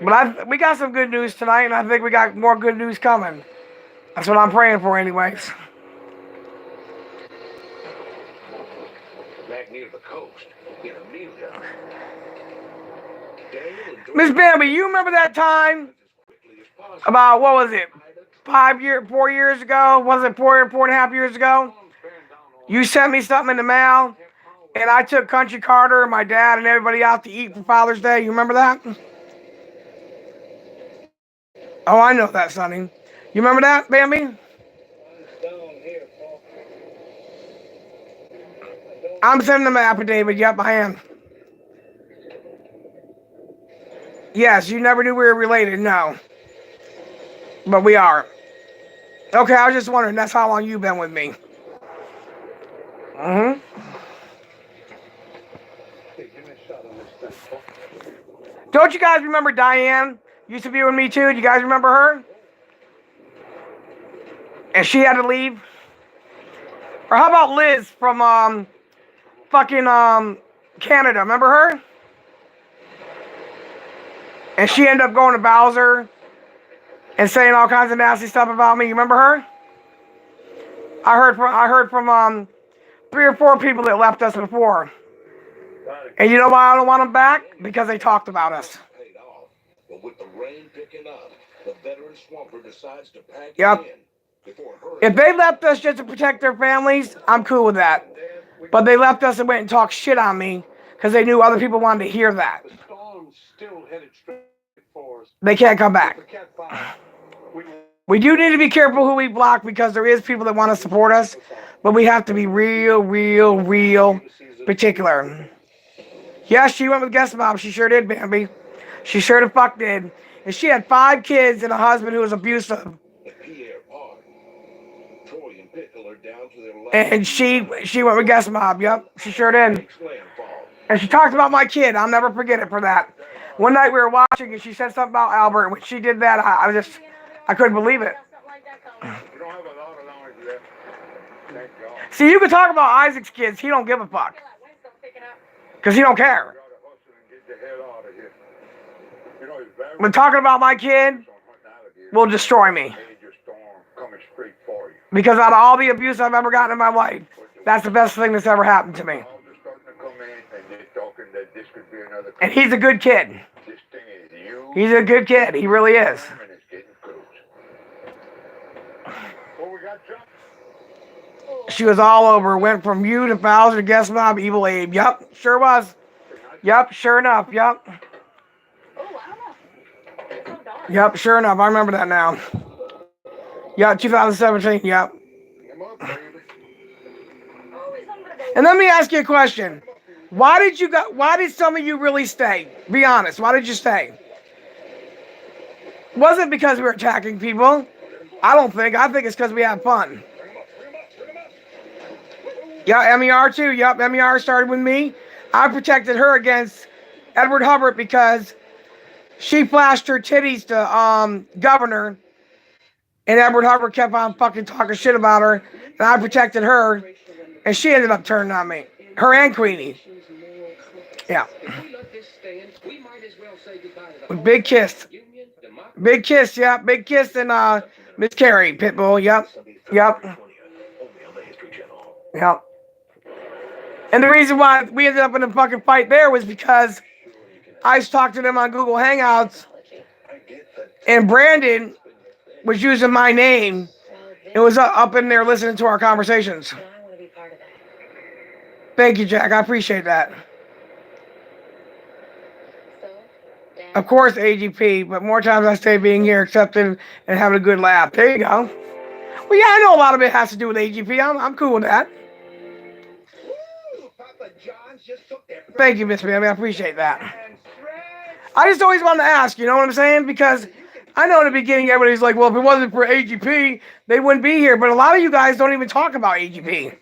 But we got some good news tonight, and I think we got more good news coming. That's what I'm praying for anyways. Back near the coast, in Amelia. Miss Bambi, you remember that time? About, what was it? 4 years ago? Was it 4.5 years ago? You sent me something in the mail, and I took Country Carter, my dad, and everybody out to eat for Father's Day. You remember that? Oh, I know that, Sonny. You remember that, Bambi? I'm sending them an affidavit. Yep, I am. Yes, you never knew we were related. No. But we are. Okay, I was just wondering. That's how long you've been with me. Don't you guys remember Diane? Used to be with me too. Do you guys remember her? And she had to leave. Or how about Liz from Canada? Remember her? And she ended up going to Bowser and saying all kinds of nasty stuff about me. You remember her? I heard from 3 or 4 people that left us before. And you know why I don't want them back? Because they talked about us. But with the rain picking up, the veteran swamper decides to pack Yep. in. If they left us just to protect their families, I'm cool with that. But they left us and went and talked shit on me because they knew other people wanted to hear that. The storm's still headed straight for us. They can't come back. The Cat 5. We do need to be careful who we block because there is people that want to support us, but we have to be real particular. Yes, she went with guest mom. She sure did, Bambi. She sure the fuck did. And she had 5 kids and a husband who was abusive. And she went with guest mom. Yep, she sure did. And she talked about my kid. I'll never forget it for that. One night we were watching and she said something about Albert. And when she did that, I couldn't believe it. See, you can talk about Isaac's kids. He don't give a fuck. Because he don't care. But talking about my kid will destroy me. Because out of all the abuse I've ever gotten in my life, that's the best thing that's ever happened to me. And he's a good kid. He's a good kid. He really is. She was all over. Went from you to Bowser to Guest Mob, Evil Abe. Yup, sure was. Yup, sure enough. Yup. Yup, sure enough. I remember that now. Yup, 2017. Yup. And let me ask you a question. Why did some of you really stay? Be honest. Why did you stay? Wasn't because we were attacking people. I don't think. I think it's because we had fun. Yeah, MER too. Yep, MER started with me. I protected her against Edward Hubbard because she flashed her titties to Governor, and Edward Hubbard kept on fucking talking shit about her, and I protected her, and she ended up turning on me. Her and Queenie. Yeah. Big kiss. Big kiss, yeah. Big kiss and Miss Carrie, Pitbull, yep. Yep. Yep. And the reason why we ended up in a fucking fight there was because I talked to them on Google Hangouts, and Brandon was using my name and was up in there listening to our conversations. Thank you, Jack. I appreciate that. Of course, AGP, but more times I stay being here, accepting, and having a good laugh. There you go. Well, yeah, I know a lot of it has to do with AGP. I'm cool with that. Thank you, Miss Baby. I appreciate that. I just always wanted to ask, you know what I'm saying? Because I know in the beginning everybody's like, well, if it wasn't for AGP, they wouldn't be here. But a lot of you guys don't even talk about AGP.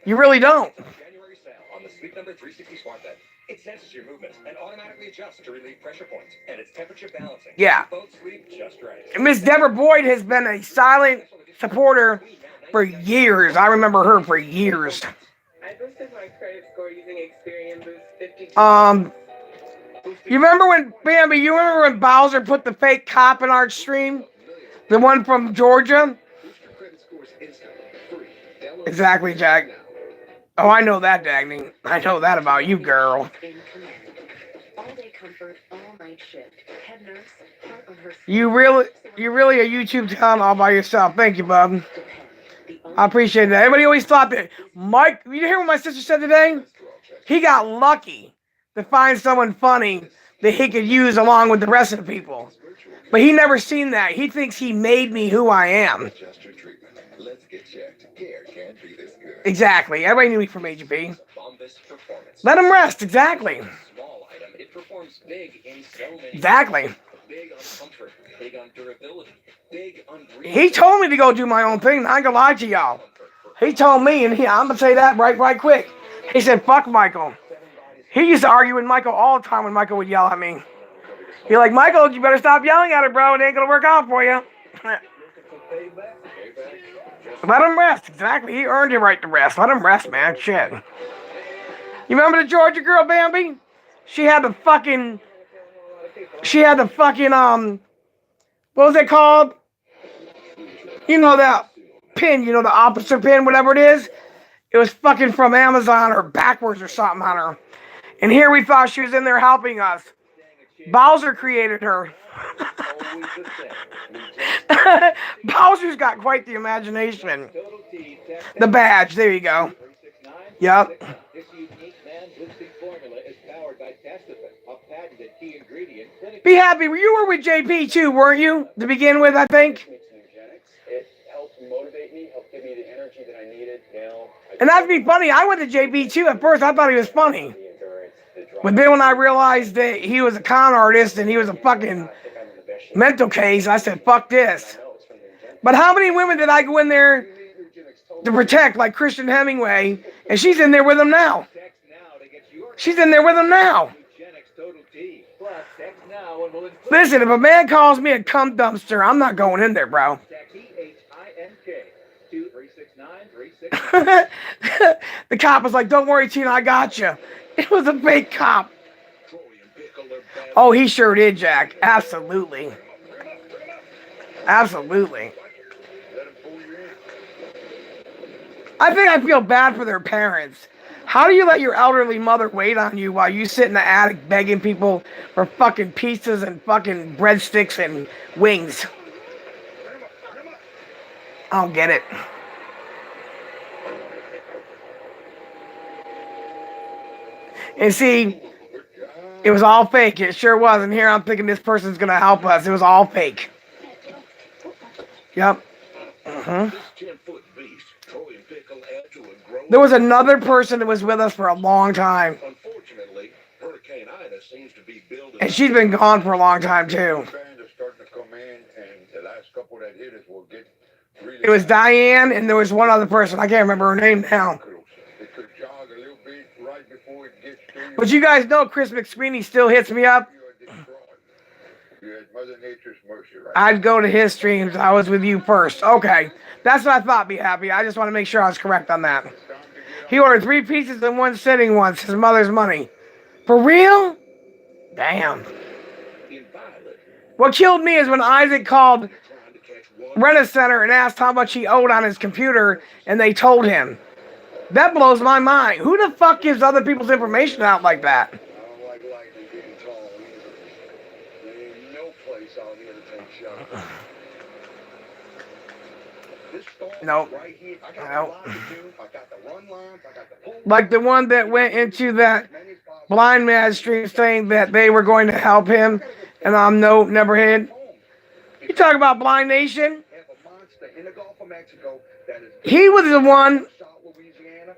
You really don't. January sale on the Sleep Number 360 Smart Bed. It senses your movements and automatically adjusts to relieve pressure points, and it's temperature balancing. Yeah. Both sleep just right. Miss Deborah Boyd has been a silent supporter for years. I remember her for years. I boosted my credit score using Experian Boost 52. You remember when, Bambi, you remember when Bowser put the fake cop in our stream? The one from Georgia? Exactly, Jack. Oh, I know that, Dagny. I know that about you, girl. All-day comfort, all-night shift. Head nurse, part of her... You really a YouTube channel all by yourself. Thank you, bub. I appreciate that. Everybody always thought that Mike, you hear what my sister said today? He got lucky to find someone funny that he could use along with the rest of the people. But he never seen that. He thinks he made me who I am. Exactly. Everybody knew me from AGP. Let him rest. Exactly. Exactly. He told me to go do my own thing. I ain't gonna lie to y'all. He told me, and I'm gonna say that right quick. He said, fuck Michael. He used to argue with Michael all the time when Michael would yell at me. He's like, Michael, you better stop yelling at her, bro. It ain't gonna work out for you. Let him rest. Exactly. He earned the right to rest. Let him rest, man. Shit. You remember the Georgia girl, Bambi? She had the fucking, what was it called? You know that pin, you know, the opposite pin, whatever it is. It was fucking from Amazon or backwards or something on her. And here we thought she was in there helping us. Bowser created her. Bowser's got quite the imagination. The badge, there you go. Yep. Be happy. You were with JP too, weren't you? To begin with, I think. It helped motivate me, helped give me the energy that I needed. And that'd be funny. I went to JP too. At first, I thought he was funny. But then when I realized that he was a con artist and he was a fucking mental case, I said, fuck this. But how many women did I go in there to protect, like Christian Hemingway? And she's in there with him now. She's in there with him now. Listen, if a man calls me a cum dumpster, I'm not going in there, bro. The cop was like, don't worry, Tina, I got you. It was a fake cop. Oh, he sure did, Jack. Absolutely. Absolutely. I think I feel bad for their parents. How do you let your elderly mother wait on you while you sit in the attic begging people for fucking pizzas and fucking breadsticks and wings? I don't get it. And see, it was all fake. It sure was. And here I'm thinking this person's going to help us. It was all fake. Yep. There was another person that was with us for a long time. And she's been gone for a long time, too. It was Diane, and there was one other person. I can't remember her name now. But you guys know Chris McSweeney still hits me up. I'd go to his streams. I was with you first. Okay. That's what I thought, Be Happy. I just want to make sure I was correct on that. He ordered 3 pieces in one sitting once. His mother's money. For real? Damn. What killed me is when Isaac called Rent-A-Center and asked how much he owed on his computer, and they told him. That blows my mind. Who the fuck gives other people's information out like that? Nope. Nope. Like the one that went into that Blind Man stream saying that they were going to help him, and I'm never hid. You talk about Blind Nation? He was the one.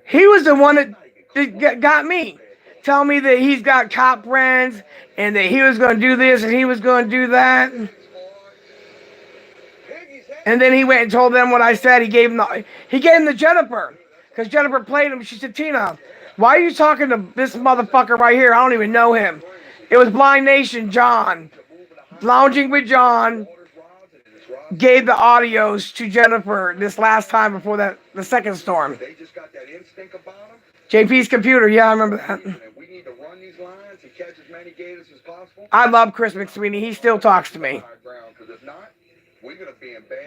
He was the one that got me. Tell me that he's got cop friends and that he was going to do this and he was going to do that. And then he went and told them what I said. He gave him to Jennifer. Because Jennifer played him. She said, Tina, why are you talking to this motherfucker right here? I don't even know him. It was Blind Nation, John. Lounging with John. Gave the audios to Jennifer this last time before the second storm. JP's computer, yeah, I remember that. I love Chris McSweeney. He still talks to me.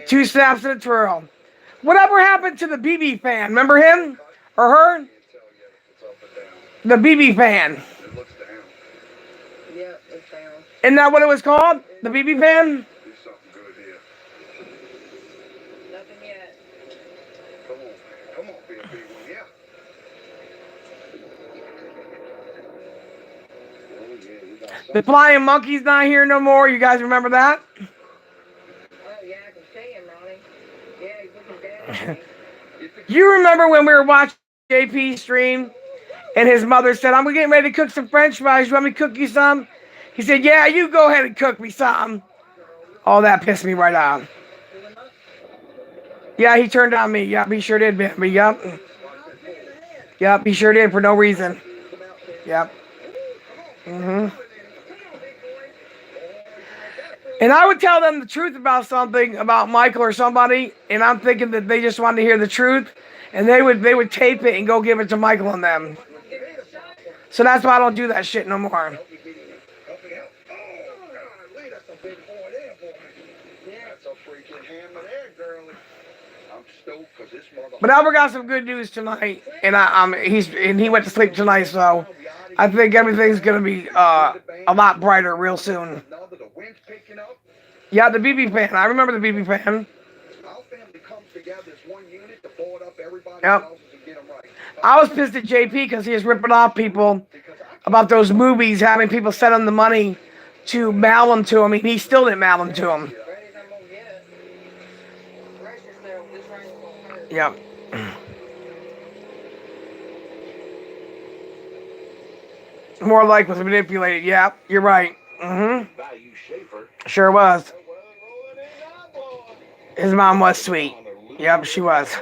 2 snaps and a twirl. Whatever happened to the BB fan? Remember him? Or her? The BB fan. Isn't that what it was called? The BB fan? The Flying Monkey's not here no more. You guys remember that? Oh, yeah, I can see him, Ronnie. Yeah, he's looking bad. You remember when we were watching JP stream and his mother said, I'm getting ready to cook some french fries. You want me to cook you some? He said, yeah, you go ahead and cook me some. Oh, that pissed me right off. Yeah, he turned on me. Yep, he sure did. But yep. Yep, he sure did for no reason. Yep. And I would tell them the truth about something, about Michael or somebody, and I'm thinking that they just wanted to hear the truth, and they would tape it and go give it to Michael and them. So that's why I don't do that shit no more. But Albert got some good news tonight, and he went to sleep tonight, so I think everything's gonna be a lot brighter real soon. Yeah, the BB fan. I remember the BB fan. Yep. I was pissed at JP because he was ripping off people about those movies, having people send him the money to mail them to him. And he still didn't mail them to him. Yep. More like was manipulated. Yeah, you're right. Sure was. His mom was sweet. Yep, she was.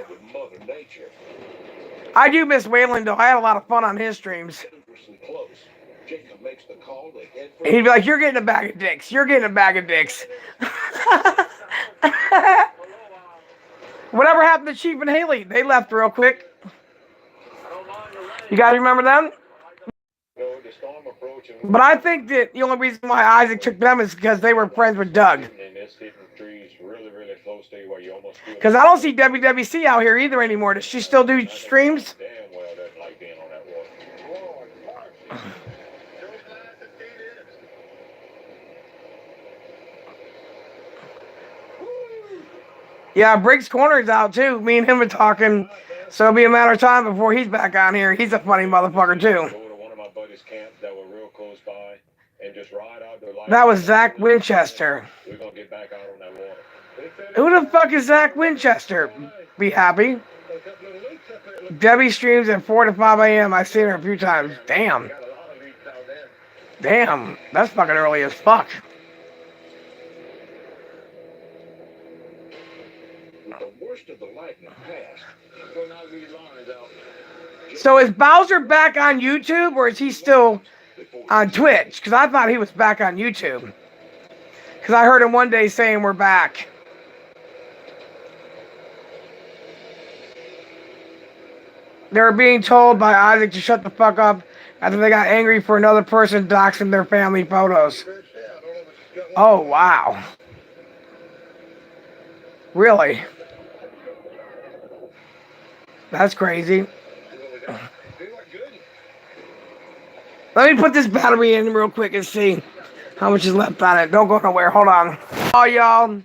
I do miss Waylon, though. I had a lot of fun on his streams. And he'd be like, you're getting a bag of dicks. You're getting a bag of dicks. Whatever happened to Chief and Haley? They left real quick. You guys remember them? But I think that the only reason why Isaac took them is because they were friends with Doug. Because I don't see WWC out here either anymore. Does she still do streams? Yeah, Briggs Corner's out too. Me and him are talking, so it'll be a matter of time before he's back on here. He's a funny motherfucker too. That was Zach Winchester. Who the fuck is Zach Winchester? Be happy. Debbie streams at 4 to 5 a.m. I've seen her a few times. Damn. Damn. That's fucking early as fuck. So is Bowser back on YouTube or is he still on Twitch? Because I thought he was back on YouTube. Because I heard him one day saying we're back. They were being told by Isaac to shut the fuck up after they got angry for another person doxing their family photos. Oh, wow. Really? That's crazy. Let me put this battery in real quick and see how much is left on it. Don't go nowhere. Hold on. Oh, y'all.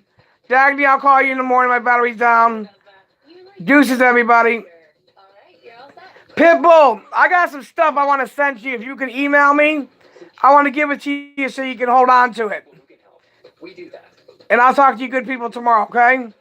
Dagny, I'll call you in the morning. My battery's down. Deuces, everybody. Pitbull, I got some stuff I want to send you. If you can email me, I want to give it to you so you can hold on to it. And I'll talk to you good people tomorrow, okay?